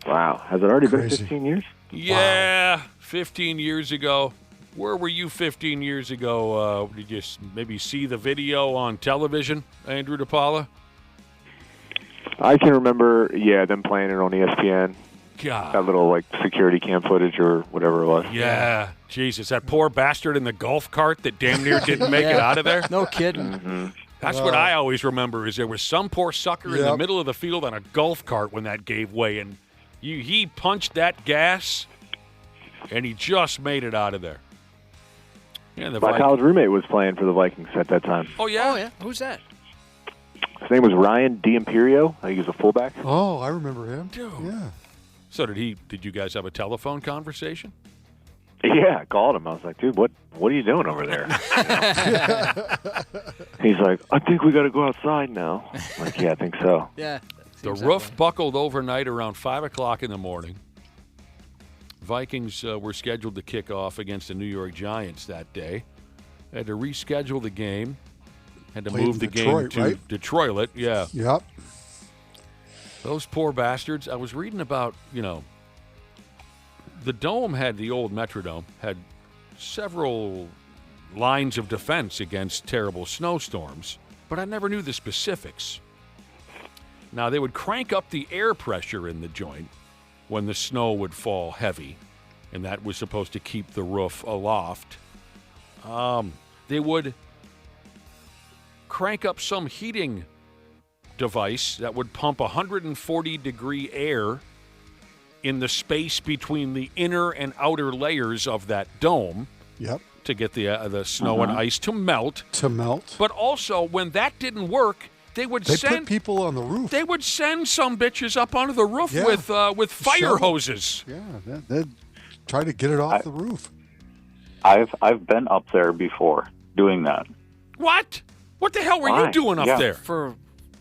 S24: Wow. Has it already been 15 years?
S3: Yeah, wow. 15 years ago. Where were you 15 years ago? Did you maybe see the video on television, Andrew DePaola?
S24: I can remember, them playing it on ESPN.
S3: God.
S24: That little, security cam footage or whatever it was.
S3: Yeah. Jesus, that poor bastard in the golf cart that damn near didn't make it out of there.
S5: No kidding.
S24: Mm-hmm.
S3: That's what I always remember is there was some poor sucker in the middle of the field on a golf cart when that gave way, and he punched that gas, and he just made it out of there. Yeah, the
S24: My college roommate was playing for the Vikings at that time.
S3: Oh, yeah?
S5: Oh, yeah. Who's that?
S24: His name was Ryan D'Imperio. I think he was a fullback.
S23: Oh, I remember him.
S3: Dude.
S23: Yeah.
S3: So did you guys have a telephone conversation?
S24: Yeah, I called him. I was like, dude, what are you doing over there? He's like, I think we got to go outside now. I'm like, yeah, I think so.
S5: Yeah.
S3: The roof buckled overnight around 5 o'clock in the morning. Vikings were scheduled to kick off against the New York Giants that day. Had to reschedule the game. Had to move the game to Detroit. Yeah.
S23: Yep.
S3: Those poor bastards. I was reading about, the Dome had, the old Metrodome, had several lines of defense against terrible snowstorms, but I never knew the specifics. Now, they would crank up the air pressure in the joint when the snow would fall heavy, and that was supposed to keep the roof aloft. They would crank up some heating device that would pump 140-degree air in the space between the inner and outer layers of that dome.
S23: Yep.
S3: To get the snow and ice to melt. But also, when that didn't work, they put
S23: people on the roof.
S3: They would send some bitches up onto the roof with fire hoses.
S23: Yeah, they'd try to get it off the roof.
S8: I've been up there before doing that.
S3: What? What the hell were you doing up there?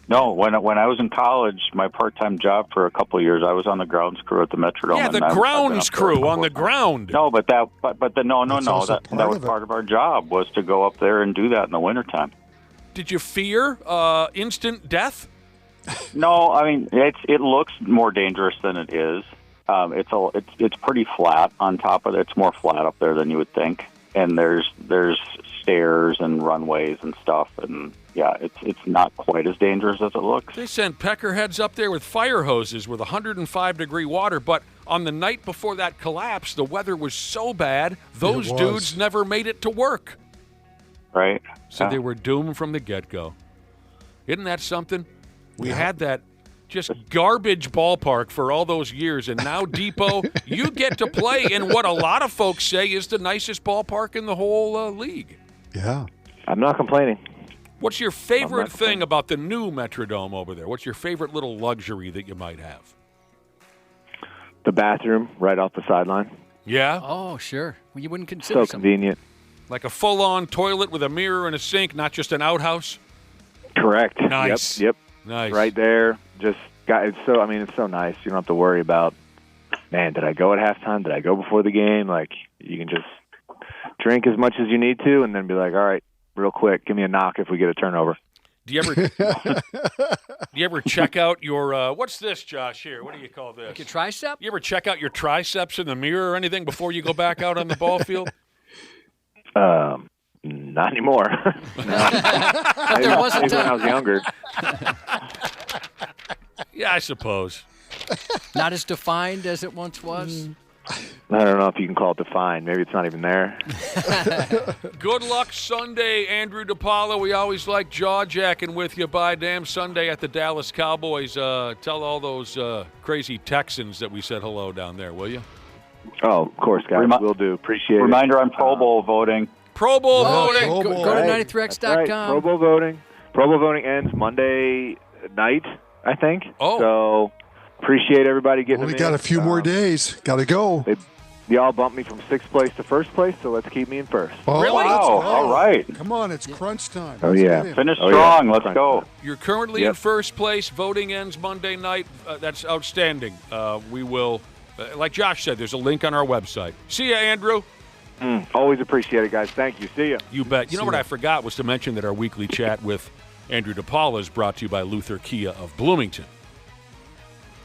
S8: No, when I was in college, my part-time job for a couple of years, I was on the grounds crew at the Metrodome.
S3: Yeah, the grounds crew on the ground.
S8: No, but that was part of our job was to go up there and do that in the wintertime.
S3: Did you fear instant death?
S8: No, I mean it looks more dangerous than it is. It's pretty flat on top of it. It's more flat up there than you would think, and there's stairs and runways and stuff, and yeah, it's not quite as dangerous as it looks.
S3: They sent peckerheads up there with fire hoses with 105-degree water, but on the night before that collapse, the weather was so bad, those dudes never made it to work.
S8: Right.
S3: So they were doomed from the get-go. Isn't that something? We had that just garbage ballpark for all those years, and now, Depot, you get to play in what a lot of folks say is the nicest ballpark in the whole league.
S23: Yeah.
S24: I'm not complaining.
S3: What's your favorite thing about the new Metrodome over there? What's your favorite little luxury that you might have?
S24: The bathroom right off the sideline.
S3: Yeah?
S5: Oh, sure. Well, you wouldn't consider
S24: so convenient.
S3: Like a full-on toilet with a mirror and a sink, not just an outhouse?
S24: Correct.
S3: Nice.
S24: Yep.
S3: Nice.
S24: Right there. It's so nice. You don't have to worry about, man, did I go at halftime? Did I go before the game? Like, you can just drink as much as you need to and then be like, all right, real quick, give me a knock if we get a turnover.
S3: Do you ever check out your what's this, Josh? Here, what do you call this?
S5: Like your tricep?
S3: You ever check out your triceps in the mirror or anything before you go back out on the ball field?
S24: Not anymore.
S5: There wasn't
S24: when I was younger.
S3: Yeah, I suppose.
S5: Not as defined as it once was.
S24: I don't know if you can call it defined. Maybe it's not even there.
S3: Good luck Sunday, Andrew DePaola. We always like jaw-jacking with you by damn Sunday at the Dallas Cowboys. Tell all those crazy Texans that we said hello down there, will you?
S24: Oh, of course, guys. Will do. Appreciate it.
S8: Reminder on Pro Bowl voting.
S3: Pro Bowl voting.
S5: Go to 93x.com.
S24: Right. Pro Bowl voting. Pro Bowl voting ends Monday night, I think.
S3: Oh.
S24: So appreciate everybody getting
S23: We got a few more days. Got to go.
S24: Y'all bumped me from sixth place to first place, so let's keep me in first.
S23: Oh,
S3: really?
S8: Wow. All right.
S23: Come on, it's crunch time.
S24: Oh,
S23: Let's
S24: yeah.
S23: get in.
S8: Finish strong. Let's go.
S3: You're currently in first place. Voting ends Monday night. That's outstanding. We will, like Josh said, there's a link on our website. See ya, Andrew.
S24: Always appreciate it, guys. Thank you. See ya.
S3: You bet. You know what I forgot was to mention that our weekly chat with Andrew DePaola is brought to you by Luther Kia of Bloomington.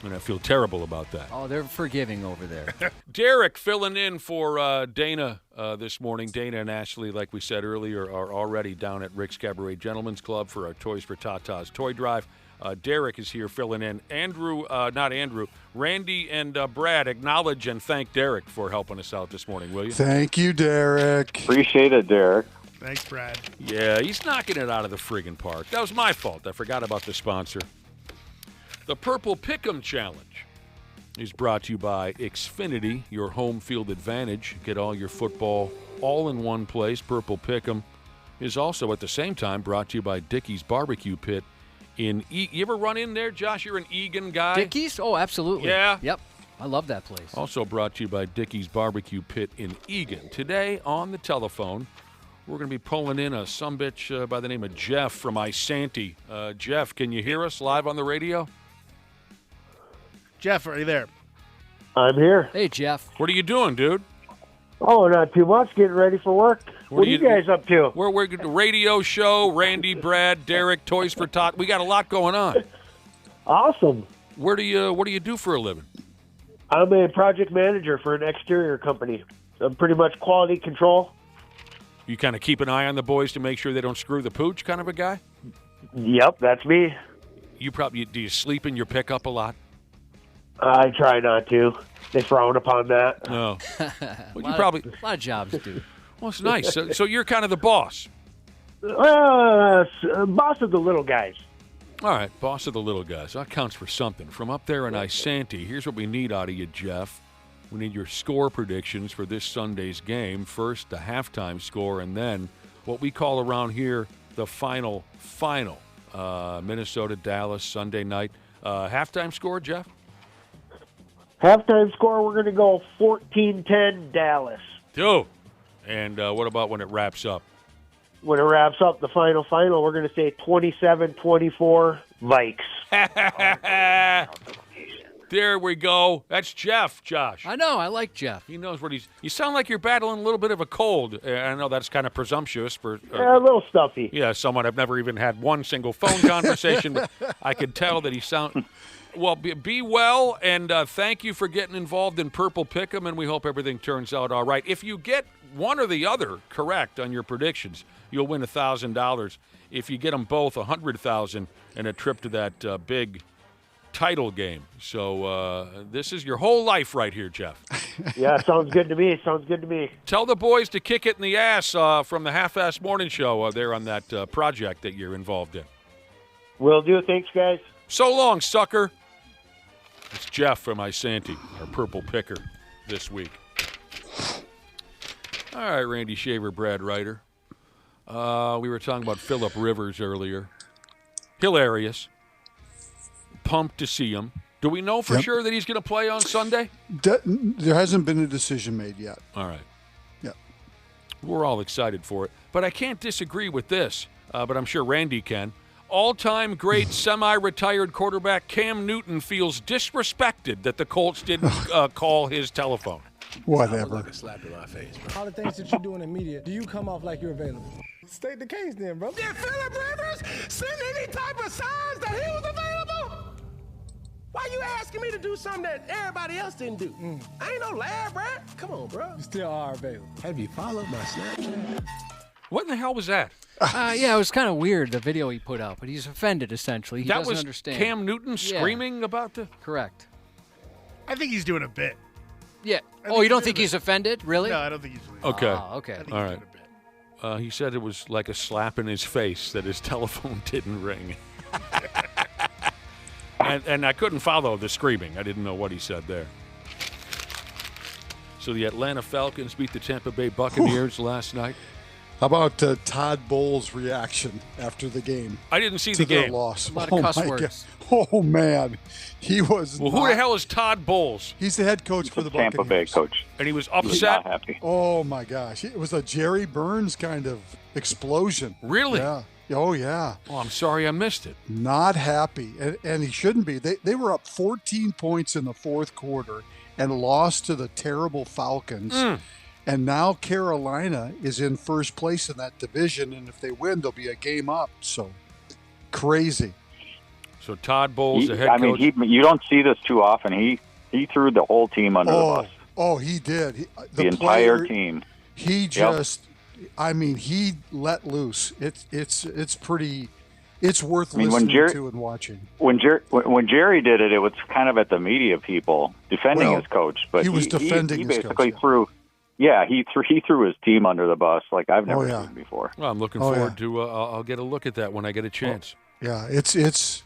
S3: And I feel terrible about that.
S5: Oh, they're forgiving over there.
S3: Derek filling in for Dana this morning. Dana and Ashley, like we said earlier, are already down at Rick's Cabaret Gentlemen's Club for our Toys for Tatas toy drive. Derek is here filling in. Randy and Brad, acknowledge and thank Derek for helping us out this morning, will you?
S23: Thank you, Derek.
S8: Appreciate it, Derek.
S4: Thanks, Brad.
S3: Yeah, he's knocking it out of the friggin' park. That was my fault. I forgot about the sponsor. The Purple Pick'em Challenge is brought to you by Xfinity, your home field advantage. Get all your football all in one place. Purple Pick'em is also at the same time brought to you by Dickey's Barbecue Pit in You ever run in there, Josh? You're an Egan guy.
S5: Dickey's? Oh, absolutely.
S3: Yeah.
S5: Yep. I love that place.
S3: Also brought to you by Dickey's Barbecue Pit in Egan. Today on the telephone, we're going to be pulling in a sumbitch by the name of Jeff from Isanti. Jeff, can you hear us live on the radio?
S4: Jeff, are you there?
S1: I'm here.
S5: Hey, Jeff.
S3: What are you doing, dude?
S1: Oh, not too much. Getting ready for work. What are you guys up to?
S3: We're radio show, Randy, Brad, Derek, Toys for Tot. We got a lot going on.
S1: Awesome.
S3: What do you do for a living?
S1: I'm a project manager for an exterior company. I'm pretty much quality control.
S3: You kind of keep an eye on the boys to make sure they don't screw the pooch kind of a guy?
S1: Yep, that's me.
S3: Do you sleep in your pickup a lot?
S1: I try not to. They frown upon that.
S3: No.
S5: Well, a lot of jobs, dude.
S3: Well, it's nice. So you're kind of the boss.
S1: Boss of the little guys.
S3: All right, boss of the little guys. That counts for something. From up there in Isanti, here's what we need out of you, Jeff. We need your score predictions for this Sunday's game. First, the halftime score, and then what we call around here the final. Minnesota-Dallas Sunday night. Halftime score, Jeff?
S1: Halftime score, we're going to go 14-10 Dallas.
S3: Dude. And what about when it wraps up?
S1: When it wraps up, the final, we're going to say 27-24 Vikes.
S3: There we go. That's Jeff, Josh.
S5: I know. I like Jeff.
S3: He knows what you sound like you're battling a little bit of a cold. I know that's kind of presumptuous for
S1: a little stuffy.
S3: Yeah, someone I've never even had one single phone conversation, but I could tell that he sound. Well, be well, and thank you for getting involved in Purple Pick'em, and we hope everything turns out all right. If you get one or the other correct on your predictions, you'll win $1,000. If you get them both, $100,000 and a trip to that big title game. So this is your whole life right here, Jeff.
S1: Yeah, sounds good to me.
S3: Tell the boys to kick it in the ass from the Half-Assed Morning Show there on that project that you're involved in.
S1: Will do. Thanks, guys.
S3: So long, sucker. It's Jeff from Isanti, our purple picker this week. All right, Randy Shaver, Brad Ryder. We were talking about Phillip Rivers earlier. Hilarious. Pumped to see him. Do we know for sure that he's going to play on Sunday?
S23: There hasn't been a decision made yet.
S3: All right.
S23: Yeah.
S3: We're all excited for it. But I can't disagree with this, but I'm sure Randy can. All-time great semi-retired quarterback Cam Newton feels disrespected that the Colts didn't call his telephone.
S23: Whatever.
S21: Like a slap in my face, bro. All the things that you do in the media, do you come off like you're available? State the case then, bro. Did Phillip Rivers send any type of signs that he was available? Why you asking me to do something that everybody else didn't do? I ain't no lad, bro. Come on, bro. You still are available. Have you followed my Snapchat?
S3: What in the hell was that?
S5: Yeah, it was kind of weird, the video he put out, but he's offended, essentially. He doesn't understand.
S3: Cam Newton screaming about the...
S5: Correct.
S4: I think he's doing a bit.
S5: Yeah. Oh, you don't think he's offended? Really?
S4: No, I don't think he's doing
S3: Okay.
S5: Okay.
S3: All right. He said it was like a slap in his face that his telephone didn't ring. and I couldn't follow the screaming. I didn't know what he said there. So the Atlanta Falcons beat the Tampa Bay Buccaneers last night.
S23: How about Todd Bowles' reaction after the game?
S3: I didn't see
S23: to
S3: the
S23: their
S3: game.
S23: loss.
S5: A lot of cuss
S23: my
S5: words.
S23: God. Oh, man. He was
S3: Well, who the hell is Todd Bowles?
S23: He's the head coach for the
S8: Tampa
S23: Buccaneers.
S8: Bay coach.
S3: And he was
S8: He was
S3: upset?
S8: not happy.
S23: Oh, my gosh. It was a Jerry Burns kind of explosion.
S3: Really?
S23: Yeah. Oh, yeah.
S3: Oh, I'm sorry I missed it.
S23: Not happy. And he shouldn't be. They were up 14 points in the fourth quarter and lost to the terrible Falcons. And now Carolina is in first place in that division, and if they win, they'll be a game up. So, crazy.
S3: So Todd Bowles, the head coach.
S8: You don't see this too often. He threw the whole team under the bus.
S23: Oh, he did.
S8: The entire team.
S23: He just, I mean, he let loose. It's pretty. It's worth listening to and watching.
S8: When Jerry did it, it was kind of at the media people defending his coach, but
S23: he was defending
S8: he
S23: his
S8: basically
S23: coach,
S8: threw. Yeah, he threw his team under the bus like I've never seen before.
S3: Well, I'm looking forward to. I'll get a look at that when I get a chance.
S23: Yeah, it's.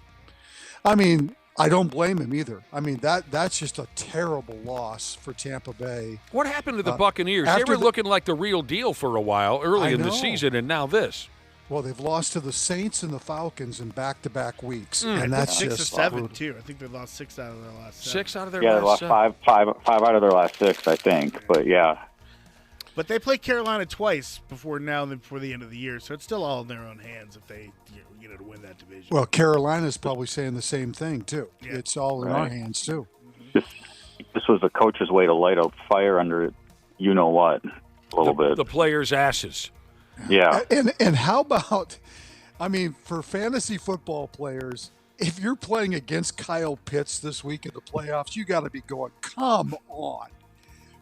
S23: I mean, I don't blame him either. I mean, that's just a terrible loss for Tampa Bay.
S3: What happened to the Buccaneers? They were looking like the real deal for a while early in the season, and now this.
S23: Well, they've lost to the Saints and the Falcons in back-to-back weeks, and that's
S4: 6
S23: just
S4: or 7
S23: brutal.
S4: too. I think they lost 6 out of their last 7.
S3: 6 out of their
S8: Yeah,
S3: last
S8: they lost 5 out of their last 6, I think. But yeah.
S4: But they play Carolina twice before the end of the year, so it's still all in their own hands if they to win that division.
S23: Well, Carolina's probably saying the same thing too.
S4: Yeah.
S23: It's all in our hands too.
S8: This was the coach's way to light a fire under you know what a little bit.
S3: The players' asses.
S8: Yeah.
S23: And how about, I mean, for fantasy football players, if you're playing against Kyle Pitts this week in the playoffs, you got to be going, come on.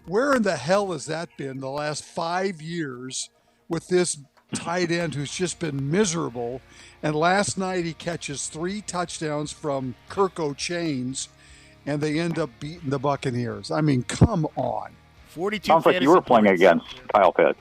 S23: Where in the hell has that been the last 5 years with this tight end who's just been miserable? And last night he catches 3 touchdowns from Kirk O'Chains, and they end up beating the Buccaneers. I mean, come on.
S4: 42.
S8: Sounds like you were playing against Kyle Pitts.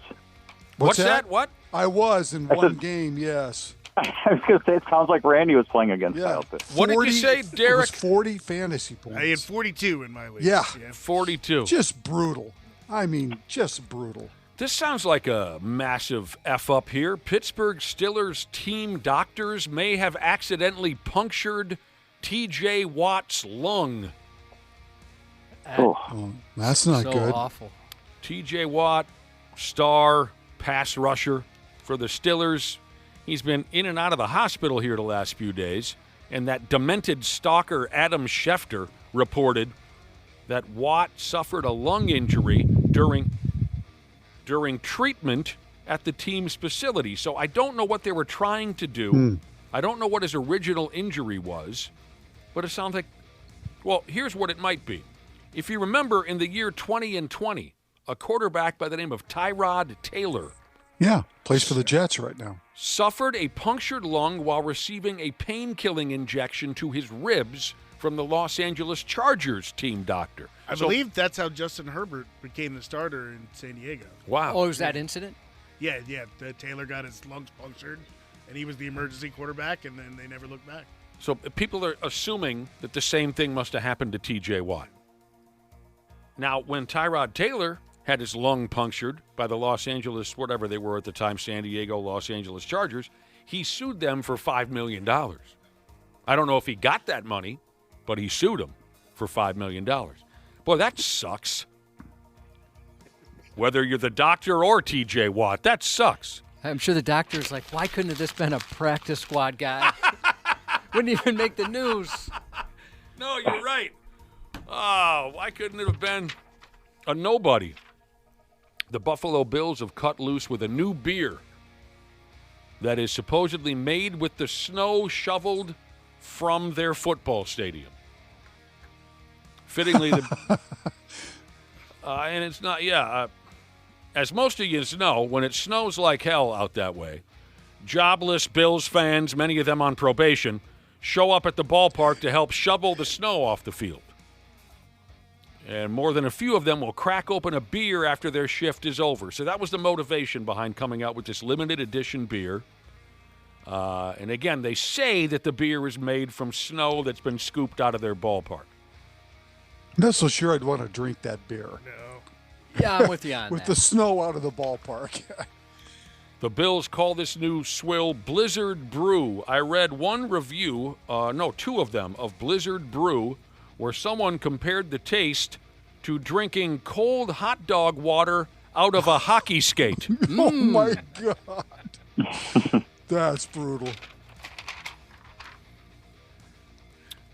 S3: What's that? What?
S23: I was in one game, yes.
S8: I was going to say, it sounds like Randy was playing against Kyle Pitts.
S3: What did you say, Derek?
S23: It was 40 fantasy points.
S4: I had 42 in my league.
S23: Yeah.
S3: 42.
S23: Just brutal. I mean, just brutal.
S3: This sounds like a massive F-up here. Pittsburgh Steelers team doctors may have accidentally punctured T.J. Watt's lung.
S23: Oh, that's not
S5: so
S23: good.
S5: Awful.
S3: T.J. Watt, star pass rusher for the Steelers. He's been in and out of the hospital here the last few days, and that demented stalker Adam Schefter reported that Watt suffered a lung injury during treatment at the team's facility. So I don't know what they were trying to do. I don't know what his original injury was, but it sounds like, well, here's what it might be. If you remember, in the year 2020, a quarterback by the name of Tyrod Taylor
S23: plays for the Jets right now.
S3: Suffered a punctured lung while receiving a pain-killing injection to his ribs from the Los Angeles Chargers team doctor.
S4: I believe that's how Justin Herbert became the starter in San Diego.
S3: Wow.
S5: Oh, was that incident?
S4: Yeah. Taylor got his lungs punctured, and he was the emergency quarterback, and then they never looked back.
S3: So people are assuming that the same thing must have happened to T.J. Watt. Now, when Tyrod Taylor had his lung punctured by the Los Angeles, whatever they were at the time, San Diego, Los Angeles Chargers, he sued them for $5 million. I don't know if he got that money, but he sued them for $5 million. Boy, that sucks. Whether you're the doctor or T.J. Watt, that sucks.
S5: I'm sure the doctor's like, why couldn't have this been a practice squad guy? Wouldn't even make the news.
S3: No, you're right. Oh, why couldn't it have been a nobody? The Buffalo Bills have cut loose with a new beer that is supposedly made with the snow shoveled from their football stadium. Fittingly, and it's not, as most of you know, when it snows like hell out that way, jobless Bills fans, many of them on probation, show up at the ballpark to help shovel the snow off the field. And more than a few of them will crack open a beer after their shift is over. So that was the motivation behind coming out with this limited edition beer. And again, they say that the beer is made from snow that's been scooped out of their ballpark.
S23: I'm not so sure I'd want to drink that beer.
S4: No.
S5: Yeah, I'm with you on
S23: with
S5: that.
S23: the snow out of the ballpark.
S3: The Bills call this new swill Blizzard Brew. I read one review, two of them, of Blizzard Brew, where someone compared the taste to drinking cold hot dog water out of a hockey skate.
S23: Oh, my God. That's brutal.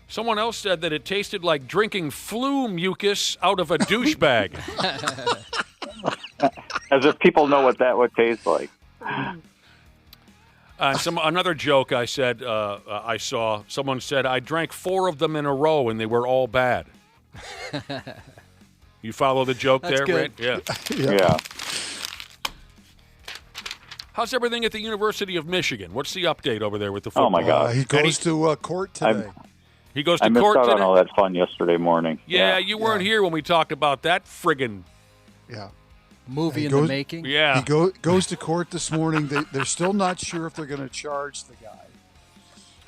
S3: Someone else said that it tasted like drinking flu mucus out of a douche bag.
S8: As if people know what that would taste like.
S3: Another joke I said, I saw, someone said, I drank 4 of them in a row and they were all bad. You follow the joke
S5: That's
S3: there,
S5: good.
S3: right?
S8: Yeah.
S3: How's everything at the University of Michigan? What's the update over there with the football?
S8: Oh, my God.
S23: He goes to court today.
S3: He goes to
S8: I missed
S3: court
S8: out
S3: today?
S8: on all that fun yesterday morning.
S3: Yeah, you weren't here when we talked about that friggin'
S5: movie in the making.
S3: Yeah.
S23: He goes to court this morning. They're still not sure if they're going to charge the guy.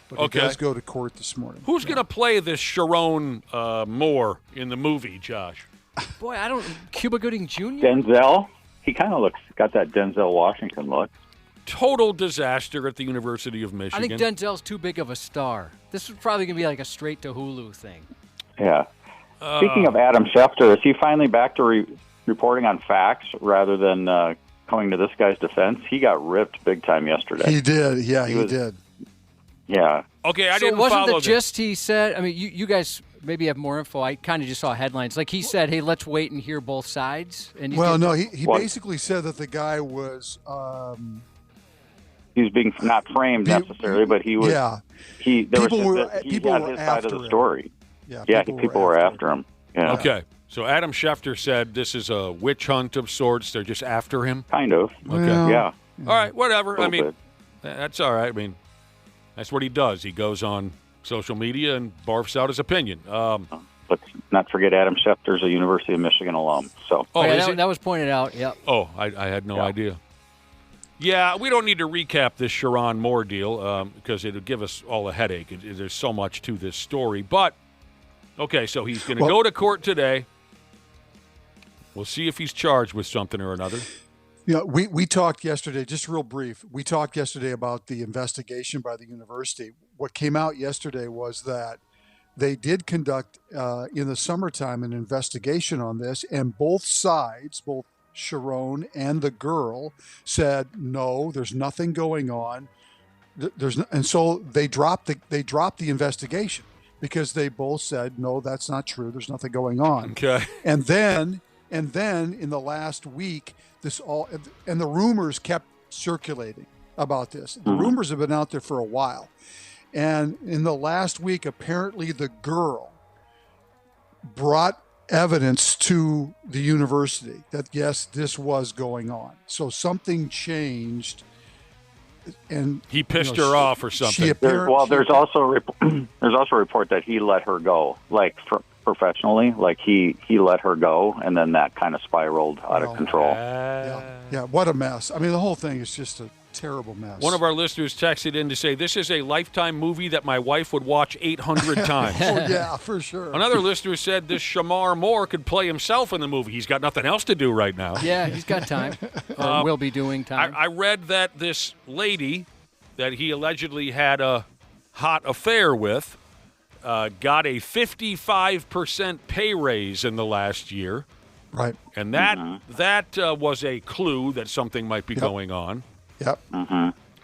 S23: But he does go to court this morning.
S3: Who's going to play this Sharon Moore in the movie, Josh?
S5: Boy, I don't. Cuba Gooding Jr.
S8: Denzel. He kind of got that Denzel Washington look.
S3: Total disaster at the University of Michigan.
S5: I think Denzel's too big of a star. This is probably going to be like a straight to Hulu thing.
S8: Yeah. Speaking of Adam Schefter, is he finally back to reporting on facts rather than coming to this guy's defense? He got ripped big time yesterday.
S23: He did. Yeah, he did.
S8: Yeah.
S3: Okay, I
S5: so
S3: didn't
S5: wasn't
S3: follow
S5: the gist he said? I mean, you guys maybe have more info. I kind of just saw headlines. Like he said, hey, let's wait and hear both sides. And
S23: he basically said that the guy was...
S8: he was being not framed necessarily, but he was...
S23: Yeah.
S8: He had his side of the story. Yeah, people were after him. Yeah.
S3: Okay. So Adam Schefter said this is a witch hunt of sorts. They're just after him?
S8: Kind of.
S3: Okay.
S23: Well,
S8: yeah.
S3: All right, whatever. I mean,
S8: bit.
S3: that's all right. I mean, that's what he does. He goes on social media and barfs out his opinion.
S8: Let's not forget Adam Schefter's a University of Michigan alum. So.
S5: That was pointed out, yep.
S3: Oh, I had no idea. Yeah, we don't need to recap this Sharon Moore deal because it would give us all a headache. There's so much to this story. But, okay, so he's going to go to court today. We'll see if he's charged with something or another.
S23: Yeah, we talked yesterday, just real brief. We talked yesterday about the investigation by the university. What came out yesterday was that they did conduct in the summertime an investigation on this, and both sides, both Sharon and the girl, said no, there's nothing going on. And so they dropped the investigation because they both said no, that's not true. There's nothing going on.
S3: Okay.
S23: And then in the last week, the rumors kept circulating about this. The rumors have been out there for a while. And in the last week, apparently the girl brought evidence to the university that, yes, this was going on. So something changed. And
S3: he pissed her off or something.
S8: There's also a report that he let her go, like professionally, like he let her go, and then that kind of spiraled out of control.
S23: Yeah, what a mess. I mean, the whole thing is just a terrible mess.
S3: One of our listeners texted in to say, this is a Lifetime movie that my wife would watch 800 times.
S23: Oh, yeah, for sure.
S3: Another listener said this Shamar Moore could play himself in the movie. He's got nothing else to do right now.
S5: Yeah, he's got time. Will be doing time.
S3: I read that this lady that he allegedly had a hot affair with got a 55% pay raise in the last year.
S23: Right.
S3: And that was a clue that something might be going on.
S23: Yep.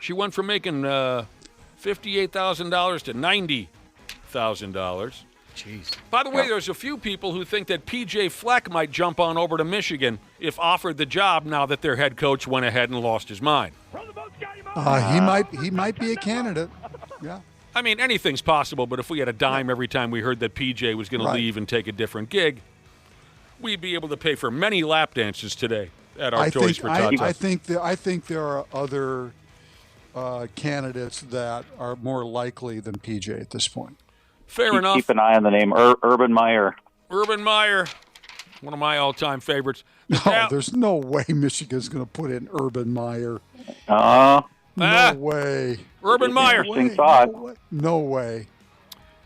S3: She went from making $58,000 to $90,000.
S5: Jeez.
S3: By the way, there's a few people who think that P.J. Fleck might jump on over to Michigan if offered the job now that their head coach went ahead and lost his mind.
S23: He might be a candidate. Yeah.
S3: I mean, anything's possible, but if we had a dime every time we heard that P.J. was going to leave and take a different gig, we'd be able to pay for many lap dances today at our Toys for Tots.
S23: I think there are other candidates that are more likely than PJ at this point.
S3: Fair enough.
S8: Keep an eye on the name Urban Meyer.
S3: Urban Meyer, one of my all-time favorites.
S23: No, there's no way Michigan's going to put in Urban Meyer.
S8: No
S23: way.
S3: Urban Meyer.
S8: Interesting thought.
S23: No way.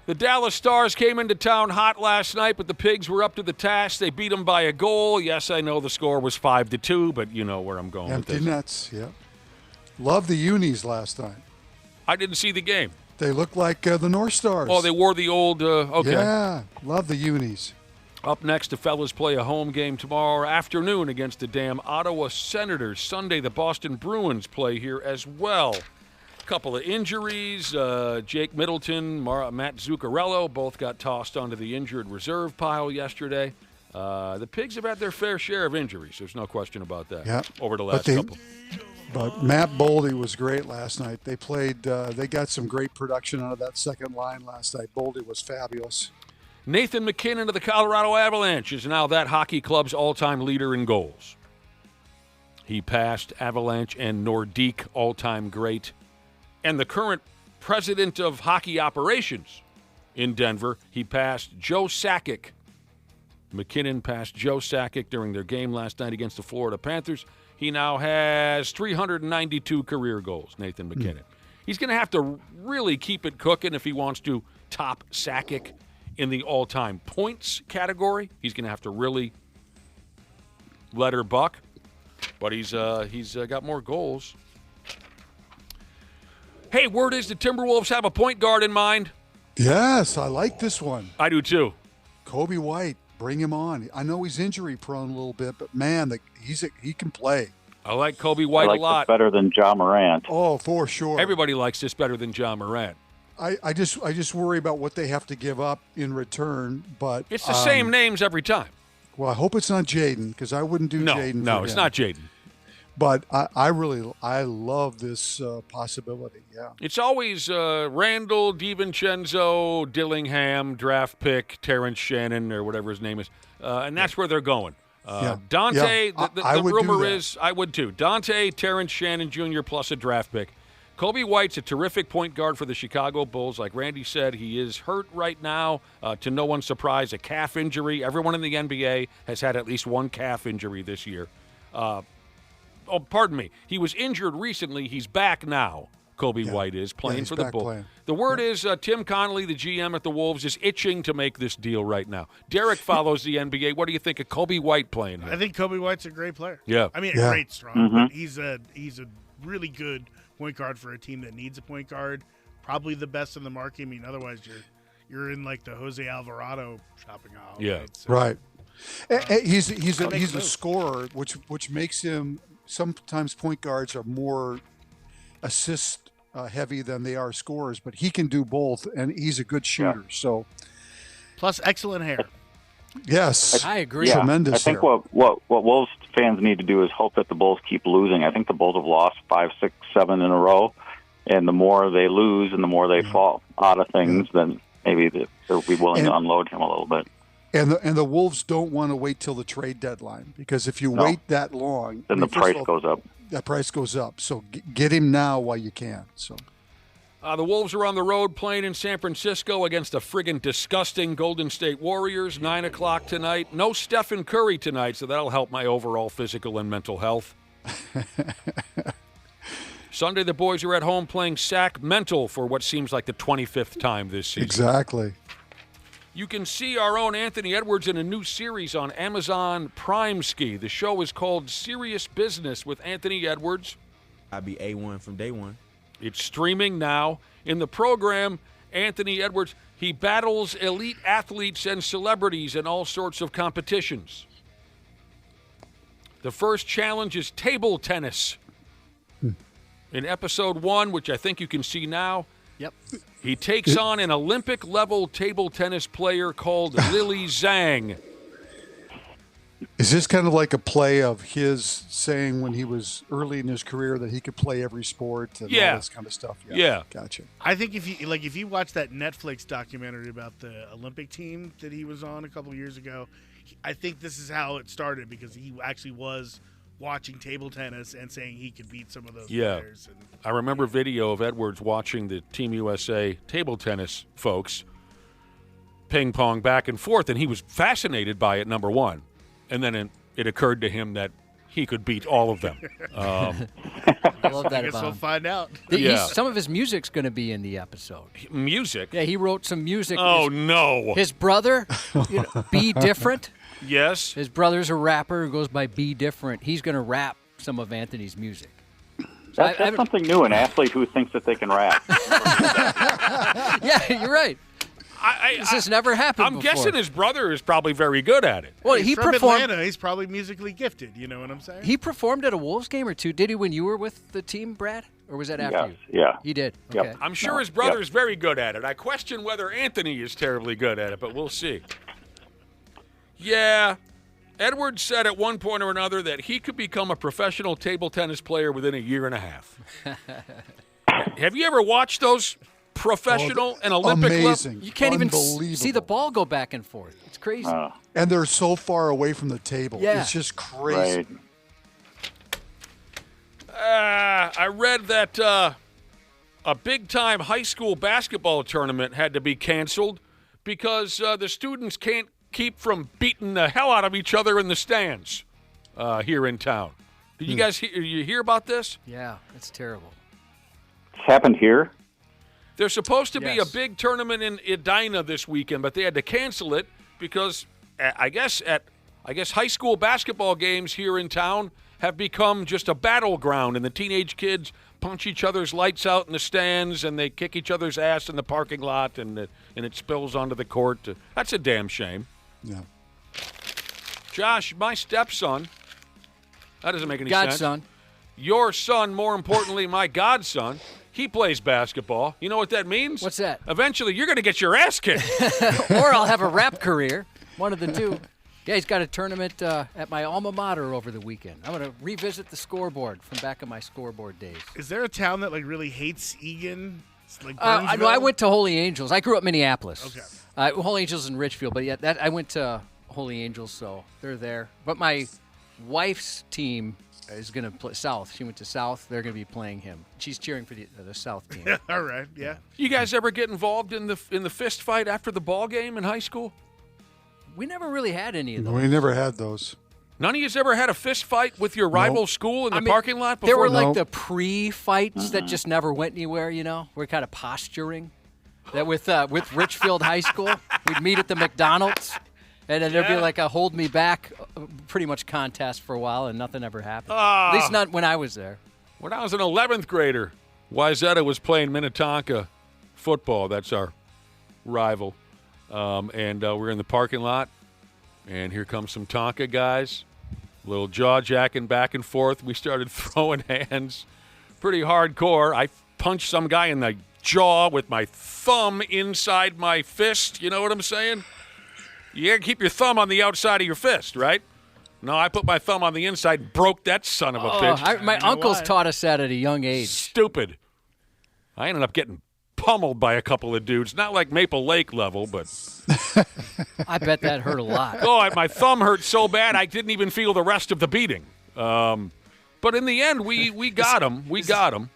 S3: The Dallas Stars came into town hot last night, but the Pigs were up to the task. They beat them by a goal. Yes, I know the score was 5-2, but you know where I'm going with this.
S23: Empty nets, yeah. Love the unis last night.
S3: I didn't see the game.
S23: They look like the North Stars.
S3: Oh, they wore the old, okay.
S23: Yeah, love the unis.
S3: Up next, the fellas play a home game tomorrow afternoon against the damn Ottawa Senators. Sunday, the Boston Bruins play here as well. Couple of injuries. Jake Middleton, Matt Zuccarello both got tossed onto the injured reserve pile yesterday. The Pigs have had their fair share of injuries. There's no question about that.
S23: Yeah.
S3: Over the last couple.
S23: But Matt Boldy was great last night. They played. They got some great production out of that second line last night. Boldy was fabulous.
S3: Nathan McKinnon of the Colorado Avalanche is now that hockey club's all-time leader in goals. He passed Avalanche and Nordique all-time great. And the current president of hockey operations in Denver, he passed Joe Sakic. McKinnon passed Joe Sakic during their game last night against the Florida Panthers. He now has 392 career goals, Nathan McKinnon. He's going to have to really keep it cooking if he wants to top Sakic in the all-time points category. He's going to have to really let her buck. But he's got more goals. Hey, word is the Timberwolves have a point guard in mind.
S23: Yes, I like this one.
S3: I do too.
S23: Kobe White, bring him on. I know he's injury prone a little bit, but man, he can play.
S3: I like Kobe White
S8: I like
S3: a lot.
S8: this better than Ja Morant.
S23: Oh, for sure.
S3: Everybody likes this better than Ja Morant.
S23: I just worry about what they have to give up in return, but
S3: It's the same names every time.
S23: Well, I hope it's not Jaden, because I wouldn't do Jaden.
S3: No,
S23: for
S3: it's
S23: him.
S3: not Jaden.
S23: But I love this possibility. Yeah,
S3: It's always Randall, DiVincenzo, Dillingham, draft pick, Terrence Shannon, or whatever his name is, and that's where they're going. Dante, the rumor is, I would too. Dante, Terrence Shannon Jr. plus a draft pick. Kobe White's a terrific point guard for the Chicago Bulls. Like Randy said, he is hurt right now. To no one's surprise, a calf injury. Everyone in the NBA has had at least one calf injury this year. Pardon me. He was injured recently. He's back now. Kobe White is playing for the Bulls. The word is Tim Connolly, the GM at the Wolves, is itching to make this deal right now. Derek follows the NBA. What do you think of Kobe White playing here?
S4: I think Kobe White's a great player.
S3: Yeah.
S4: I mean, great, strong. But he's a really good point guard for a team that needs a point guard. Probably the best in the market. I mean, otherwise you're in like the Jose Alvarado shopping aisle.
S3: Yeah.
S4: Right. So,
S23: right. He's a scorer, which makes him. Sometimes point guards are more assist heavy than they are scorers, but he can do both, and he's a good shooter.
S8: Yeah.
S23: So,
S4: plus excellent hair.
S23: Yes,
S5: I agree.
S8: Yeah,
S23: Tremendous.
S8: I think
S23: hair.
S8: what Wolves fans need to do is hope that the Bulls keep losing. I think the Bulls have lost 5, 6, 7 in a row, and the more they lose and the more they fall out of things, then maybe they'll be willing to unload him a little bit.
S23: And the Wolves don't want to wait till the trade deadline, because if you wait that long,
S8: then the price goes up.
S23: That price goes up. So get him now while you can. So
S3: the Wolves are on the road playing in San Francisco against the friggin' disgusting Golden State Warriors, 9 o'clock tonight. No Stephen Curry tonight, so that'll help my overall physical and mental health. Sunday, the boys are at home playing Sacramento for what seems like the 25th time this season.
S23: Exactly.
S3: You can see our own Anthony Edwards in a new series on Amazon Prime Ski. The show is called Serious Business with Anthony Edwards.
S9: I'll be A1 from day one.
S3: It's streaming now. In the program, Anthony Edwards, he battles elite athletes and celebrities in all sorts of competitions. The first challenge is table tennis. In episode 1, which I think you can see now, he takes on an Olympic-level table tennis player called Lily Zhang.
S23: Is this kind of like a play of his saying when he was early in his career that he could play every sport and all this kind of stuff?
S3: Yeah.
S23: Gotcha.
S4: I think if you watch that Netflix documentary about the Olympic team that he was on a couple of years ago, I think this is how it started, because he actually was watching table tennis and saying he could beat some of those players. And,
S3: I remember video of Edwards watching the Team USA table tennis folks ping pong back and forth, and he was fascinated by it, number one. And then it occurred to him that he could beat all of them.
S5: I love that
S4: I guess
S5: about
S4: we'll
S5: him.
S4: find out.
S5: Some of his music's going to be in the episode.
S3: Music?
S5: Yeah, he wrote some music.
S3: Oh, no.
S5: His brother, Be Different.
S3: Yes.
S5: His brother's a rapper who goes by Be Different. He's going to rap some of Anthony's music.
S8: That's something new, an athlete who thinks that they can rap.
S5: Yeah, you're right. This has never happened
S3: I'm
S5: before.
S3: guessing his brother is probably very good at it.
S5: Well,
S4: He's
S5: he
S4: from
S5: performed.
S4: Atlanta. He's probably musically gifted. You know what I'm saying?
S5: He performed at a Wolves game or two. Did he when you were with the team, Brad? Or was that after you?
S8: Yeah.
S5: He did.
S8: Yep.
S5: Okay.
S3: I'm sure his brother is very good at it. I question whether Anthony is terribly good at it, but we'll see. Yeah. Edwards said at one point or another that he could become a professional table tennis player within a year and a half. Have you ever watched those professional and Olympic
S23: amazing.
S5: You can't even
S23: Unbelievable.
S5: see the ball go back and forth. It's crazy.
S23: And they're so far away from the table.
S5: Yeah.
S23: It's just crazy.
S3: Right. I read that a big-time high school basketball tournament had to be canceled because the students can't keep from beating the hell out of each other in the stands here in town. Did you guys hear about this?
S5: Yeah, it's terrible.
S8: happened here?
S3: There's supposed to be a big tournament in Edina this weekend, but they had to cancel it because I guess high school basketball games here in town have become just a battleground, and the teenage kids punch each other's lights out in the stands, and they kick each other's ass in the parking lot, and it spills onto the court. That's a damn shame.
S23: Yeah.
S3: Josh, my stepson, that doesn't make any sense.
S5: Godson.
S3: Your son, more importantly, my godson, he plays basketball. You know what that means?
S5: What's that?
S3: Eventually, you're going to get your ass kicked.
S5: Or I'll have a rap career. One of the two. Yeah, he's got a tournament at my alma mater over the weekend. I'm going to revisit the scoreboard from back in my scoreboard days.
S4: Is there a town that really hates Egan? It's like
S5: I went to Holy Angels. I grew up in Minneapolis. Okay. Holy Angels in Richfield, but yeah, I went to Holy Angels, so they're there. But my wife's team is going to play South. She went to South. They're going to be playing him. She's cheering for the South team.
S4: All right, yeah.
S3: You guys ever get involved in the fist fight after the ball game in high school?
S5: We never really had any of those.
S23: We never had those.
S3: None of you ever had a fist fight with your rival school in the parking lot before?
S5: There were like the pre-fights that just never went anywhere, you know? We're kind of posturing. That with Richfield High School, we'd meet at the McDonald's, and then there'd be like a hold me back pretty much contest for a while, and nothing ever happened. At least not when I was there.
S3: When I was an 11th grader, Wayzata was playing Minnetonka football. That's our rival. And we're in the parking lot, and here comes some Tonka guys. A little jaw-jacking back and forth. We started throwing hands pretty hardcore. I punched some guy in the jaw with my thumb inside my fist. You know what I'm saying? You got to keep your thumb on the outside of your fist, right? No, I put my thumb on the inside and broke that son of a bitch.
S5: My uncles taught us that at a young age.
S3: Stupid. I ended up getting pummeled by a couple of dudes. Not like Maple Lake level, but...
S5: I bet that hurt a lot.
S3: Oh, my thumb hurt so bad I didn't even feel the rest of the beating. But in the end, we got him. We got him.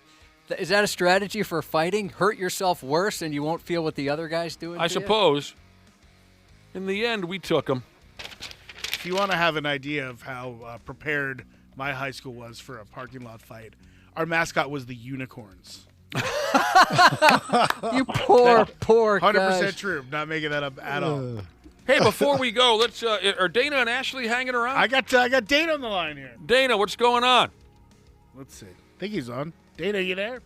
S5: Is that a strategy for fighting? Hurt yourself worse and you won't feel what the other guy's doing?
S3: I suppose. In the end, we took him.
S4: If you want to have an idea of how prepared my high school was for a parking lot fight, our mascot was the unicorns.
S5: You poor
S4: 100%
S5: guys.
S4: true. Not making that up at all.
S3: Hey, before we go, let's. Are Dana and Ashley hanging around?
S4: I got Dana on the line here.
S3: Dana, what's going on?
S4: Let's see. I think he's on. Dana, you there?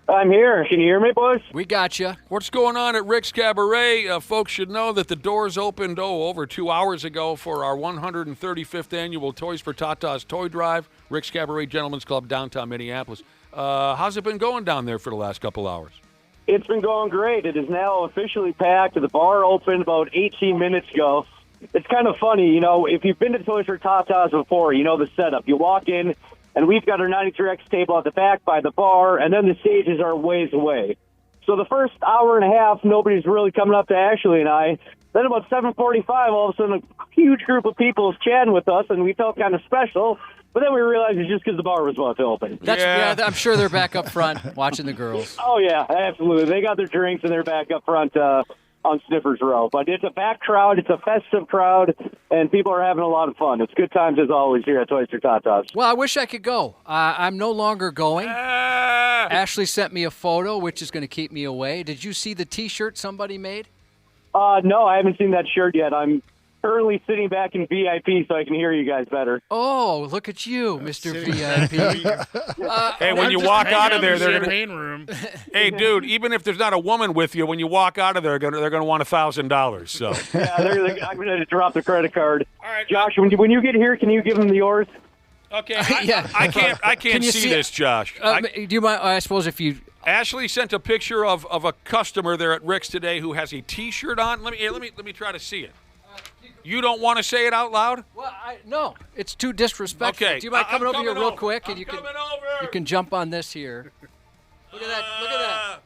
S10: I'm here. Can you hear me, boys?
S5: We got you.
S3: What's going on at Rick's Cabaret? Folks should know that the doors opened over 2 hours ago for our 135th annual Toys for Tatas Toy Drive. Rick's Cabaret Gentlemen's Club, downtown Minneapolis. How's it been going down there for the last couple hours?
S10: It's been going great. It is now officially packed. The bar opened about 18 minutes ago. It's kind of funny, you know, if you've been to Toys for Tatas before, you know the setup. You walk in, and we've got our 93X table at the back by the bar, and then the stages are ways away. So the first hour and a half, nobody's really coming up to Ashley and I. Then about 7:45, all of a sudden, a huge group of people is chatting with us, and we felt kind of special. But then we realized it's just because the bar was about to open.
S5: Yeah, I'm sure they're back up front watching the girls.
S10: Oh, yeah, absolutely. They got their drinks, and they're back up front on Sniffers Row. But it's a packed crowd. It's a festive crowd, and people are having a lot of fun. It's good times, as always, here at Toys for Tatas.
S5: Well, I wish I could go. I'm no longer going. Ashley sent me a photo, which is going to keep me away. Did you see the T-shirt somebody made?
S10: No, I haven't seen that shirt yet. I'm currently sitting back in VIP so I can hear you guys better.
S5: Oh, look at you, Mr. VIP.
S3: Hey, when you walk out of there, they're
S4: champagne room.
S3: Hey, dude, even if there's not a woman with you, when you walk out of there, they're gonna want $1,000. So
S10: yeah, I'm going to drop the credit card. All right, Josh, when you get here, can you give them yours?
S3: Okay, I can't see this, Josh.
S5: Do you mind? I suppose if you.
S3: Ashley sent a picture of a customer there at Rick's today who has a T-shirt on. Let me try to see it. You don't want to say it out loud?
S5: Well, no, it's too disrespectful.
S3: Okay,
S5: do you mind coming over here real
S3: over.
S5: quick, and you can jump on this here. Look at that! Look at that!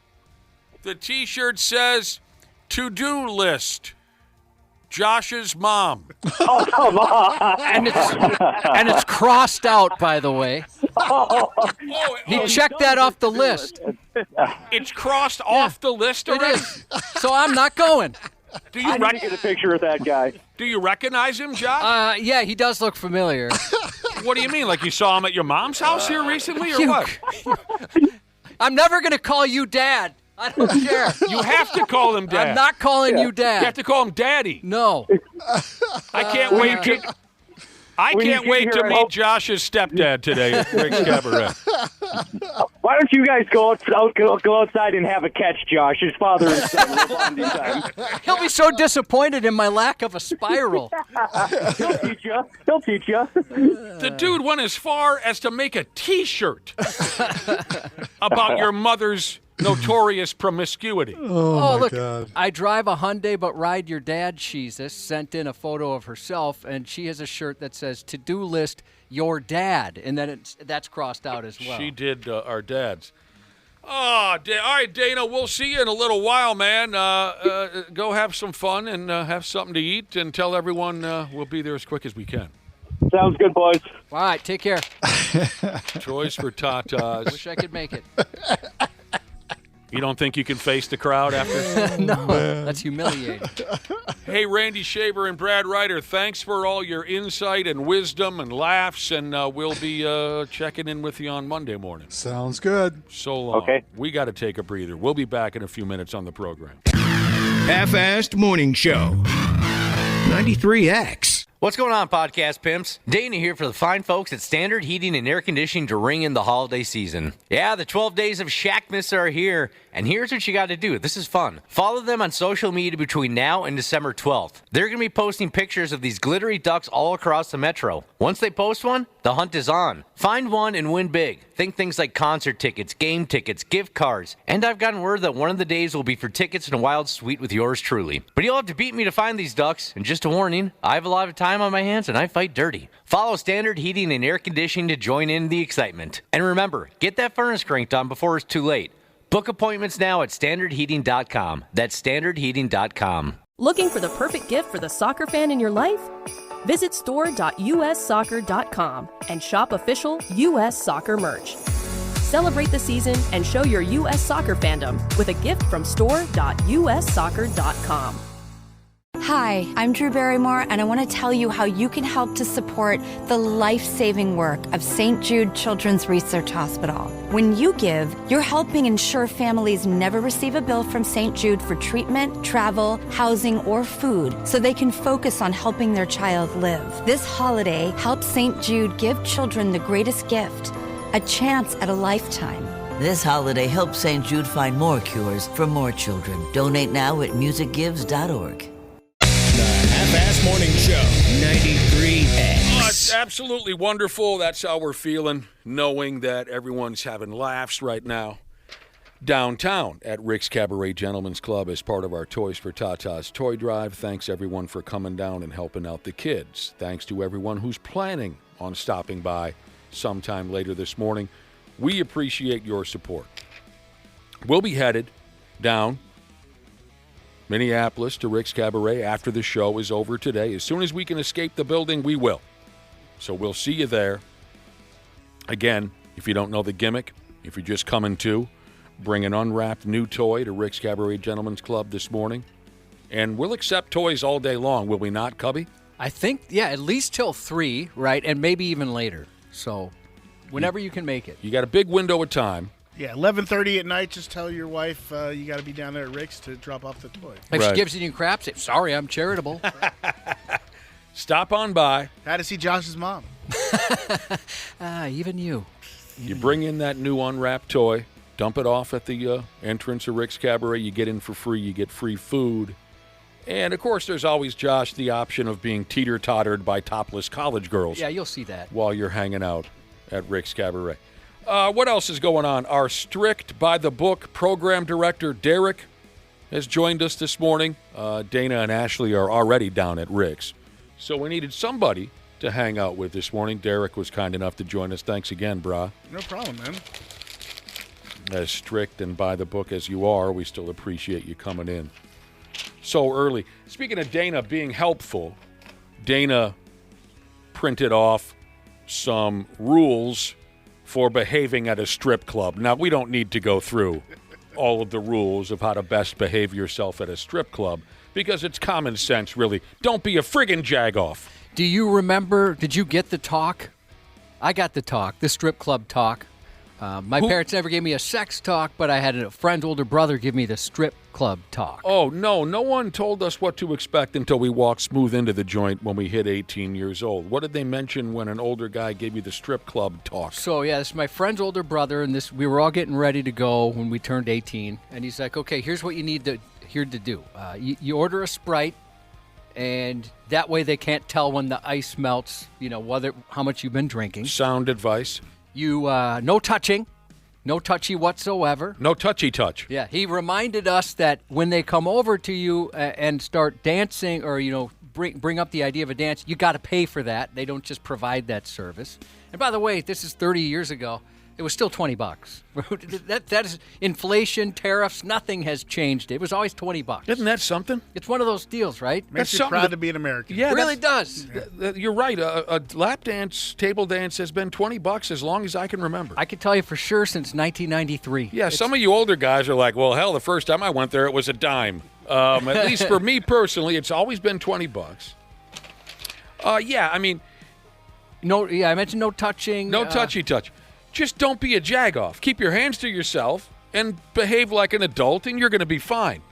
S3: The T-shirt says "To-Do List." Josh's mom.
S10: Oh, come on!
S5: And it's crossed out, by the way. He checked that off the list.
S3: It's crossed off the list already?
S5: It is. So I'm not going.
S3: Do you
S10: I need to get a picture of that guy.
S3: Do you recognize him, Josh?
S5: Yeah, he does look familiar.
S3: What do you mean? Like you saw him at your mom's house here recently, or what?
S5: I'm never going to call you Dad. I don't care.
S3: You have to call him Dad.
S5: I'm not calling you Dad.
S3: You have to call him Daddy.
S5: No.
S3: I can't wait to... I can't wait to meet Josh's stepdad today at Rick's Cabaret.
S10: Why don't you guys go outside and have a catch, Josh? His father and son will bond in time.
S5: He'll be so disappointed in my lack of a spiral.
S10: He'll teach you. He'll teach you.
S3: The dude went as far as to make a T-shirt about your mother's notorious promiscuity.
S23: Oh, my
S5: look,
S23: God.
S5: I drive a Hyundai but ride your dad, she's sent in a photo of herself, and she has a shirt that says, to-do list, your dad, and then that's crossed out as well.
S3: She did our dad's. Oh, all right, Dana, we'll see you in a little while, man. Go have some fun and have something to eat, and tell everyone we'll be there as quick as we can.
S10: Sounds good, boys.
S5: All right, take care.
S3: Toys for Tatas.
S5: Wish I could make it.
S3: You don't think you can face the crowd after?
S5: No, that's humiliating.
S3: Hey, Randy Shaver and Brad Ryder, thanks for all your insight and wisdom and laughs, and we'll be checking in with you on Monday morning.
S23: Sounds good.
S3: So long.
S10: Okay.
S3: We got to take a breather. We'll be back in a few minutes on the program.
S2: Half-assed Morning Show. 93X.
S11: What's going on, podcast pimps? Dana here for the fine folks at Standard Heating and Air Conditioning to ring in the holiday season. Yeah, the 12 days of Shackmas are here, and here's what you got to do. This is fun. Follow them on social media between now and December 12th. They're going to be posting pictures of these glittery ducks all across the metro. Once they post one, the hunt is on. Find one and win big. Think things like concert tickets, game tickets, gift cards, and I've gotten word that one of the days will be for tickets and a wild suite with yours truly. But you'll have to beat me to find these ducks, and just a warning, I have a lot of time on my hands and I fight dirty. Follow Standard Heating and Air Conditioning to join in the excitement. And remember, get that furnace cranked on before it's too late. Book appointments now at standardheating.com. That's standardheating.com.
S15: Looking for the perfect gift for the soccer fan in your life? Visit store.ussoccer.com and shop official U.S. Soccer merch. Celebrate the season and show your U.S. Soccer fandom with a gift from store.ussoccer.com.
S12: Hi, I'm Drew Barrymore, and I want to tell you how you can help to support the life-saving work of St. Jude Children's Research Hospital. When you give, you're helping ensure families never receive a bill from St. Jude for treatment, travel, housing, or food, so they can focus on helping their child live. This holiday, help St. Jude give children the greatest gift, a chance at a lifetime.
S13: This holiday, help St. Jude find more cures for more children. Donate now at musicgives.org.
S2: Half-Ass Morning Show, 93X.
S3: Oh, it's absolutely wonderful. That's how we're feeling, knowing that everyone's having laughs right now downtown at Rick's Cabaret Gentlemen's Club as part of our Toys for Tatas toy drive. Thanks, everyone, for coming down and helping out the kids. Thanks to everyone who's planning on stopping by sometime later this morning. We appreciate your support. We'll be headed down Minneapolis to Rick's Cabaret after the show is over today. As soon as we can escape the building, we will. So we'll see you there. Again, if you don't know the gimmick, if you're just coming to, bring an unwrapped new toy to Rick's Cabaret Gentlemen's Club this morning. And we'll accept toys all day long, will we not, Cubby?
S5: I think, yeah, at least till 3, right? And maybe even later. So whenever you can make it.
S3: You got a big window of time.
S4: Yeah, 11:30 at night. Just tell your wife you got to be down there at Rick's to drop off the toy.
S5: If she gives you crap, say, sorry, I'm charitable.
S3: Stop on by.
S4: Had to see Josh's mom.
S5: Even you.
S3: You bring in that new unwrapped toy, dump it off at the entrance of Rick's Cabaret. You get in for free. You get free food. And, of course, there's always, Josh, the option of being teeter-tottered by topless college girls.
S5: Yeah, you'll see that.
S3: While you're hanging out at Rick's Cabaret. What else is going on? Our strict by-the-book program director, Derek, has joined us this morning. Dana and Ashley are already down at Rick's. So we needed somebody to hang out with this morning. Derek was kind enough to join us. Thanks again, brah.
S4: No problem, man.
S3: As strict and by-the-book as you are, we still appreciate you coming in so early. Speaking of Dana being helpful, Dana printed off some rules for behaving at a strip club. Now, we don't need to go through all of the rules of how to best behave yourself at a strip club because it's common sense, really. Don't be a friggin' jag-off.
S5: Do you remember, did you get the talk? I got the talk, the strip club talk. My parents never gave me a sex talk, but I had a friend's older brother give me the strip club talk.
S3: Oh, no one told us what to expect until we walked smooth into the joint when we hit 18 years old. What did they mention when an older guy gave you the strip club talk?
S5: So, yeah, this is my friend's older brother, and we were all getting ready to go when we turned 18. And he's like, okay, here's what you need to do. You order a Sprite, and that way they can't tell when the ice melts, how much you've been drinking.
S3: Sound advice.
S5: You, no touching. No touchy whatsoever.
S3: No touchy touch.
S5: Yeah, he reminded us that when they come over to you and start dancing or, bring up the idea of a dance, you got to pay for that. They don't just provide that service. And by the way, this is 30 years ago. It was still $20. That is inflation, tariffs, nothing has changed. It was always $20.
S3: Isn't that something?
S5: It's one of those deals, right?
S4: Makes you proud to be an American.
S3: Yeah,
S5: it really does.
S3: You're right. A lap dance, table dance has been $20 as long as I can remember.
S5: I can tell you for sure since 1993.
S3: Yeah, some of you older guys are like, well, hell, the first time I went there, it was a dime. At least for me personally, it's always been $20. Yeah, I mean.
S5: I mentioned no touching.
S3: No touchy touch. Just don't be a jagoff. Keep your hands to yourself and behave like an adult, and you're going to be fine.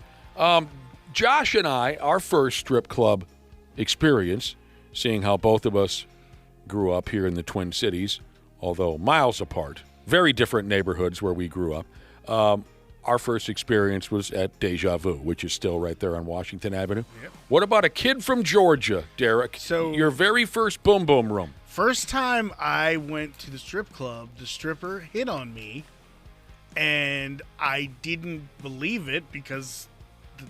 S3: Josh and I, our first strip club experience, seeing how both of us grew up here in the Twin Cities, although miles apart, very different neighborhoods where we grew up. Our first experience was at Deja Vu, which is still right there on Washington Avenue. Yep. What about a kid from Georgia, Derek?
S4: So
S3: your very first boom boom room.
S4: First time I went to the strip club, the stripper hit on me, and I didn't believe it because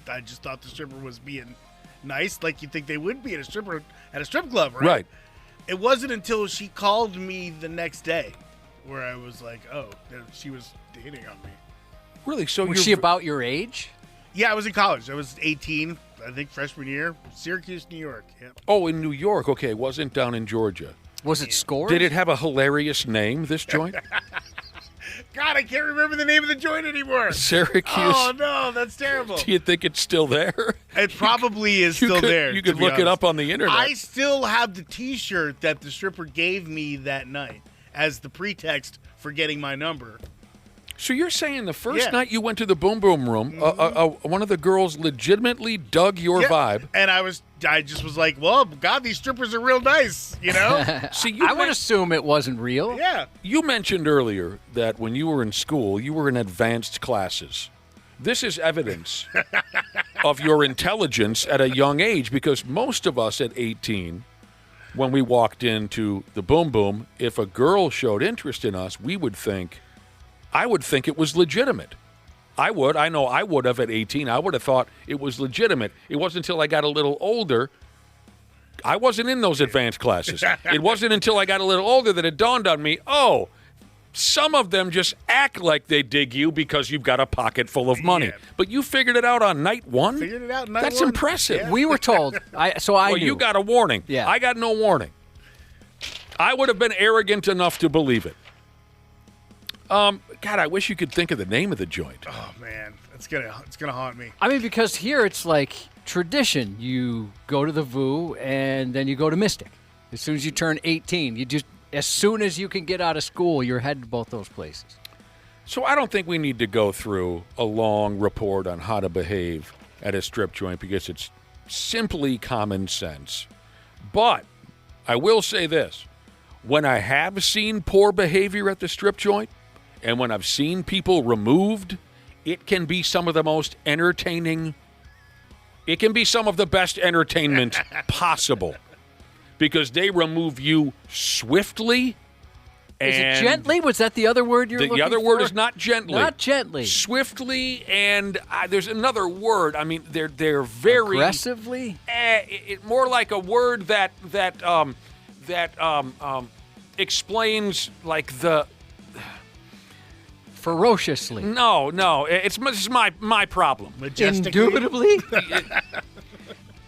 S4: I just thought the stripper was being nice, like you think they would be at a strip club, right?
S3: Right.
S4: It wasn't until she called me the next day where I was like, oh, she was hitting on me.
S3: Really? So
S5: was she about your age?
S4: Yeah, I was in college. I was 18, I think, freshman year, Syracuse, New York. Yeah.
S3: Oh, in New York. Okay, it wasn't down in Georgia.
S5: Was it Scores?
S3: Did it have a hilarious name, this joint?
S4: God, I can't remember the name of the joint anymore.
S3: Syracuse.
S4: Oh, no, that's terrible.
S3: Do you think it's still there?
S4: It probably is still there.
S3: You could look it up on the internet.
S4: I still have the T-shirt that the stripper gave me that night as the pretext for getting my number.
S3: So you're saying the first night you went to the Boom Boom Room, one of the girls legitimately dug your vibe.
S4: And I just was like, well, God, these strippers are real nice,
S3: See,
S5: I would assume it wasn't real.
S4: Yeah.
S3: You mentioned earlier that when you were in school, you were in advanced classes. This is evidence of your intelligence at a young age, because most of us at 18, when we walked into the Boom Boom, if a girl showed interest in us, I would think it was legitimate. I know I would have at 18. I would have thought it was legitimate. It wasn't until I got a little older. I wasn't in those advanced classes. It wasn't until I got a little older that it dawned on me, oh, some of them just act like they dig you because you've got a pocket full of money. Yeah. But you figured it out on night one?
S4: Figured it out night
S3: That's
S4: one.
S3: impressive.
S4: Yeah.
S5: We were told. I
S3: well,
S5: knew.
S3: You got a warning.
S5: Yeah.
S3: I got no warning. I would have been arrogant enough to believe it. God, I wish you could think of the name of the joint.
S4: Oh man, it's gonna haunt me.
S5: I mean, because here it's like tradition. You go to the VU and then you go to Mystic. As soon as you turn 18, as soon as you can get out of school, you're headed to both those places.
S3: So I don't think we need to go through a long report on how to behave at a strip joint because it's simply common sense. But I will say this: when I have seen poor behavior at the strip joint, and when I've seen people removed, it can be some of the most entertaining. It can be some of the best entertainment possible because they remove you swiftly.
S5: Is it gently? Was that the other word you're looking for?
S3: The other word is not gently.
S5: Not gently.
S3: Swiftly, and there's another word. I mean, they're very
S5: aggressively.
S3: More like a word that explains like the.
S5: Ferociously.
S3: No, it's my problem.
S5: Indubitably.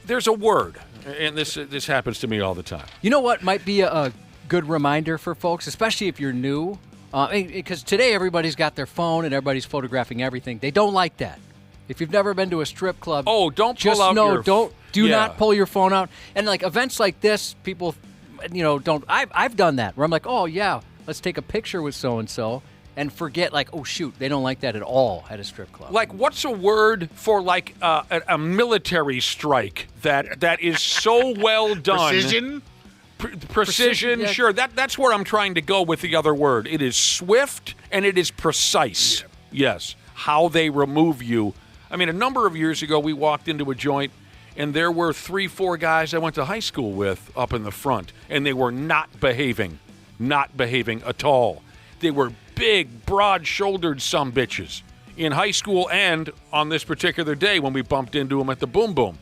S3: There's a word, and this happens to me all the time.
S5: You know what might be a good reminder for folks, especially if you're new, because today everybody's got their phone and everybody's photographing everything. They don't like that. If you've never been to a strip club,
S3: don't
S5: just
S3: pull out
S5: know,
S3: your
S5: do not pull your phone out. And like events like this, people, don't. I've done that where I'm like, oh yeah, let's take a picture with so and so. and forget, like, oh, shoot, they don't like that at all at a strip club.
S3: Like, what's a word for, like, a military strike that is so well done?
S4: Precision?
S3: Precision,
S5: yeah.
S3: sure. That's where I'm trying to go with the other word. It is swift and it is precise.
S4: Yeah.
S3: Yes, how they remove you. I mean, a number of years ago, we walked into a joint, and there were 3-4 guys I went to high school with up in the front, and they were not behaving at all. They were big, broad-shouldered sumbitches in high school and on this particular day when we bumped into them at the Boom Boom.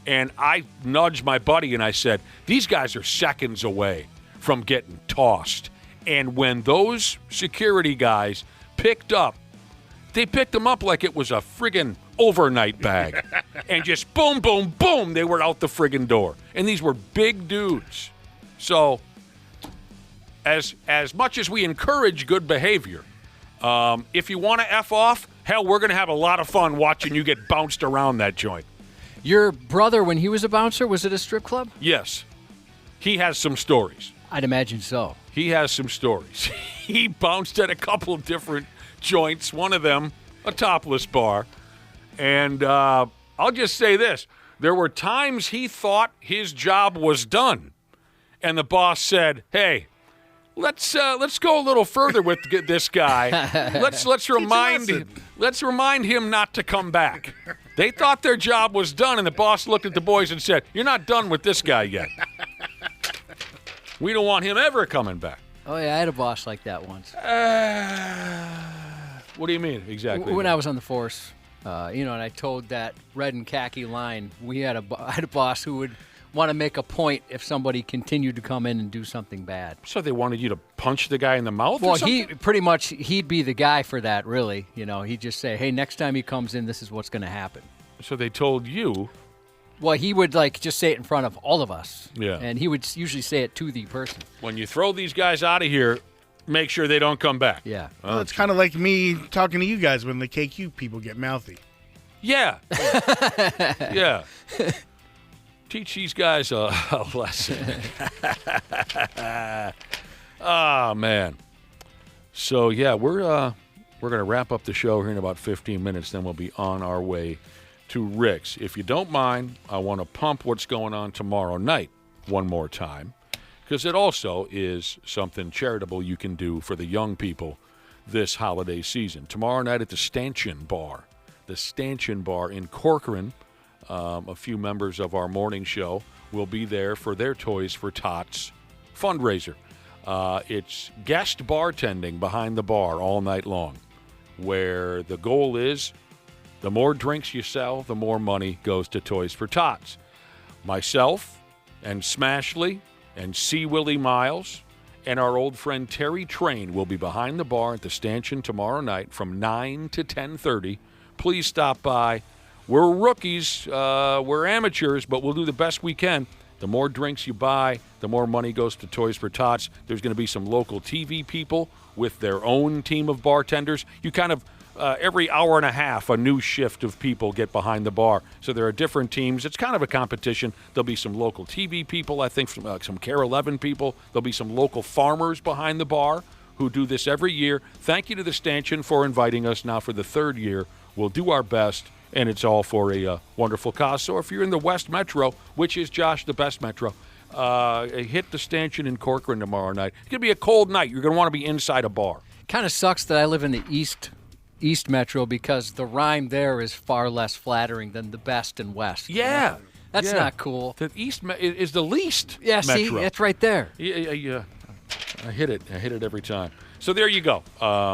S3: And I nudged my buddy and I said, these guys are seconds away from getting tossed. And when those security guys picked them up like it was a friggin' overnight bag. And just boom, boom, boom, they were out the friggin' door. And these were big dudes. So as much as we encourage good behavior, if you want to F off, hell, we're going to have a lot of fun watching you get bounced around that joint.
S5: Your brother, when he was a bouncer, was it a strip club?
S3: Yes. He has some stories.
S5: I'd imagine so.
S3: He has some stories. He bounced at a couple of different joints, one of them a topless bar. And I'll just say this. There were times he thought his job was done. And the boss said, hey, let's go a little further with this guy. Let's remind him not to come back. They thought their job was done, and the boss looked at the boys and said, you're not done with this guy yet. We don't want him ever coming back.
S5: Oh, yeah, I had a boss like that once.
S3: What do you mean exactly?
S5: When I was on the force, and I towed that red and khaki line, I had a boss who would want to make a point if somebody continued to come in and do something bad.
S3: So they wanted you to punch the guy in the mouth or something?
S5: He'd be the guy for that, really. He'd just say, hey, next time he comes in, this is what's going to happen.
S3: So they told you?
S5: Well, he would, just say it in front of all of us.
S3: Yeah.
S5: And he would usually say it to the person.
S3: When you throw these guys out of here, make sure they don't come back.
S5: Yeah.
S4: Well, it's kind of like me talking to you guys when the KQ people get mouthy.
S3: Yeah. Yeah. Teach these guys a lesson. Oh, man. So, yeah, we're going to wrap up the show here in about 15 minutes. Then we'll be on our way to Rick's. If you don't mind, I want to pump what's going on tomorrow night one more time, because it also is something charitable you can do for the young people this holiday season. Tomorrow night at the Stanchion Bar. The Stanchion Bar in Corcoran. A few members of our morning show will be there for their Toys for Tots fundraiser. It's guest bartending behind the bar all night long, where the goal is the more drinks you sell, the more money goes to Toys for Tots. Myself and Smashley and C. Willie Miles and our old friend Terry Train will be behind the bar at the Stanchion tomorrow night from 9 to 10:30. Please stop by. We're rookies, we're amateurs, but we'll do the best we can. The more drinks you buy, the more money goes to Toys for Tots. There's going to be some local TV people with their own team of bartenders. You kind of, every hour and a half, a new shift of people get behind the bar. So there are different teams. It's kind of a competition. There'll be some local TV people, I think some Care 11 people. There'll be some local farmers behind the bar who do this every year. Thank you to the Stanchion for inviting us now for the third year. We'll do our best. And it's all for a wonderful cause. So if you're in the West Metro, which is, Josh, the best metro, hit the Stanchion in Corcoran tomorrow night. It's going to be a cold night. You're going to want to be inside a bar.
S5: Kind of sucks that I live in the East Metro because the rhyme there is far less flattering than the best and West.
S3: Yeah.
S5: That's not cool.
S3: The East is the least
S5: Yeah,
S3: metro.
S5: see, it's right there.
S3: Yeah. I hit it every time. So there you go.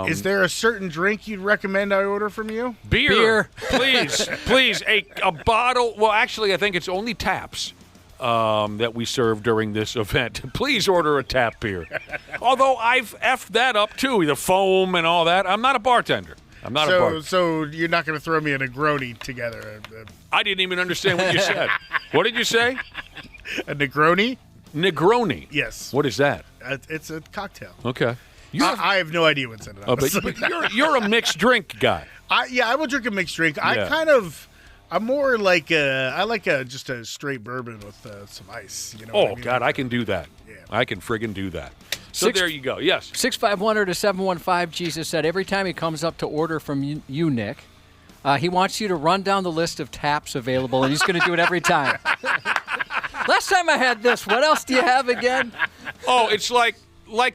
S4: Is there a certain drink you'd recommend I order from you?
S3: Beer. Please. A bottle. Well, actually, I think it's only taps that we serve during this event. Please order a tap beer. Although I've effed that up, too, the foam and all that. I'm not a bartender.
S4: So you're not going to throw me a Negroni together?
S3: I didn't even understand what you said. What did you say?
S4: A Negroni?
S3: Negroni?
S4: Yes.
S3: What is that?
S4: It's a cocktail.
S3: Okay.
S4: I have no idea what's in it.
S3: But you're a mixed drink guy.
S4: I will drink a mixed drink.
S3: Yeah.
S4: I'm more like I like just a straight bourbon with some ice. You know what I mean?
S3: God, I can do that.
S4: Yeah.
S3: I can friggin' do that. So there you go. Yes.
S5: 651 to 715. Jesus said every time he comes up to order from you, Nick, he wants you to run down the list of taps available, and he's going to do it every time. Last time I had this. What else do you have again?
S3: Oh, it's like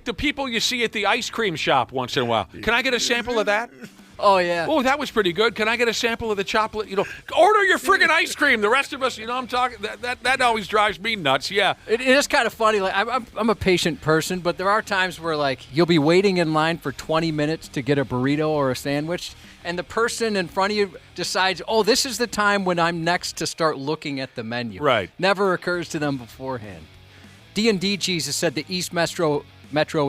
S3: the people you see at the ice cream shop once in a while. Can I get a sample of that?
S5: Oh, yeah.
S3: Oh, that was pretty good. Can I get a sample of the chocolate? Order your friggin' ice cream. The rest of us, I'm talking. That always drives me nuts. Yeah.
S5: It is kind of funny. Like I'm a patient person, but there are times where like you'll be waiting in line for 20 minutes to get a burrito or a sandwich, and the person in front of you decides, oh, this is the time when I'm next to start looking at the menu.
S3: Right.
S5: Never occurs to them beforehand. D&D Jesus said the East Metro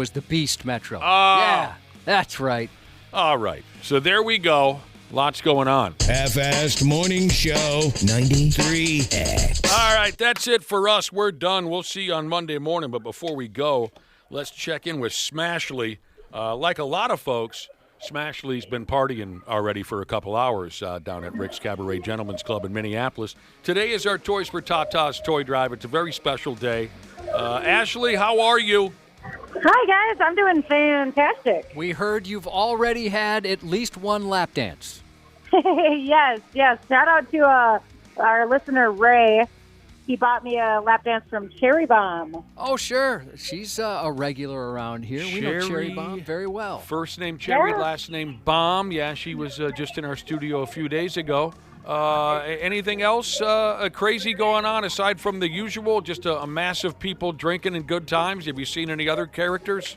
S5: is the Beast Metro.
S3: Oh.
S5: Yeah, that's right.
S3: All right. So there we go. Lots going on.
S2: Half-assed morning show 93X.
S3: All right, that's it for us. We're done. We'll see you on Monday morning. But before we go, let's check in with Smashley. Like a lot of folks, Smashley's been partying already for a couple hours down at Rick's Cabaret Gentlemen's Club in Minneapolis. Today is our Toys for Tatas toy drive. It's a very special day. Ashley, how are you?
S14: Hi, guys. I'm doing fantastic.
S5: We heard you've already had at least one lap dance.
S14: Yes. Shout out to our listener, Ray. He bought me a lap dance from Cherry Bomb.
S5: Oh, sure. She's a regular around here. We know Cherry Bomb very well.
S3: First name Cherry,
S14: Yeah.
S3: last name Bomb. Yeah, she was just in our studio a few days ago. Anything else crazy going on aside from the usual? Just a mass of people drinking and good times? Have you seen any other characters?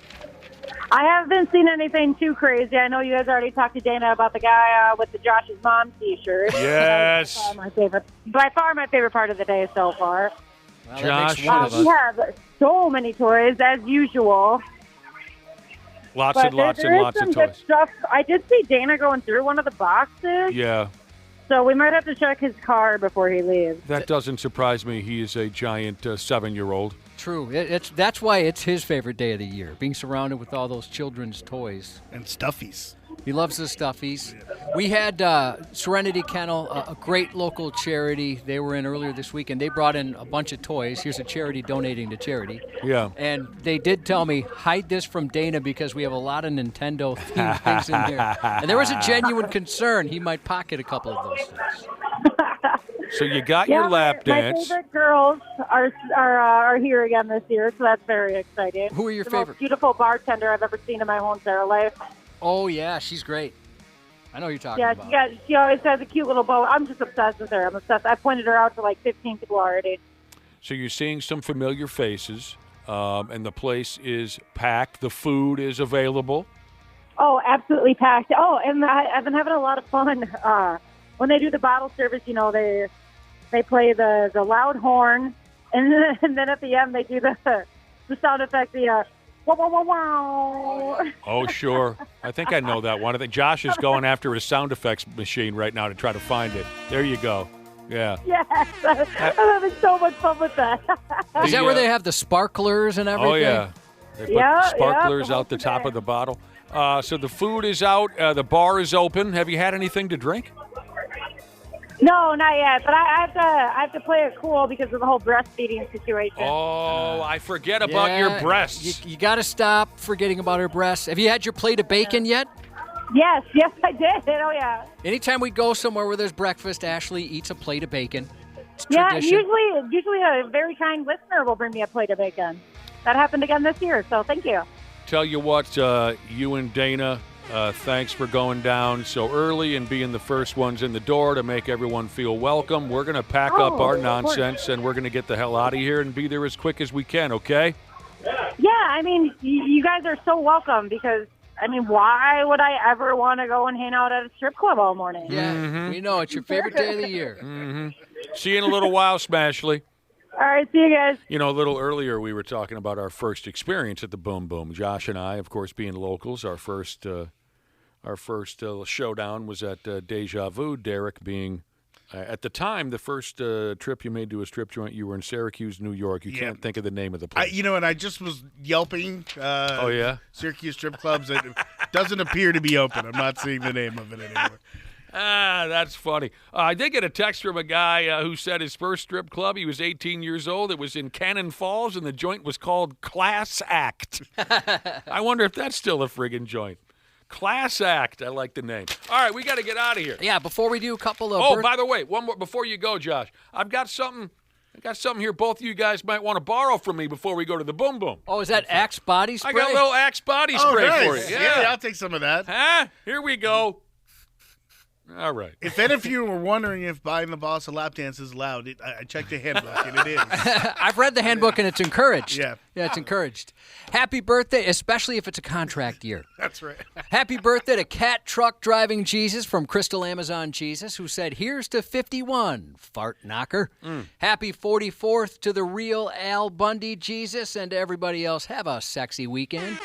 S14: I haven't seen anything too crazy. I know you guys already talked to Dana about the guy with the Josh's Mom T-shirt.
S3: Yes.
S14: By far my favorite part of the day so far.
S5: Well,
S3: Josh.
S14: We have so many toys, as usual.
S3: Lots
S14: But
S3: and lots
S14: there
S3: and
S14: is
S3: lots
S14: some
S3: of
S14: good
S3: toys.
S14: stuff. I did see Dana going through one of the boxes.
S3: Yeah.
S14: So we might have to check his car before he leaves.
S3: That doesn't surprise me. He is a giant 7-year-old.
S5: True. That's why it's his favorite day of the year, being surrounded with all those children's toys.
S4: And stuffies.
S5: He loves the stuffies. We had Serenity Kennel, a great local charity. They were in earlier this week, and they brought in a bunch of toys. Here's a charity donating to charity.
S3: Yeah.
S5: And they did tell me, hide this from Dana because we have a lot of Nintendo-themed things in here. And there was a genuine concern he might pocket a couple of those things.
S3: So you got your lap dance.
S14: My favorite girls are here again this year, so that's very exciting.
S5: Who are your
S14: the
S5: favorite?
S14: most beautiful bartender I've ever seen in my whole entire life.
S5: Oh, yeah, she's great. I know who you're talking
S14: Yeah,
S5: about.
S14: she always has a cute little bow. I'm just obsessed with her. I'm obsessed. I pointed her out to like 15 people already.
S3: So you're seeing some familiar faces, and the place is packed. The food is available.
S14: Oh, absolutely packed. Oh, and I've been having a lot of fun. When they do the bottle service, they play the loud horn, and then at the end they do the sound effect, the wow, wow, wow, wow.
S3: Oh, sure. I think I know that one. I think Josh is going after his sound effects machine right now to try to find it. There you go. Yeah.
S14: Yes, I'm having so much fun with that.
S5: Is that where they have the sparklers and everything?
S3: Oh, yeah. They put sparklers out the top of the bottle. So the food is out. The bar is open. Have you had anything to drink?
S14: No, not yet. But I have to play it cool because of the whole breastfeeding situation.
S3: Oh, I forget about your breasts.
S5: You got to stop forgetting about her breasts. Have you had your plate of bacon yet?
S14: Yes, I did. Oh, yeah.
S5: Anytime we go somewhere where there's breakfast, Ashley eats a plate of bacon. It's
S14: Yeah,
S5: tradition.
S14: usually a very kind listener will bring me a plate of bacon. That happened again this year, so thank you.
S3: Tell you what, you and Dana, thanks for going down so early and being the first ones in the door to make everyone feel welcome. We're going to pack up our
S14: of course.
S3: nonsense, and we're going to get the hell out of here and be there as quick as we can, okay?
S14: Yeah, I mean, you guys are so welcome because, I mean, why would I ever want to go and hang out at a strip club all morning?
S5: Yeah, we know. It's your favorite day of the year.
S3: Mm-hmm. See you in a little while, Smashley.
S14: All right, see you guys.
S3: You know, a little earlier we were talking about our first experience at the Boom Boom. Josh and I, of course, being locals, our first showdown was at Deja Vu. Derek being, at the time, the first trip you made to a strip joint, you were in Syracuse, New York. You can't think of the name of the place.
S4: And I just was yelping.
S3: Oh, yeah?
S4: Syracuse strip clubs. It doesn't appear to be open. I'm not seeing the name of it anymore.
S3: That's funny. I did get a text from a guy who said his first strip club, he was 18 years old. It was in Cannon Falls, and the joint was called Class Act. I wonder if that's still a friggin' joint. Class Act. I like the name. All right, we got to get out of here.
S5: Yeah, before we do a couple of...
S3: by the way, one more before you go, Josh. I've got something here both of you guys might want to borrow from me before we go to the Boom Boom.
S5: Oh, is that Axe body spray?
S3: I got a little Axe body spray for you.
S4: Yeah, I'll take some of that.
S3: Huh? Here we go. All right.
S4: If any of you were wondering if buying the boss a lap dance is allowed, I checked the handbook, and it is.
S5: I've read the handbook, and it's encouraged.
S4: Yeah,
S5: it's encouraged. Happy birthday, especially if it's a contract year.
S4: That's right.
S5: Happy birthday to Cat Truck Driving Jesus from Crystal Amazon Jesus, who said, here's to 51, fart knocker. Happy 44th to the real Al Bundy Jesus, and to everybody else, have a sexy weekend.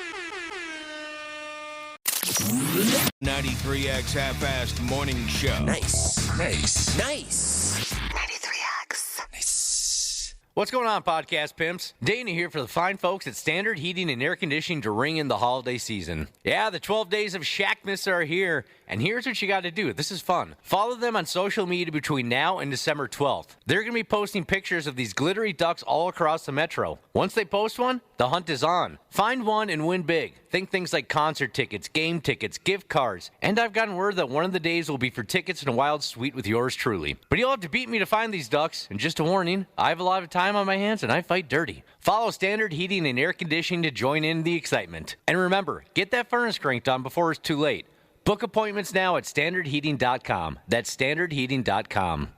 S2: 93X Half-Assed Morning Show.
S11: Nice.
S2: 93X.
S11: What's going on, podcast pimps? Dana here for the fine folks at Standard Heating and Air Conditioning to ring in the holiday season. Yeah, the 12 days of Shackmas are here, and here's what you got to do. This is fun. Follow them on social media between now and December 12th. They're going to be posting pictures of these glittery ducks all across the metro. Once they post one, the hunt is on. Find one and win big. Think things like concert tickets, game tickets, gift cards, and I've gotten word that one of the days will be for tickets in a wild suite with yours truly. But you'll have to beat me to find these ducks, and just a warning, I have a lot of time on my hands and I fight dirty. Follow Standard Heating and Air Conditioning to join in the excitement. And remember, get that furnace cranked on before it's too late. Book appointments now at standardheating.com. That's standardheating.com.